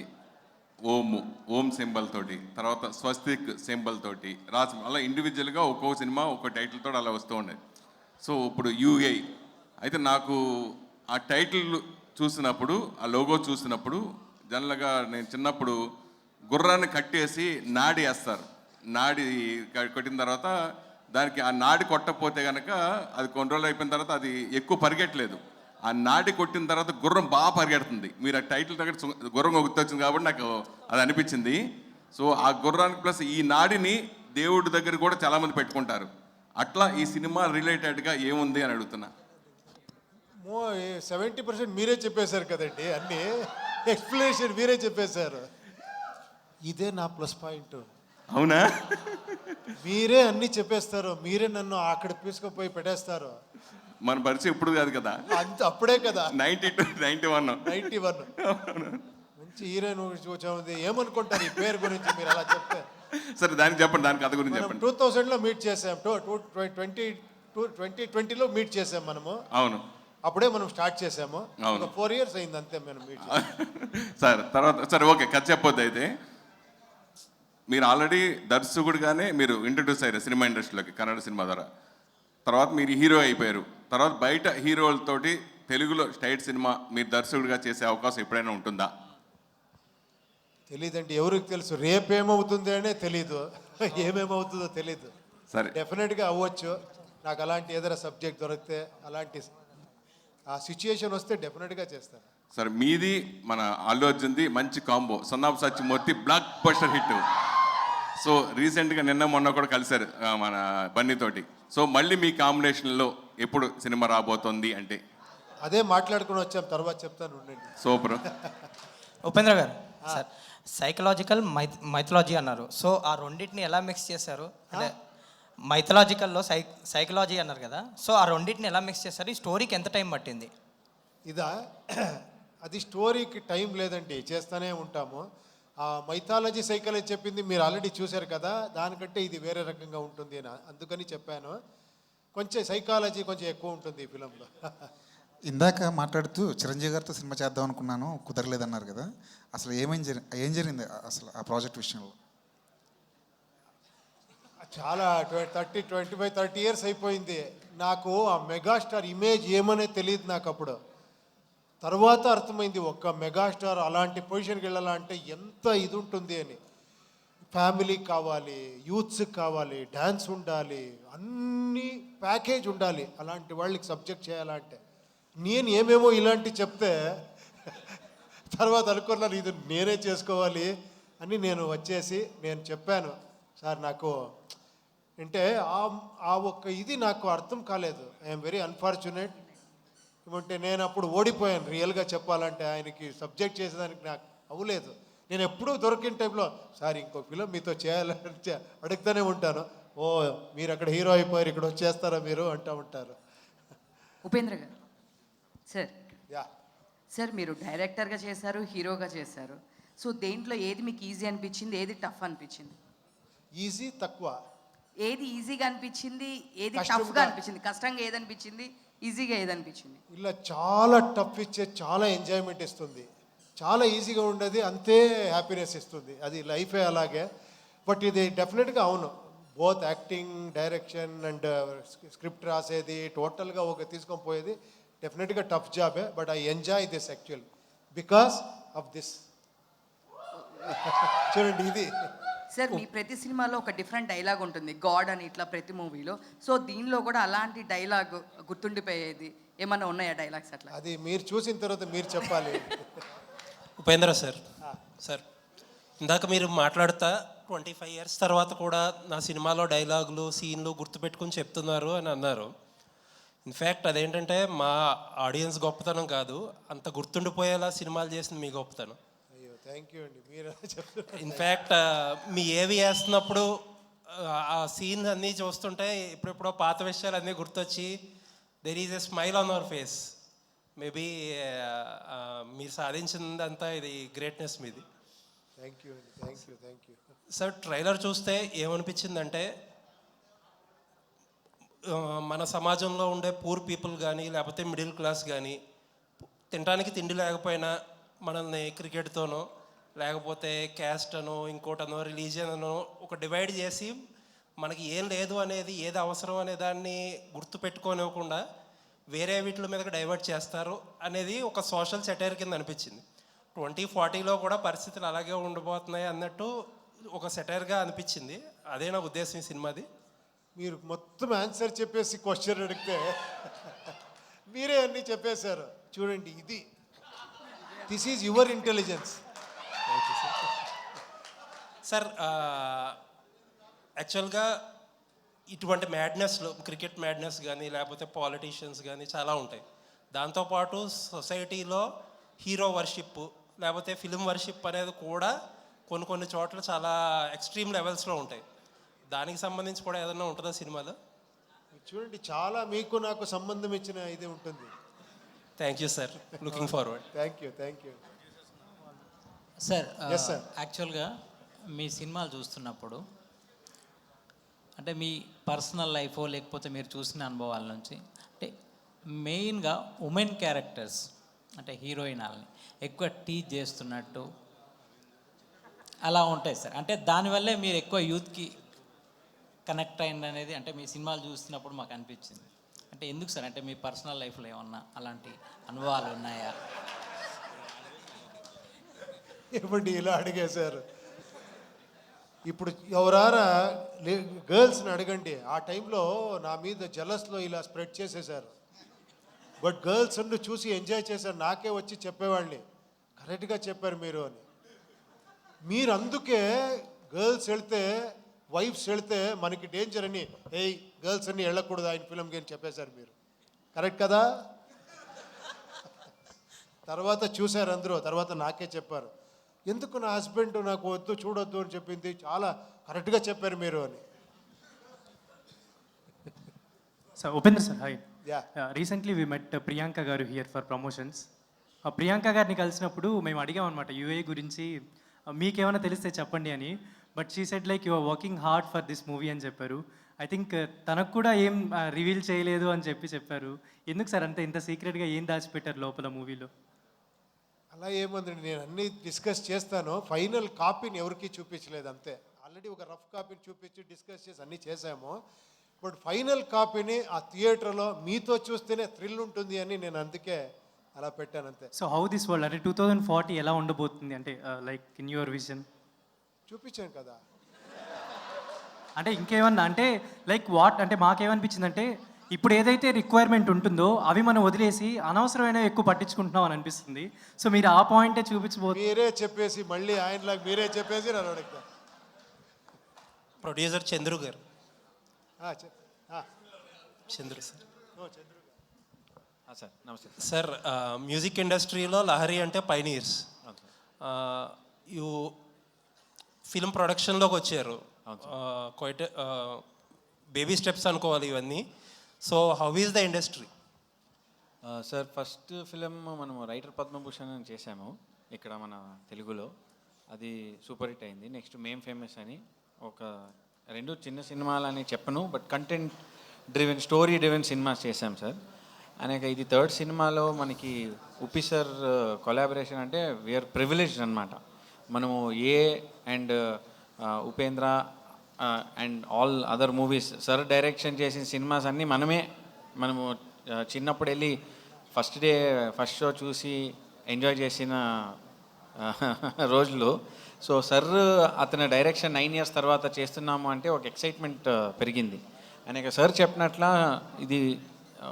ఓం సింబల్ తోటి, తర్వాత స్వస్తిక్ సింబల్ తోటి రాసి అలా ఇండివిజువల్గా ఒక్కో సినిమా ఒక్కో టైటిల్ తోటి అలా వస్తూ ఉండేది. సో ఇప్పుడు యూఐ అయితే నాకు ఆ టైటిల్ చూసినప్పుడు, ఆ లోగో చూసినప్పుడు, జనరల్గా నేను చిన్నప్పుడు గుర్రాన్ని కట్టేసి నాడి వేస్తారు. నాడి కొట్టిన తర్వాత దానికి ఆ నాడి కొట్టకపోతే కనుక అది కొన్ని రోజులు అయిపోయిన తర్వాత అది ఎక్కువ పరిగెట్టలేదు. ఆ నాడి కొట్టిన తర్వాత గుర్రం బాగా పరిగెడుతుంది. మీరు ఆ టైటిల్ దగ్గర గుర్రం గుర్తొచ్చింది కాబట్టి నాకు అది అనిపించింది. సో ఆ గుర్రానికి ప్లస్ ఈ నాడిని దేవుడి దగ్గర కూడా చాలామంది పెట్టుకుంటారు. అట్లా ఈ సినిమా రిలేటెడ్గా ఏముంది అని అడుగుతున్నా. 70% మీరే చెప్పేశారు కదండి, అన్నీ ఎక్స్ప్లెనేషన్ మీరే చెప్పేశారు. ఇదే నా ప్లస్ పాయింట్. అవునా? మీరే అన్నీ చెప్పేస్తారు, మీరే నన్ను అక్కడ తీసుకుపోయి పెట్టేస్తారు. మన పరిచయం ఇప్పుడు కాదు కదా, అంత అప్పుడే కదా, 91. మంచి హీరోయిన్ చూసాము. ఏమనుకుంటారు ఈ పేరు గురించి మీరు అలా చెప్తే? సరే దానికి చెప్పండి, దాని కథ గురించి చెప్పండి. 2000లో మీట్ చేసాం, 2020లో మీట్ చేసాం మనము. అవును, అప్పుడే మనం స్టార్ట్ చేసాము. అవును. 4 years అయింది అంతే మనం మీట్. సరే తర్వాత సరే ఓకే, కథ చెప్పొద్దు. అయితే మీరు ఆల్రెడీ దర్శకుడిగానే మీరు ఇంట్రడ్యూస్ అయ్యారు సినిమా ఇండస్ట్రీలోకి కన్నడ సినిమా ద్వారా. తర్వాత మీరు హీరో అయిపోయారు. తర్వాత బయట హీరోలతోటి తెలుగులో స్టైట్ సినిమా మీరు దర్శకుడిగా చేసే అవకాశం ఎప్పుడైనా ఉంటుందా? తెలీదండి, ఎవరికి తెలుసు. రేపేమవుతుంది అనే తెలీదు, ఏమేమవుతుందో తెలీదు. సరే, డెఫినెట్గా అవ్వచ్చు. నాకు అలాంటి ఏదైనా సబ్జెక్ట్ దొరికితే, అలాంటి ఆ సిచ్యుయేషన్ వస్తే డెఫినెట్గా చేస్తాను. సరే మీది మన అల్లు అర్జున్ది మంచి combo, son of Satyamurthy block buster hit. So రీసెంట్గా నిన్న మొన్న కూడా కలిశారు మన బన్నీతోటి. సో మళ్ళీ మీ కాంబినేషన్లో ఎప్పుడు సినిమా రాబోతోంది అంటే? అదే మాట్లాడుకుని వచ్చాం, తర్వాత చెప్తాను, ఉండండి. సూపర్. ఉపేంద్ర గారు, సార్ సైకలాజికల్ మైథలాజీ అన్నారు. సో ఆ రెండింటిని ఎలా మిక్స్ చేశారు? అంటే మైథలాజికల్లో సైకలాజీ అన్నారు కదా, సో ఆ రెండింటిని ఎలా మిక్స్ చేశారు? ఈ స్టోరీకి ఎంత టైం పట్టింది? ఇదా, అది స్టోరీకి టైం లేదండి, చేస్తూనే ఉంటాము. ఆ మైథాలజీ సైకాలజీ చెప్పింది మీరు ఆల్రెడీ చూశారు కదా, దానికంటే ఇది వేరే రకంగా ఉంటుంది అని అందుకని చెప్పాను. కొంచెం సైకాలజీ కొంచెం ఎక్కువ ఉంటుంది ఈ ఫిలంలో. ఇందాక మాట్లాడుతూ చిరంజీవి గారితో సినిమా చేద్దాం అనుకున్నాను, కుదరలేదన్నారు కదా, అసలు ఏం జరిగింది అసలు ఆ ప్రాజెక్ట్ విషయంలో? చాలా 25-30 years అయిపోయింది. నాకు ఆ మెగాస్టార్ ఇమేజ్ ఏమనే తెలియదు నాకు అప్పుడు. తర్వాత అర్థమైంది, ఒక్క మెగాస్టార్ అలాంటి పొజిషన్కి వెళ్ళాలంటే ఎంత ఇది ఉంటుంది అని. ఫ్యామిలీ కావాలి, యూత్స్ కావాలి, డ్యాన్స్ ఉండాలి, అన్ని ప్యాకేజ్ ఉండాలి అలాంటి వాళ్ళకి సబ్జెక్ట్ చేయాలంటే. నేను ఏమేమో ఇలాంటి చెప్తే తర్వాత అనుకున్నాను ఇది నేనే చేసుకోవాలి అని. నేను వచ్చేసి నేను చెప్పాను, సార్ నాకు అంటే ఆ ఒక్క ఇది నాకు అర్థం కాలేదు. I'm very unfortunate. ఏమంటే నేను అప్పుడు ఓడిపోయాను రియల్గా చెప్పాలంటే. ఆయనకి సబ్జెక్ట్ చేసేదానికి నాకు అవ్వలేదు. నేను ఎప్పుడూ దొరికిన టైంలో సార్ ఇంకో ఫిలం మీతో చేయాలని అడుగుతూనే ఉంటాను. ఓ మీరు అక్కడ హీరో అయిపోయారు, ఇక్కడ వచ్చేస్తారా మీరు అంటూ ఉంటారు. ఉపేంద్ర గారు సార్, యా సార్ మీరు డైరెక్టర్గా చేశారు, హీరోగా చేశారు. సో దేంట్లో ఏది మీకు ఈజీ అనిపించింది, ఏది టఫ్ అనిపించింది? ఈజీ తక్కువ. ఏది ఈజీగా అనిపించింది, ఏది టఫ్గా అనిపించింది? కష్టంగా ఏది అనిపించింది, ఈజీగా ఏది అనిపించింది? ఇలా చాలా టఫ్ ఇచ్చే చాలా ఎంజాయ్మెంట్ ఇస్తుంది, చాలా ఈజీగా ఉండేది అంతే హ్యాపీనెస్ ఇస్తుంది. అది లైఫే అలాగే. బట్ ఇది డెఫినెట్గా అవును, both acting, direction and script రాసేది టోటల్గా ఒక తీసుకొని పోయేది డెఫినెట్గా టఫ్ జాబే. But I enjoy this actual because of this. చూడండి ఇది సార్ మీ ప్రతి సినిమాలో ఒక డిఫరెంట్ డైలాగ్ ఉంటుంది, గాడ్ అని ఇట్లా ప్రతి మూవీలో. సో దీనిలో కూడా అలాంటి డైలాగ్ గుర్తుండిపోయేది ఏమన్నా ఉన్నాయా డైలాగ్స్ అట్లా? అది మీరు చూసిన తర్వాత మీరు చెప్పాలి. ఉపేంద్ర సార్, సార్ ఇందాక మీరు మాట్లాడుతా 25 ఇయర్స్ తర్వాత కూడా నా సినిమాలో డైలాగులు సీన్లు గుర్తుపెట్టుకుని చెప్తున్నారు అని అన్నారు. ఇన్ఫ్యాక్ట్ అదేంటంటే మా ఆడియన్స్ గొప్పతనం కాదు, అంత గుర్తుండిపోయేలా సినిమాలు చేసింది మీ గొప్పతనం. అయ్యో థ్యాంక్ యూ అండి, మీరు చెప్తున్నారు. ఇన్ఫ్యాక్ట్ మీ ఏవి వేస్తున్నప్పుడు ఆ సీన్ అన్నీ చూస్తుంటే ఇప్పుడెప్పుడో పాత విషయాలు అన్నీ గుర్తొచ్చి there is a smile on hour face. Maybe మీరు సాధించిందంతా ఇది గ్రేట్నెస్ మీది. థ్యాంక్ యూ అండి, thank you, thank you. Sir trailer చూస్తే ఏమనిపించిందంటే మన సమాజంలో ఉండే పూర్ పీపుల్ కానీ లేకపోతే మిడిల్ క్లాస్ కానీ తినడానికి తిండి లేకపోయినా మనల్ని క్రికెట్తోనో లేకపోతే క్యాస్ట్ అనో ఇంకోటనో రిలీజియన్ అనో ఒక డివైడ్ చేసి మనకి ఏం లేదు అనేది ఏది అవసరం అనే దాన్ని గుర్తుపెట్టుకోనివ్వకుండా వేరే వీటి మీదకి డైవర్ట్ చేస్తారు అనేది ఒక సోషల్ సెటైర్ కింద అనిపించింది. 2040లో కూడా పరిస్థితులు అలాగే ఉండబోతున్నాయి అన్నట్టు ఒక సెటైర్గా అనిపించింది. అదే నా ఉద్దేశం ఈ సినిమాది. మీరు మొత్తం ఆన్సర్ చెప్పేసి క్వశ్చన్ అడిగితే మీరే అన్నీ చెప్పేశారు. చూడండి, ఇది this is your intelligence. Sir యాక్చువల్గా ఇటువంటి మ్యాడ్నెస్లో క్రికెట్ మ్యాడ్నెస్ కానీ లేకపోతే పాలిటీషియన్స్ కానీ చాలా ఉంటాయి. దాంతోపాటు సొసైటీలో హీరో వర్షిప్ లేకపోతే ఫిలిం వర్షిప్ అనేది కూడా కొన్ని చోట్ల చాలా ఎక్స్ట్రీమ్ లెవెల్స్లో ఉంటాయి. దానికి సంబంధించి కూడా ఏదైనా ఉంటుందా సినిమాలో? చూడండి, చాలా మీకు నాకు సంబంధం ఇచ్చిన ఇది ఉంటుంది. Thank you sir, looking forward. Thank you, thank you sir. Yes sir. యాక్చువల్గా మీ సినిమాలు చూస్తున్నప్పుడు అంటే మీ పర్సనల్ లైఫో లేకపోతే మీరు చూసిన అనుభవాల నుంచి అంటే మెయిన్గా ఉమెన్ క్యారెక్టర్స్ అంటే హీరోయిన్లని ఎక్కువ టీచ్ చేస్తున్నట్టు అలా ఉంటాయి సార్. అంటే దానివల్లే మీరు ఎక్కువ యూత్కి కనెక్ట్ అయింది అనేది అంటే మీ సినిమాలు చూస్తున్నప్పుడు మాకు అనిపించింది. అంటే ఎందుకు సార్? అంటే మీ పర్సనల్ లైఫ్లో ఏమన్నా అలాంటి అనుభవాలు ఉన్నాయా? ఇప్పుడు ఇలా అడిగేశారు. ఇప్పుడు ఎవరారా గర్ల్స్ని అడగండి, ఆ టైంలో నా మీద జలస్లో ఇలా స్ప్రెడ్ చేసేసారు. బట్ గర్ల్స్ అంటూ చూసి ఎంజాయ్ చేశారు. నాకే వచ్చి చెప్పేవాళ్ళని కరెక్ట్గా చెప్పారు మీరు అని. మీరు అందుకే గర్ల్స్ వెళ్తే వైఫ్స్ వెళ్తే మనకి డేంజర్ అని గర్ల్స్ అన్ని వెళ్ళకూడదు ఆయన ఫిల్మ్కి అని చెప్పేశారు మీరు. కరెక్ట్ కదా? తర్వాత చూశారు అందరూ, తర్వాత నాకే చెప్పారు ఎందుకు నా హస్బెండ్ నాకు వద్దు చూడొద్దు అని చెప్పింది, చాలా కరెక్ట్గా చెప్పారు మీరు అని. Sir Upendra sir, hi. Yeah. Recently we met Priyanka గారు హియర్ ఫర్ ప్రమోషన్స్. ప్రియాంక గారిని కలిసినప్పుడు మేము అడిగాం అనమాట యూఏ గురించి, మీకేమైనా తెలిస్తే చెప్పండి అని. But she said like you are working hard for this movie అని చెప్పారు. ఐ థింక్ తనకు కూడా ఏం రివీల్ చేయలేదు అని చెప్పారు. ఎందుకు సార్ అంత ఇంత సీక్రెట్గా ఏం దాచిపెట్టారు లోపల మూవీలో? అలా ఏముందండి, నేను అన్నీ డిస్కస్ చేస్తాను. ఫైనల్ కాపీని ఎవరికి చూపించలేదు అంతే. ఆల్రెడీ ఒక రఫ్ కాపీని చూపించి డిస్కస్ చేసి అన్నీ చేసాము. బట్ ఫైనల్ కాపీని ఆ థియేటర్లో మీతో చూస్తేనే థ్రిల్ ఉంటుంది అని నేను అందుకే అలా పెట్టాను అంతే. సో హౌ దిస్ వరల్డ్ అంటే 2040 ఎలా ఉండబోతుంది అంటే లైక్ ఇన్ యువర్ విజన్? చూపించాను కదా. అంటే ఇంకేమన్నా అంటే లైక్ వాట్ అంటే మాకేమనిపించింది అంటే ఇప్పుడు ఏదైతే రిక్వైర్మెంట్ ఉంటుందో అవి మనం వదిలేసి అనవసరమైన ఎక్కువ పట్టించుకుంటున్నాం అని అనిపిస్తుంది. సో మీరు ఆ పాయింటే చూపించబోతున్నారు. మీరే చెప్పేసి మళ్ళీ ఆయనలాగా మీరే చెప్పేసి నన్ను అడుగుతా. ప్రొడ్యూసర్ చంద్రు గారు. చంద్రు సార్. సార్ నమస్తే సార్. మ్యూజిక్ ఇండస్ట్రీలో లహరి అంటే పైనీర్స్. యూ ఫిల్మ్ ప్రొడక్షన్లోకి వచ్చారు. క్వైట్ బేబీ స్టెప్స్ అనుకోవాలి ఇవన్నీ. So how is the industry? Sir first film మనము రైటర్ పద్మభూషణ్ అని చేశాము ఇక్కడ మన తెలుగులో. అది సూపర్ హిట్ అయింది. నెక్స్ట్ మేం ఫేమస్ అని ఒక 2 చిన్న సినిమాలు అని చెప్పను, but content driven story driven cinemas చేశాం సార్. అనేక ఇది 3rd సినిమాలో మనకి ఉప్పి సార్ కొలాబరేషన్ అంటే వీఆర్ ప్రివిలేజ్డ్ అనమాట. మనము ఏ and Upendra and all other movies sir direction చేసిన సినిమాస్ అన్నీ మనము చిన్నప్పుడు వెళ్ళి ఫస్ట్ షో చూసి ఎంజాయ్ చేసిన రోజులు. సో సార్ అతని డైరెక్షన్ 9 years తర్వాత చేస్తున్నాము అంటే ఒక ఎక్సైట్మెంట్ పెరిగింది. అనేక సార్ చెప్పినట్ల ఇది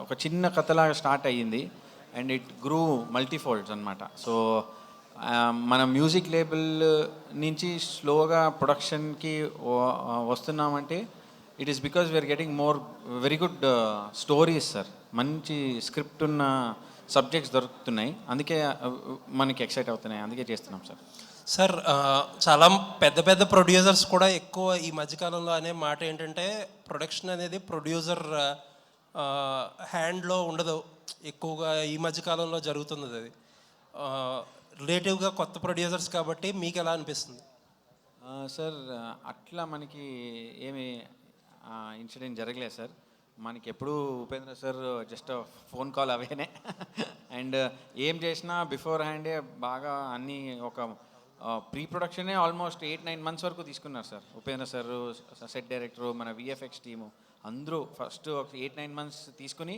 ఒక చిన్న కథలాగా స్టార్ట్ అయ్యింది అండ్ ఇట్ గ్రూ మల్టీఫోల్డ్స్ అనమాట. సో మన మ్యూజిక్ లేబుల్ నుంచి స్లోగా ప్రొడక్షన్కి వస్తున్నామంటే it is because we are getting more very good stories sir. మంచి స్క్రిప్ట్ ఉన్న సబ్జెక్ట్స్ దొరుకుతున్నాయి, అందుకే మనకి ఎక్సైట్ అవుతున్నాయి, అందుకే చేస్తున్నాం సార్. సార్ చాలా పెద్ద పెద్ద ప్రొడ్యూసర్స్ కూడా ఎక్కువ ఈ మధ్యకాలంలో అనే మాట ఏంటంటే ప్రొడక్షన్ అనేది ప్రొడ్యూసర్ హ్యాండ్లో ఉండదు, ఎక్కువగా ఈ మధ్యకాలంలో జరుగుతుంది అది. రిలేటివ్గా కొత్త ప్రొడ్యూసర్స్ కాబట్టి మీకు ఎలా అనిపిస్తుంది? సార్ అట్లా మనకి ఏమి ఇన్సిడెంట్ జరగలేదు సార్. మనకి ఎప్పుడు Upendra sir just phone call అవేనే. అండ్ ఏం చేసినా బిఫోర్ హ్యాండే బాగా అన్నీ ఒక ప్రీ ప్రొడక్షనే ఆల్మోస్ట్ 8-9 months వరకు తీసుకున్నారు sir. Upendra sir, set director, మన విఎఫ్ఎక్స్ టీము అందరూ ఫస్ట్ ఒక 8-9 months తీసుకుని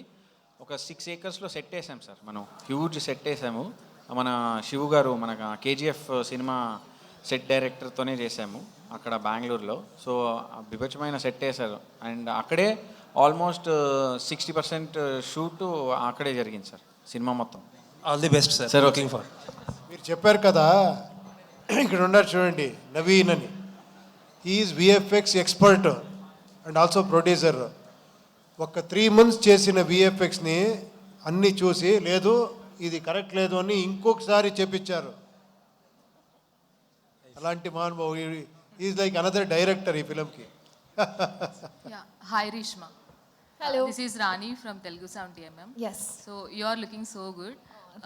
ఒక 6 acresలో సెట్ వేసాం సార్. మనం హ్యూజ్ సెట్ వేసాము. మన శివు గారు మన కేజీఎఫ్ సినిమా సెట్ డైరెక్టర్తోనే చేసాము అక్కడ బెంగళూరులో. సో బిభత్సమైన సెట్ వేశారు. అండ్ అక్కడే ఆల్మోస్ట్ 60% షూట్ అక్కడే జరిగింది సార్ సినిమా మొత్తం. All the best sir. Sir looking for. మీరు చెప్పారు కదా, ఇక్కడ ఉన్నారు చూడండి నవీన్ అని. He's VFX expert and also producer. ఒక 3 months చేసిన విఎఫ్ఎక్స్ని అన్నీ చూసి లేదు ఇది కరెక్ట్ లేదు అని ఇంకొకసారి చెప్పించారు. అలాంటి మహానుభావు. ఈజ్ లైక్ అనదర్ డైరెక్టర్ ఈ ఫిలింకి. Hi Rishma. Hello. This is Rani from Telugu Sound TMM. Yes. So you are looking so good.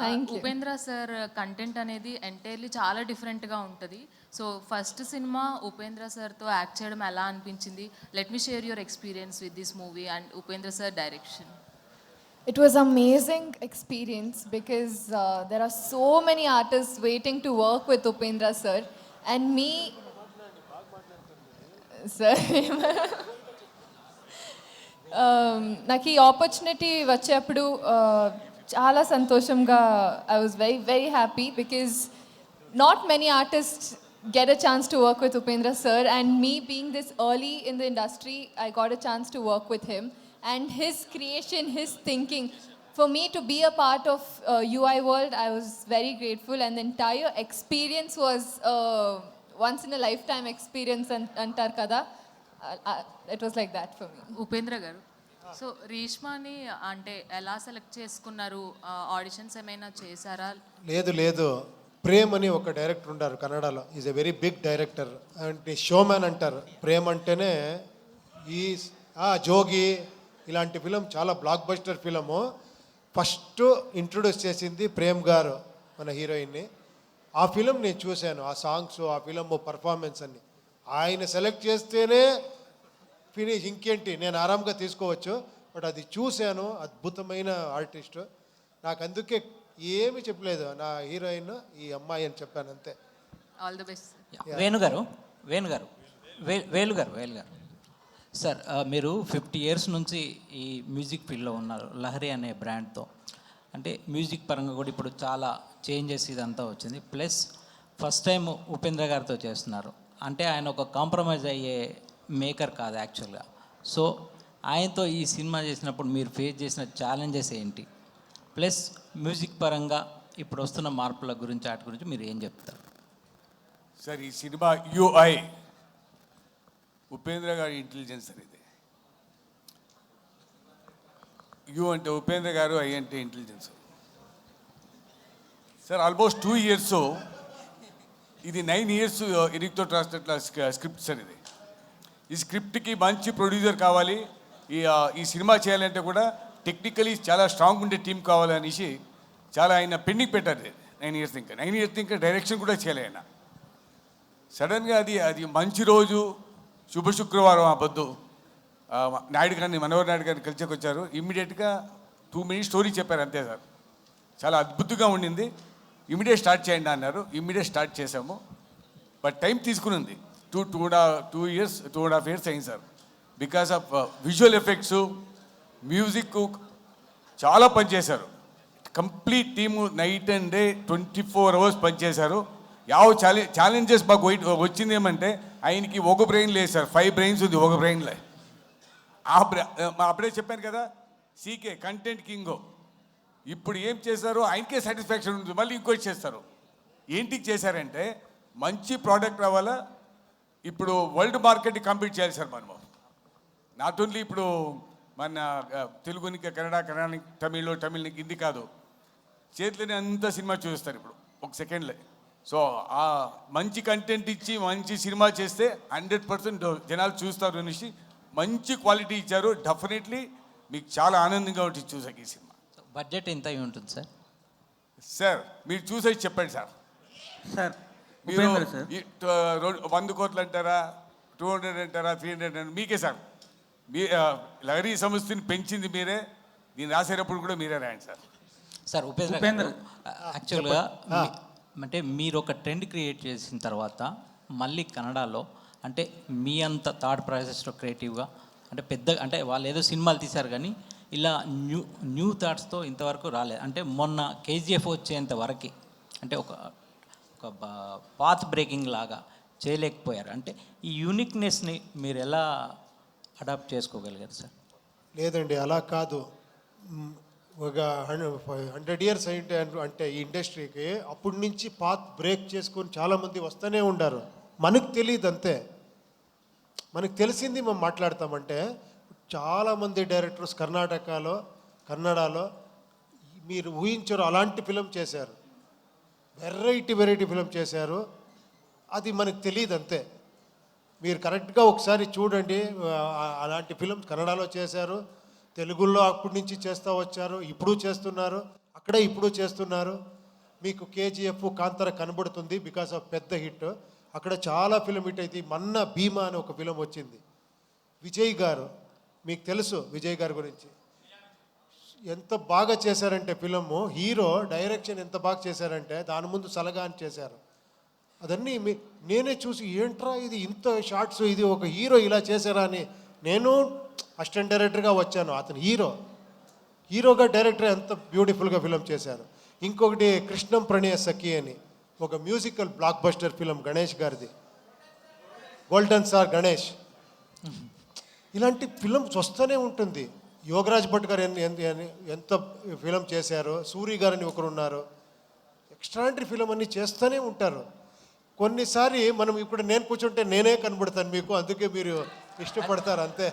Thank you. Upendra sir content అనేది ఎంటైర్లీ చాలా డిఫరెంట్గా ఉంటుంది. సో ఫస్ట్ సినిమా ఉపేంద్ర సార్తో యాక్ట్ చేయడం ఎలా అనిపించింది? Let me share your experience with this movie and Upendra sir direction. It was amazing experience because there are so many artists waiting to work with Upendra sir and me sir. నాకు ఈ opportunity వచ్చేప్పుడు చాలా సంతోషంగా I was very very happy because not many artists get a chance to work with Upendra sir, and me being this early in the industry I got a chance to work with him. And his creation, his thinking, for me to be a part of UI World, I was very grateful. And the entire experience was once in a lifetime experience. Antar kada, it was like that for me. Upendra గారు, so రీష్మాని అంటే ఎలా select చేసుకున్నారు? Auditions ఏమైనా చేశారా? లేదు ప్రేమ్ అని ఒక director ఉన్నారు కన్నడలో. Is a very big director అంటే షోమ్యాన్ అంటారు. ప్రేమ్ అంటేనే ఈ జోగి ఇలాంటి ఫిలం చాలా blockbuster film. First introduce చేసింది ప్రేమ్ గారు మన హీరోయిన్ని. ఆ ఫిలం నేను చూశాను, ఆ సాంగ్స్, ఆ ఫిలం పర్ఫార్మెన్స్ అన్ని. ఆయన సెలెక్ట్ చేస్తేనే ఫినిష్, ఇంకేంటి నేను ఆరాంగా తీసుకోవచ్చు. బట్ అది చూశాను, అద్భుతమైన ఆర్టిస్ట్. నాకు అందుకే ఏమీ చెప్పలేదు, నా హీరోయిన్ ఈ అమ్మాయి అని చెప్పాను అంతే. All the best. వేలు గారు సార్, మీరు 50 years నుంచి ఈ మ్యూజిక్ ఫీల్డ్లో ఉన్నారు లహరి అనే బ్రాండ్తో. అంటే మ్యూజిక్ పరంగా కూడా ఇప్పుడు చాలా చేంజెస్ ఇదంతా వచ్చింది. ప్లస్ ఫస్ట్ టైం ఉపేంద్ర గారితో చేస్తున్నారు. అంటే ఆయన ఒక కాంప్రమైజ్ అయ్యే మేకర్ కాదు యాక్చువల్గా. సో ఆయనతో ఈ సినిమా చేసినప్పుడు మీరు ఫేస్ చేసిన ఛాలెంజెస్ ఏంటి? ప్లస్ మ్యూజిక్ పరంగా ఇప్పుడు వస్తున్న మార్పుల గురించి, వాటి గురించి మీరు ఏం చెప్తారు? సార్, ఈ సినిమా యూఐ ఉపేంద్ర గారి ఇంటెలిజెన్స్ అనేది. యూ అంటే ఉపేంద్ర గారు, ఐ అంటే ఇంటెలిజెన్స్. సార్ ఆల్మోస్ట్ 2 years, ఇది 9 years ఎరిక్తో రాసినట్ల స్క్రిప్ట్ సార్ ఇది. ఈ స్క్రిప్ట్కి మంచి ప్రొడ్యూసర్ కావాలి. ఈ సినిమా చేయాలంటే కూడా టెక్నికలీ చాలా స్ట్రాంగ్ ఉండే టీం కావాలనేసి చాలా ఆయన పెండింగ్ పెట్టారు 9 years ఇంకా. 9 years ఇంకా డైరెక్షన్ కూడా చేయాలి ఆయన. సడన్గా అది మంచి రోజు, శుభ శుక్రవారం ఆ పొద్దు నాయుడు గారిని, మనోహర్ నాయుడు గారిని కలిసేకి వచ్చారు. ఇమ్మీడియట్గా 2 minutes స్టోరీ చెప్పారు అంతే సార్. చాలా అద్భుతంగా ఉండింది. ఇమ్మీడియట్ స్టార్ట్ చేయండి అన్నారు. ఇమ్మీడియట్ స్టార్ట్ చేసాము. బట్ టైం తీసుకునింది. 2.5 years అయింది సార్. Because of visual effects, music చాలా పనిచేశారు. Complete team night and day 24 hours పనిచేశారు. ఛాలెంజెస్ మాకు వచ్చింది ఏమంటే, ఆయనకి ఒక బ్రెయిన్ లేదు సార్, 5 brains ఉంది ఒక బ్రెయిన్లో. అప్పుడే చెప్పాను కదా, సీకే కంటెంట్ కింగో. ఇప్పుడు ఏం చేశారు, ఆయనకే సాటిస్ఫాక్షన్ ఉంటుంది, మళ్ళీ ఇంకోటి చేస్తారు. ఏంటికి చేశారంటే మంచి ప్రోడక్ట్ రావాలా, ఇప్పుడు వరల్డ్ మార్కెట్ని కంపీట్ చేయాలి సార్ మనము. నాట్ ఓన్లీ ఇప్పుడు మన తెలుగునికి కన్నడానికి తమిళ్నికి హిందీ కాదు, చేతిలోనే అంత సినిమా చూస్తారు ఇప్పుడు ఒక సెకండ్లో. సో ఆ మంచి కంటెంట్ ఇచ్చి మంచి సినిమా చేస్తే 100% జనాలు చూస్తారు అనేసి మంచి క్వాలిటీ ఇచ్చారు. డెఫినెట్లీ మీకు చాలా ఆనందంగా ఉంటుంది చూసాక ఈ సినిమా. బడ్జెట్ ఎంత అయి ఉంటుంది సార్? సార్ మీరు చూసేసి చెప్పండి సార్. సార్ మీరు 100 కోట్లు అంటారా, 200 అంటారా, 300 అంటారా, మీకే సార్. మీ లహరీ సంస్థని పెంచింది మీరే, దీన్ని రాసేటప్పుడు కూడా మీరే రాయండి సార్. సార్ ఉపేంద్ర యాక్చువల్గా అంటే మీరు ఒక ట్రెండ్ క్రియేట్ చేసిన తర్వాత మళ్ళీ కన్నడలో అంటే మీ అంత థాట్ ప్రాసెస్లో క్రియేటివ్గా అంటే అంటే వాళ్ళు ఏదో సినిమాలు తీశారు కానీ ఇలా న్యూ థాట్స్తో ఇంతవరకు రాలేదు. అంటే మొన్న KGF వచ్చేంత వరకు అంటే ఒక పాత్ బ్రేకింగ్ లాగా చేయలేకపోయారు. అంటే ఈ యూనిక్నెస్ని మీరు ఎలా అడాప్ట్ చేసుకోగలిగారు సార్? లేదండి, అలా కాదు. ఒక 100 years అంటే ఈ ఇండస్ట్రీకి అప్పటి నుంచి పాత్ బ్రేక్ చేసుకొని చాలామంది వస్తూనే ఉండారు. మనకు తెలియదు అంతే, మనకు తెలిసింది మేము మాట్లాడతామంటే చాలామంది డైరెక్టర్స్ కన్నడలో మీరు ఊహించరు అలాంటి ఫిలం చేశారు, వెరైటీ ఫిలం చేశారు. అది మనకు తెలియదు అంతే. మీరు కరెక్ట్గా ఒకసారి చూడండి, అలాంటి ఫిలం కన్నడలో చేశారు, తెలుగులో అప్పటి నుంచి చేస్తూ వచ్చారు, ఇప్పుడు చేస్తున్నారు, అక్కడే ఇప్పుడు చేస్తున్నారు. మీకు KGF కాంతార కనబడుతుంది బికాస్ ఆఫ్ పెద్ద హిట్. అక్కడ చాలా ఫిలం హిట్ అయితే మొన్న భీమా అని ఒక ఫిలం వచ్చింది. విజయ్ గారు, మీకు తెలుసు విజయ్ గారి గురించి, ఎంత బాగా చేశారంటే ఫిలము, హీరో డైరెక్షన్ ఎంత బాగా చేశారంటే దాని ముందు సలగా అని చేశారు. అదన్నీ నేనే చూసి ఏంట్రా ఇది ఇంత షార్ట్స్, ఇది ఒక హీరో ఇలా చేశారా అని నేను అసిస్టెంట్ డైరెక్టర్గా వచ్చాను. అతను హీరోగా డైరెక్టర్ ఎంత బ్యూటిఫుల్గా ఫిలం చేశారు. ఇంకొకటి కృష్ణం ప్రణయ సఖి అని ఒక musical block buster film Ganesh గారిది, గోల్డెన్ స్టార్ గణేష్. ఇలాంటి ఫిల్మ్స్ వస్తూనే ఉంటుంది. యోగరాజ్ భట్ గారు ఎంత ఫిలం చేశారు, సూరి గారని ఒకరు ఉన్నారు, ఎక్స్ట్రాండరీ ఫిలం అన్నీ చేస్తూనే ఉంటారు. కొన్నిసారి మనం ఇప్పుడు నేను కూర్చుంటే నేనే కనబడతాను మీకు, అందుకే మీరు ఇష్టపడతారు అంతే.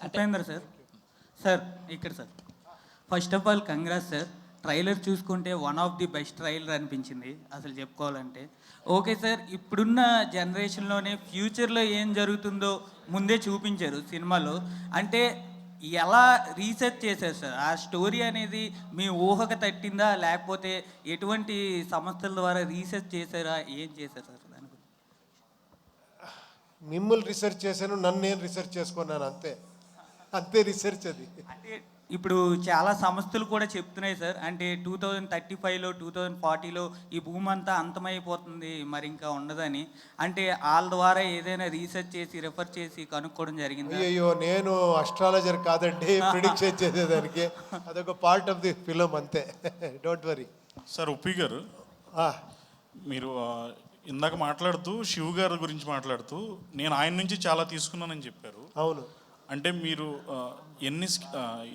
ఉపేంద్ర సార్ ఇక్కడ sir, first of all congrats sir. Trailer చూసుకుంటే one of the best trailer అనిపించింది అసలు చెప్పుకోవాలంటే. ఓకే సార్, ఇప్పుడున్న జనరేషన్లోనే ఫ్యూచర్లో ఏం జరుగుతుందో ముందే చూపించారు సినిమాలో. అంటే ఎలా రీసెర్చ్ చేశారు సార్? ఆ స్టోరీ అనేది మీ ఊహకు తట్టిందా, లేకపోతే ఎటువంటి సంస్థల ద్వారా రీసెర్చ్ చేశారా, ఏం చేశారు సార్ దాని గురించి? మిమ్మల్ని రీసెర్చ్ చేశాను, నన్ను నేను రీసెర్చ్ చేసుకున్నాను అంతే రీసెర్చ్ అది. అంటే ఇప్పుడు చాలా సంస్థలు కూడా చెప్తున్నాయి సార్, అంటే 2035లో 2040లో ఈ భూమి అంతా అంతమైపోతుంది, మరి ఇంకా ఉండదని. అంటే వాళ్ళ ద్వారా ఏదైనా రీసెర్చ్ చేసి రెఫర్ చేసి కనుక్కోవడం జరిగింది? అయ్యో, నేను అస్ట్రాలజర్ కాదండి, ప్రిడిక్షన్ చేసేదానికి. అదొక పార్ట్ ఆఫ్ ది ఫిలం అంతే, డోంట్ వరీ. సార్ ఉప్పి గారు, మీరు ఇందాక మాట్లాడుతూ శివ్ గారి గురించి మాట్లాడుతూ నేను ఆయన నుంచి చాలా తీసుకున్నానని చెప్పారు. అవును. అంటే మీరు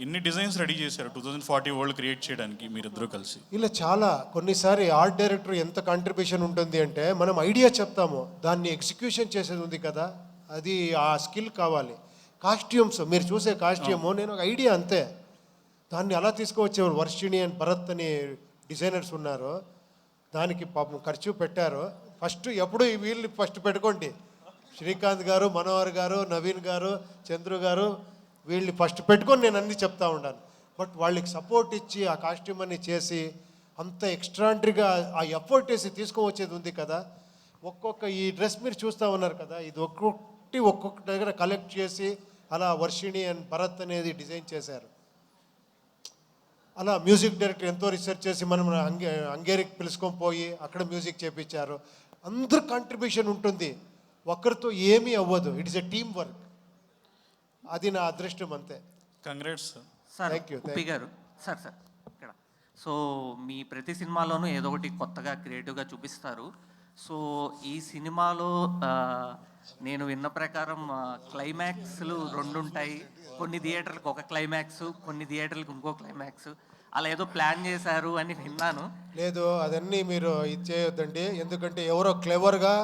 ఎన్ని డిజైన్స్ రెడీ చేశారు 2040 వరల్డ్ క్రియేట్ చేయడానికి మీరిద్దరూ కలిసి? ఇలా చాలా, కొన్నిసారి ఆర్ట్ డైరెక్టర్ ఎంత కాంట్రిబ్యూషన్ ఉంటుంది అంటే మనం ఐడియా చెప్తాము, దాన్ని ఎగ్జిక్యూషన్ చేసేది ఉంది కదా, అది ఆ స్కిల్ కావాలి. కాస్ట్యూమ్స్ మీరు చూసే కాస్ట్యూము నేను ఒక ఐడియా అంతే, దాన్ని అలా తీసుకువచ్చేవారు. వర్షిణి అండ్ భరత్ అని డిజైనర్స్ ఉన్నారు, దానికి పాపం ఖర్చు పెట్టారు. ఫస్ట్ ఎప్పుడు వీళ్ళు ఫస్ట్ పెట్టుకోండి, శ్రీకాంత్ గారు, మనోహర్ గారు, నవీన్ గారు, చంద్రు గారు, వీళ్ళని ఫస్ట్ పెట్టుకొని నేను అన్నీ చెప్తా ఉన్నాను. బట్ వాళ్ళకి సపోర్ట్ ఇచ్చి ఆ కాస్ట్యూమ్ అన్ని చేసి అంత ఎక్స్ట్రాండరీగా ఆ ఎఫర్ట్ వేసి తీసుకువచ్చేది ఉంది కదా. ఈ డ్రెస్ మీరు చూస్తూ ఉన్నారు కదా, ఇది ఒక్కొక్క దగ్గర కలెక్ట్ చేసి అలా వర్షిణి అండ్ భరత్ అనేది డిజైన్ చేశారు. అలా మ్యూజిక్ డైరెక్టర్ ఎంతో రీసెర్చ్ చేసి మనం హంగేరికి పిలుచుకొని పోయి అక్కడ మ్యూజిక్ చేపించారు. అందరు కాంట్రిబ్యూషన్ ఉంటుంది, ఒక్కరితో ఏమీ అవ్వదు. It is a team work, అది నా అదృష్టం అంతే. Congrats sir. Thank you. Uppi గారు సార్ ఇక్కడ సో మీ ప్రతి సినిమాలోనూ ఏదో ఒకటి కొత్తగా క్రియేటివ్గా చూపిస్తారు. సో ఈ సినిమాలో నేను విన్న ప్రకారం క్లైమాక్స్లు 2 ఉంటాయి. కొన్ని థియేటర్లకు ఒక క్లైమాక్స్, కొన్ని థియేటర్లకు ఇంకో క్లైమాక్స్. అలా ఏదో ప్లాన్ చేశారు అని విన్నాను. లేదు, అదన్నీ మీరు ఇది చేయొద్దండి. ఎందుకంటే ఎవరో క్లెవర్గా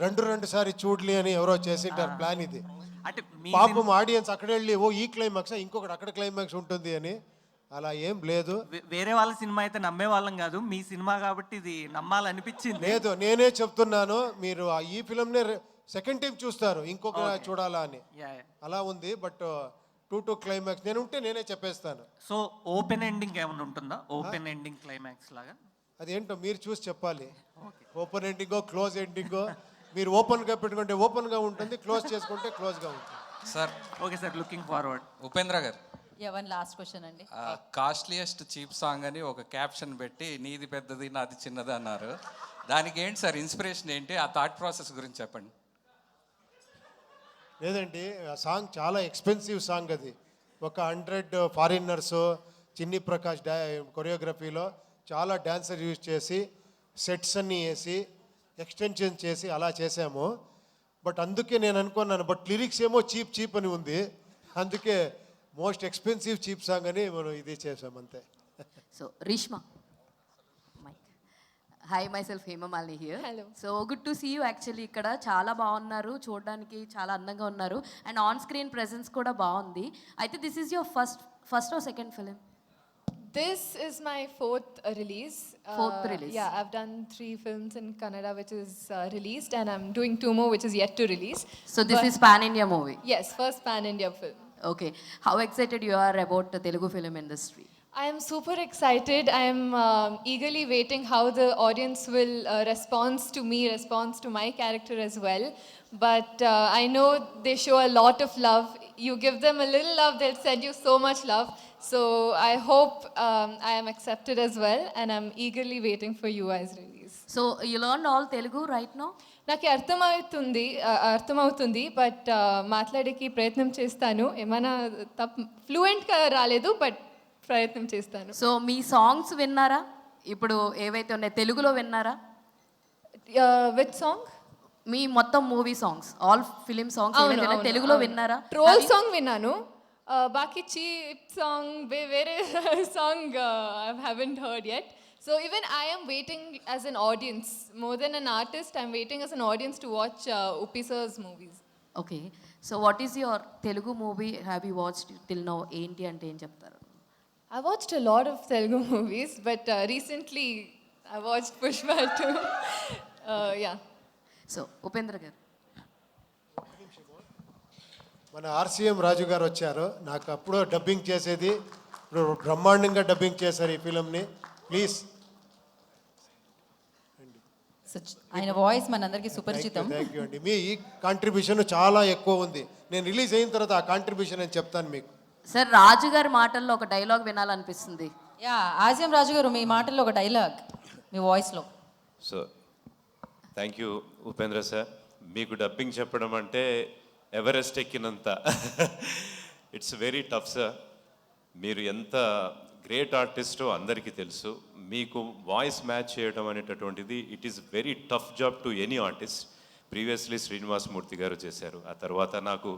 రెండు సారి చూడలి అని ఎవరో చేసింటారు ప్లాన్ ఇది. అంటే పాపం ఆడియన్స్ అక్కడ వెళ్ళి ఓ ఈ క్లైమాక్స్ ఇంకొకటి అక్కడ క్లైమాక్స్ ఉంటుంది అని అలా ఏం లేదు. వేరే వాళ్ళ సినిమా అయితే నమ్మే వాళ్ళం కాదు, మీ సినిమా కాబట్టి ఇది నమ్మాలనిపించింది. లేదు, నేనే చెప్తున్నాను, మీరు ఈ ఫిల్మ్నే సెకండ్ టైం చూస్తారు ఇంకొక చూడాలా అని. అలా ఉంది. బట్ 2 క్లైమాక్స్ నేను ఉంటే నేనే చెప్పేస్తాను. సో ఓపెన్ ఎండింగ్ ఏమైనా ఉంటుందా? ఓపెన్ ఎండింగ్ క్లైమాక్స్ లాగా అదేంటో మీరు చూసి చెప్పాలి. ఓపెన్ ఎండింగో క్లోజ్ ఎండింగో మీరు ఓపెన్గా పెట్టుకుంటే ఓపెన్గా ఉంటుంది, క్లోజ్ చేసుకుంటే క్లోజ్గా ఉంటుంది. Sir okay sir, looking forward. Upendra గారు, ఎవరి లాస్ట్ క్వశ్చన్ అండి. కాస్ట్లీయెస్ట్ చీప్ సాంగ్ అని ఒక క్యాప్షన్ పెట్టి నీది పెద్దది నాది చిన్నది అన్నారు. దానికి ఏంటి సార్ ఇన్స్పిరేషన్ ఏంటి? ఆ థాట్ ప్రాసెస్ గురించి చెప్పండి. లేదండి, ఆ సాంగ్ చాలా ఎక్స్పెన్సివ్ సాంగ్. అది ఒక 100 ఫారినర్స్ చిన్ని ప్రకాష్ కొరియోగ్రఫీలో చాలా డాన్సర్ యూజ్ చేసి సెట్స్ అన్నీ వేసి ఎక్స్టెన్షన్ చేసి అలా చేసాము. బట్ అందుకే నేను అనుకున్నాను, బట్ లిరిక్స్ ఏమో చీప్ అని ఉంది, అందుకే మోస్ట్ ఎక్స్పెన్సివ్ చీప్ సాంగ్ అని మనం ఇది చేసాం అంతే. So Reeshma, hi myself Hemamalini here. Hello. So good to see you. Actually ఇక్కడ చాలా బాగున్నారు, చూడడానికి చాలా అందంగా ఉన్నారు, అండ్ ఆన్ స్క్రీన్ ప్రెజెన్స్ కూడా బాగుంది. అయితే this is your first or second film? This is my fourth release. Fourth release. Yeah, I've done 3 films in Kannada which is released, and I'm doing 2 more which is yet to release. So this is pan-India movie? Yes, first pan-India film. Okay. How excited you are about the Telugu film industry? I am super excited. I am eagerly waiting how the audience will respond to my character as well. But I know they show a lot of love. You give them a little love, they'll send you so much love. So I hope I am accepted as well, and I'm eagerly waiting for you as release. So you learned all Telugu right now? నాకు అర్థమవుతుంది, but మాట్లాడేకి ప్రయత్నం చేస్తాను. ఏమైనా ఫ్లూయెంట్గా రాలేదు, but ప్రయత్నం చేస్తాను. So మీ songs విన్నారా? ఇప్పుడు ఏవైతే ఉన్నాయి తెలుగులో విన్నారా? With song? మీ మొత్తం movie songs, all film songs తెలుగులో విన్నారా? ట్రోల్ సాంగ్ విన్నాను, బాకీ చీప్ సాంగ్ వేరే song I haven't heard yet. So even I am waiting as an audience, more than an artist, I'm waiting as an audience to watch Uppi sir's movies. Okay. So what is your Telugu movie have you watched till now? ఏంటి అంటే ఏం చెప్తారు? I watched a lot of Telugu movies, but recently I watched Pushpa 2. Yeah. So Upendra గారు, మన RCM రాజు గారు వచ్చారు. నాకు అప్పుడు డబ్బింగ్ చేసేది, ఇప్పుడు బ్రహ్మాండంగా డబ్బింగ్ చేశారు ఈ ఫిలింని. ప్లీజ్. ఆయన వాయిస్ మనందరికీ సుపరిచితం. థ్యాంక్ యూ అండి. మీ కాంట్రిబ్యూషన్ చాలా ఎక్కువ ఉంది. నేను రిలీజ్ అయిన తర్వాత ఆ కాంట్రిబ్యూషన్ అని చెప్తాను మీకు. సార్ రాజు గారి మాటల్లో ఒక డైలాగ్ వినాలనిపిస్తుంది. యా, ఆసియం రాజు గారు మీ మాటల్లో ఒక డైలాగ్ మీ వాయిస్లో. So thank you Upendra sir. మీకు డబ్బింగ్ చెప్పడం అంటే ఎవరెస్ట్ ఎక్కినంత. It's very tough sir. మీరు ఎంత గ్రేట్ ఆర్టిస్టో అందరికీ తెలుసు. మీకు వాయిస్ మ్యాచ్ చేయడం అనేటటువంటిది it is very tough job to any artist. Previously Srinivas Murthy గారు చేశారు, ఆ తర్వాత నాకు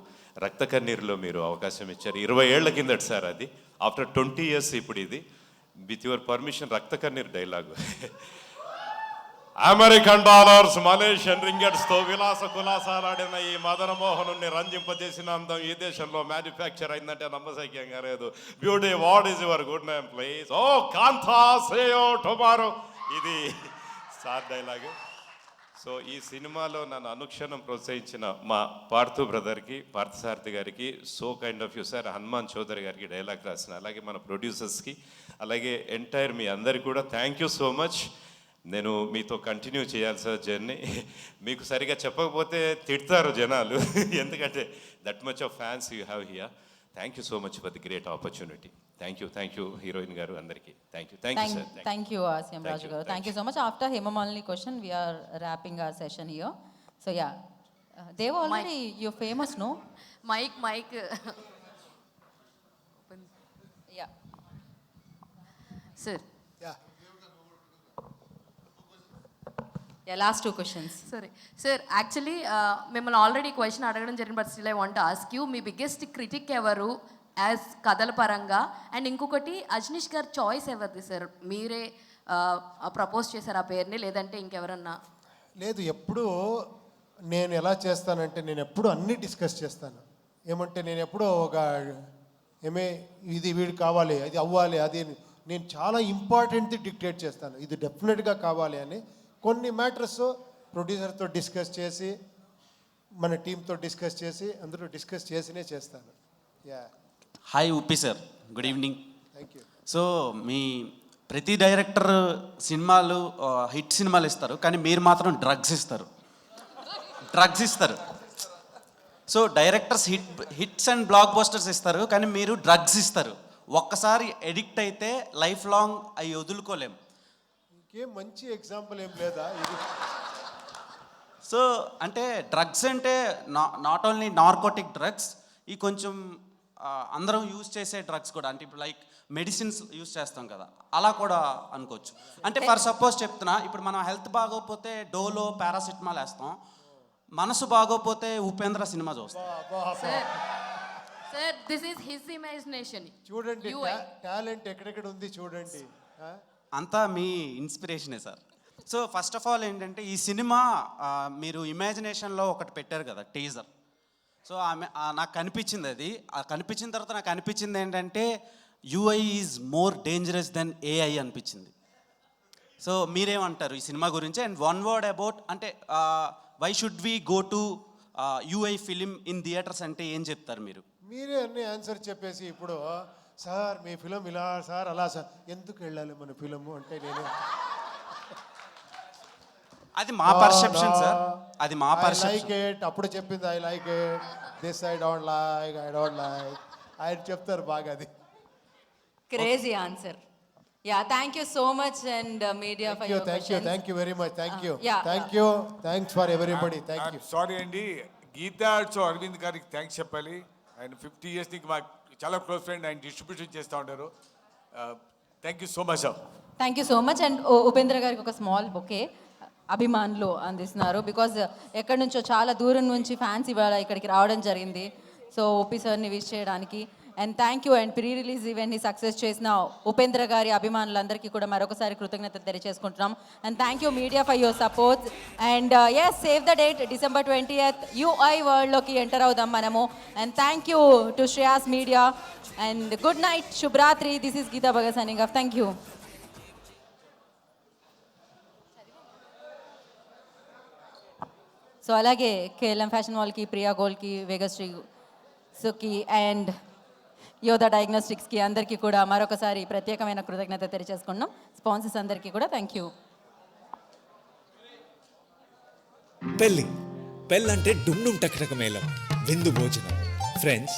రక్త కన్నీరులో మీరు అవకాశం ఇచ్చారు. 20 ఏళ్ల కిందట సార్ అది. ఆఫ్టర్ 20 years ఇప్పుడు ఇది. విత్ యువర్ పర్మిషన్ రక్త కన్నీరు డైలాగు. అమెరికన్ డాలర్స్, మలేషియన్ రింగెట్స్తో విలాస కులాసాలాడిన ఈ మదన మోహనుని రంజింపజేసిన అందం ఈ దేశంలో మ్యానుఫ్యాక్చర్ అయిందంటే నమ్మశక్యంగా లేదు. Beauty, what is your good name please? Oh కాంతా సేయో టుమారో. ఇది సార్ డైలాగు. సో ఈ సినిమాలో నన్ను అనుక్షణం ప్రోత్సహించిన మా పార్థు బ్రదర్కి, పార్థసారథి గారికి, so kind of you sir, Hanuman Chowdary గారికి డైలాగ్ రాసిన, అలాగే మన ప్రొడ్యూసర్స్కి, అలాగే ఎంటైర్ మీ అందరికీ కూడా థ్యాంక్ యూ సో మచ్. నేను మీతో కంటిన్యూ చేయాలి సార్ జర్నీ. మీకు సరిగా చెప్పకపోతే తిడతారు జనాలు, ఎందుకంటే that much of fans you have here. Thank you so much for the great opportunity. Thank you heroine గారు అందరికీ thank you sir. Thank you ఆసియం రాజు గారు. Thank you so much. After Hemamalini question we're wrapping our session here. So yeah, Dev already you famous no mic yeah sir. Last 2 questions. సరే sir, actually మిమ్మల్ని already question అడగడం జరిగింది, but still I want to ask you, me biggest critic ఎవరు as కథల పరంగా. And ఇంకొకటి అజనీష్ గారు choice ఎవరిది సార్? మీరే ప్రపోజ్ చేశారు ఆ పేరుని, లేదంటే ఇంకెవరన్నా? లేదు, ఎప్పుడు నేను ఎలా చేస్తానంటే నేను ఎప్పుడు అన్నీ డిస్కస్ చేస్తాను. ఏమంటే నేను ఎప్పుడో ఒక ఇది వీడు కావాలి, అది అవ్వాలి, అది నేను చాలా ఇంపార్టెంట్ది డిక్టేట్ చేస్తాను. ఇది డెఫినెట్గా కావాలి అని. కొన్ని మ్యాటర్స్ ప్రొడ్యూసర్తో డిస్కస్ చేసి, మన టీంతో డిస్కస్ చేసి, అందరూ డిస్కస్ చేసినే చేస్తాను. Yeah. Hi Uppi sir, good evening. Thank you. So మీ ప్రతి డైరెక్టర్ సినిమాలు హిట్ సినిమాలు ఇస్తారు, కానీ మీరు మాత్రం డ్రగ్స్ ఇస్తారు. So directors hits and black busters ఇస్తారు, కానీ మీరు డ్రగ్స్ ఇస్తారు. ఒక్కసారి ఎడిక్ట్ అయితే లైఫ్ లాంగ్ అవి వదులుకోలేం. ఇంకేం మంచి ఎగ్జాంపుల్ ఏం లేదా ఇది? సో అంటే డ్రగ్స్ అంటే నాట్ ఓన్లీ నార్కోటిక్ డ్రగ్స్, ఈ కొంచెం అందరం యూజ్ చేసే డ్రగ్స్ కూడా, అంటే ఇప్పుడు లైక్ మెడిసిన్స్ యూజ్ చేస్తాం కదా, అలా కూడా అనుకోవచ్చు. అంటే ఫర్ సపోజ్ చెప్తున్నా, ఇప్పుడు మనం హెల్త్ బాగోకపోతే డోలో పారాసిటమాల్ వేస్తాం, మనసు బాగోపోతే ఉపేంద్ర సినిమా చూస్తాం. Sir this is his imagination. చూడండి టాలెంట్ ఎక్కడెక్కడ ఉంది చూడండి. అంతా మీ ఇన్స్పిరేషనే sir. So first of all ఏంటంటే ఈ సినిమా మీరు ఇమాజినేషన్లో ఒకటి పెట్టారు కదా టీజర్. సో నాకు కనిపించింది అది. కనిపించిన తర్వాత నాకు అనిపించింది ఏంటంటే UI is more dangerous than AI అనిపించింది. సో మీరేమంటారు ఈ సినిమా గురించి? అండ్ వన్ వర్డ్ అబౌట్, అంటే why should we go to UI film in theatres అంటే ఏం చెప్తారు మీరు? మీరే అన్ని ఆన్సర్ చెప్పేసి ఇప్పుడు సార్ మీ ఫిలిం ఇలా సార్ అలా సార్ ఎందుకు వెళ్ళాలి మన ఫిలిము అంటే నేను అది మా పర్సెప్షన్ సార్, అది మా పర్సెప్షన్. లైక్ ఇట్ అప్పుడు చెప్పింది I like it, this I don't like ఆయన చెప్తారు బాగా. అది crazy answer. Yeah, thank you so much and media for your questions. Thank you very much. Yeah. Thanks for everybody. Thank you. Sorry అండి, Gita arts Arvind గారికి thanks చెప్పాలి. ఆయన 50 years నుంచి మాకు చాలా క్లోజ్ ఫ్రెండ్, ఆయన డిస్ట్రిబ్యూషన్ చేస్తూ ఉంటారు. Thank you so much sir. Thank you so much. And Upendra గారికి ఒక స్మాల్ బొకే అభిమానులు అందిస్తున్నారు. బికాజ్ ఎక్కడి నుంచో చాలా దూరం నుంచి ఫ్యాన్స్ ఇవాళ ఇక్కడికి రావడం జరిగింది. సో ఓపీ సార్ని విష్ చేయడానికి. And thank you. And pre release ఈవెంట్ని సక్సెస్ చేసిన ఉపేంద్ర గారి అభిమానులందరికీ కూడా మరొకసారి కృతజ్ఞతలు తెలియజేసుకుంటున్నాం. And thank you media for your support. And yes, save the date, December 20th UI వరల్డ్లోకి ఎంటర్ అవుదాం మనము. And thank you to Shreyas media. And good night, శుభరాత్రి. This is Geetha Bhagat signing off. Thank you. So అలాగే KLM fashion మాల్కి, ప్రియా గోల్డ్కి, Vegasri సుకి and యోధా డయాగ్నోస్టిక్స్కి అందరికీ కూడా మరొకసారి ప్రత్యేకమైన కృతజ్ఞత తెలియజేసుకున్నాం. స్పాన్సర్స్ అందరికీ కూడా థ్యాంక్ యూ. పెళ్ళంటే డుమ్ డుమ్ టకటక మేళం, విందు భోజనం, ఫ్రెండ్స్,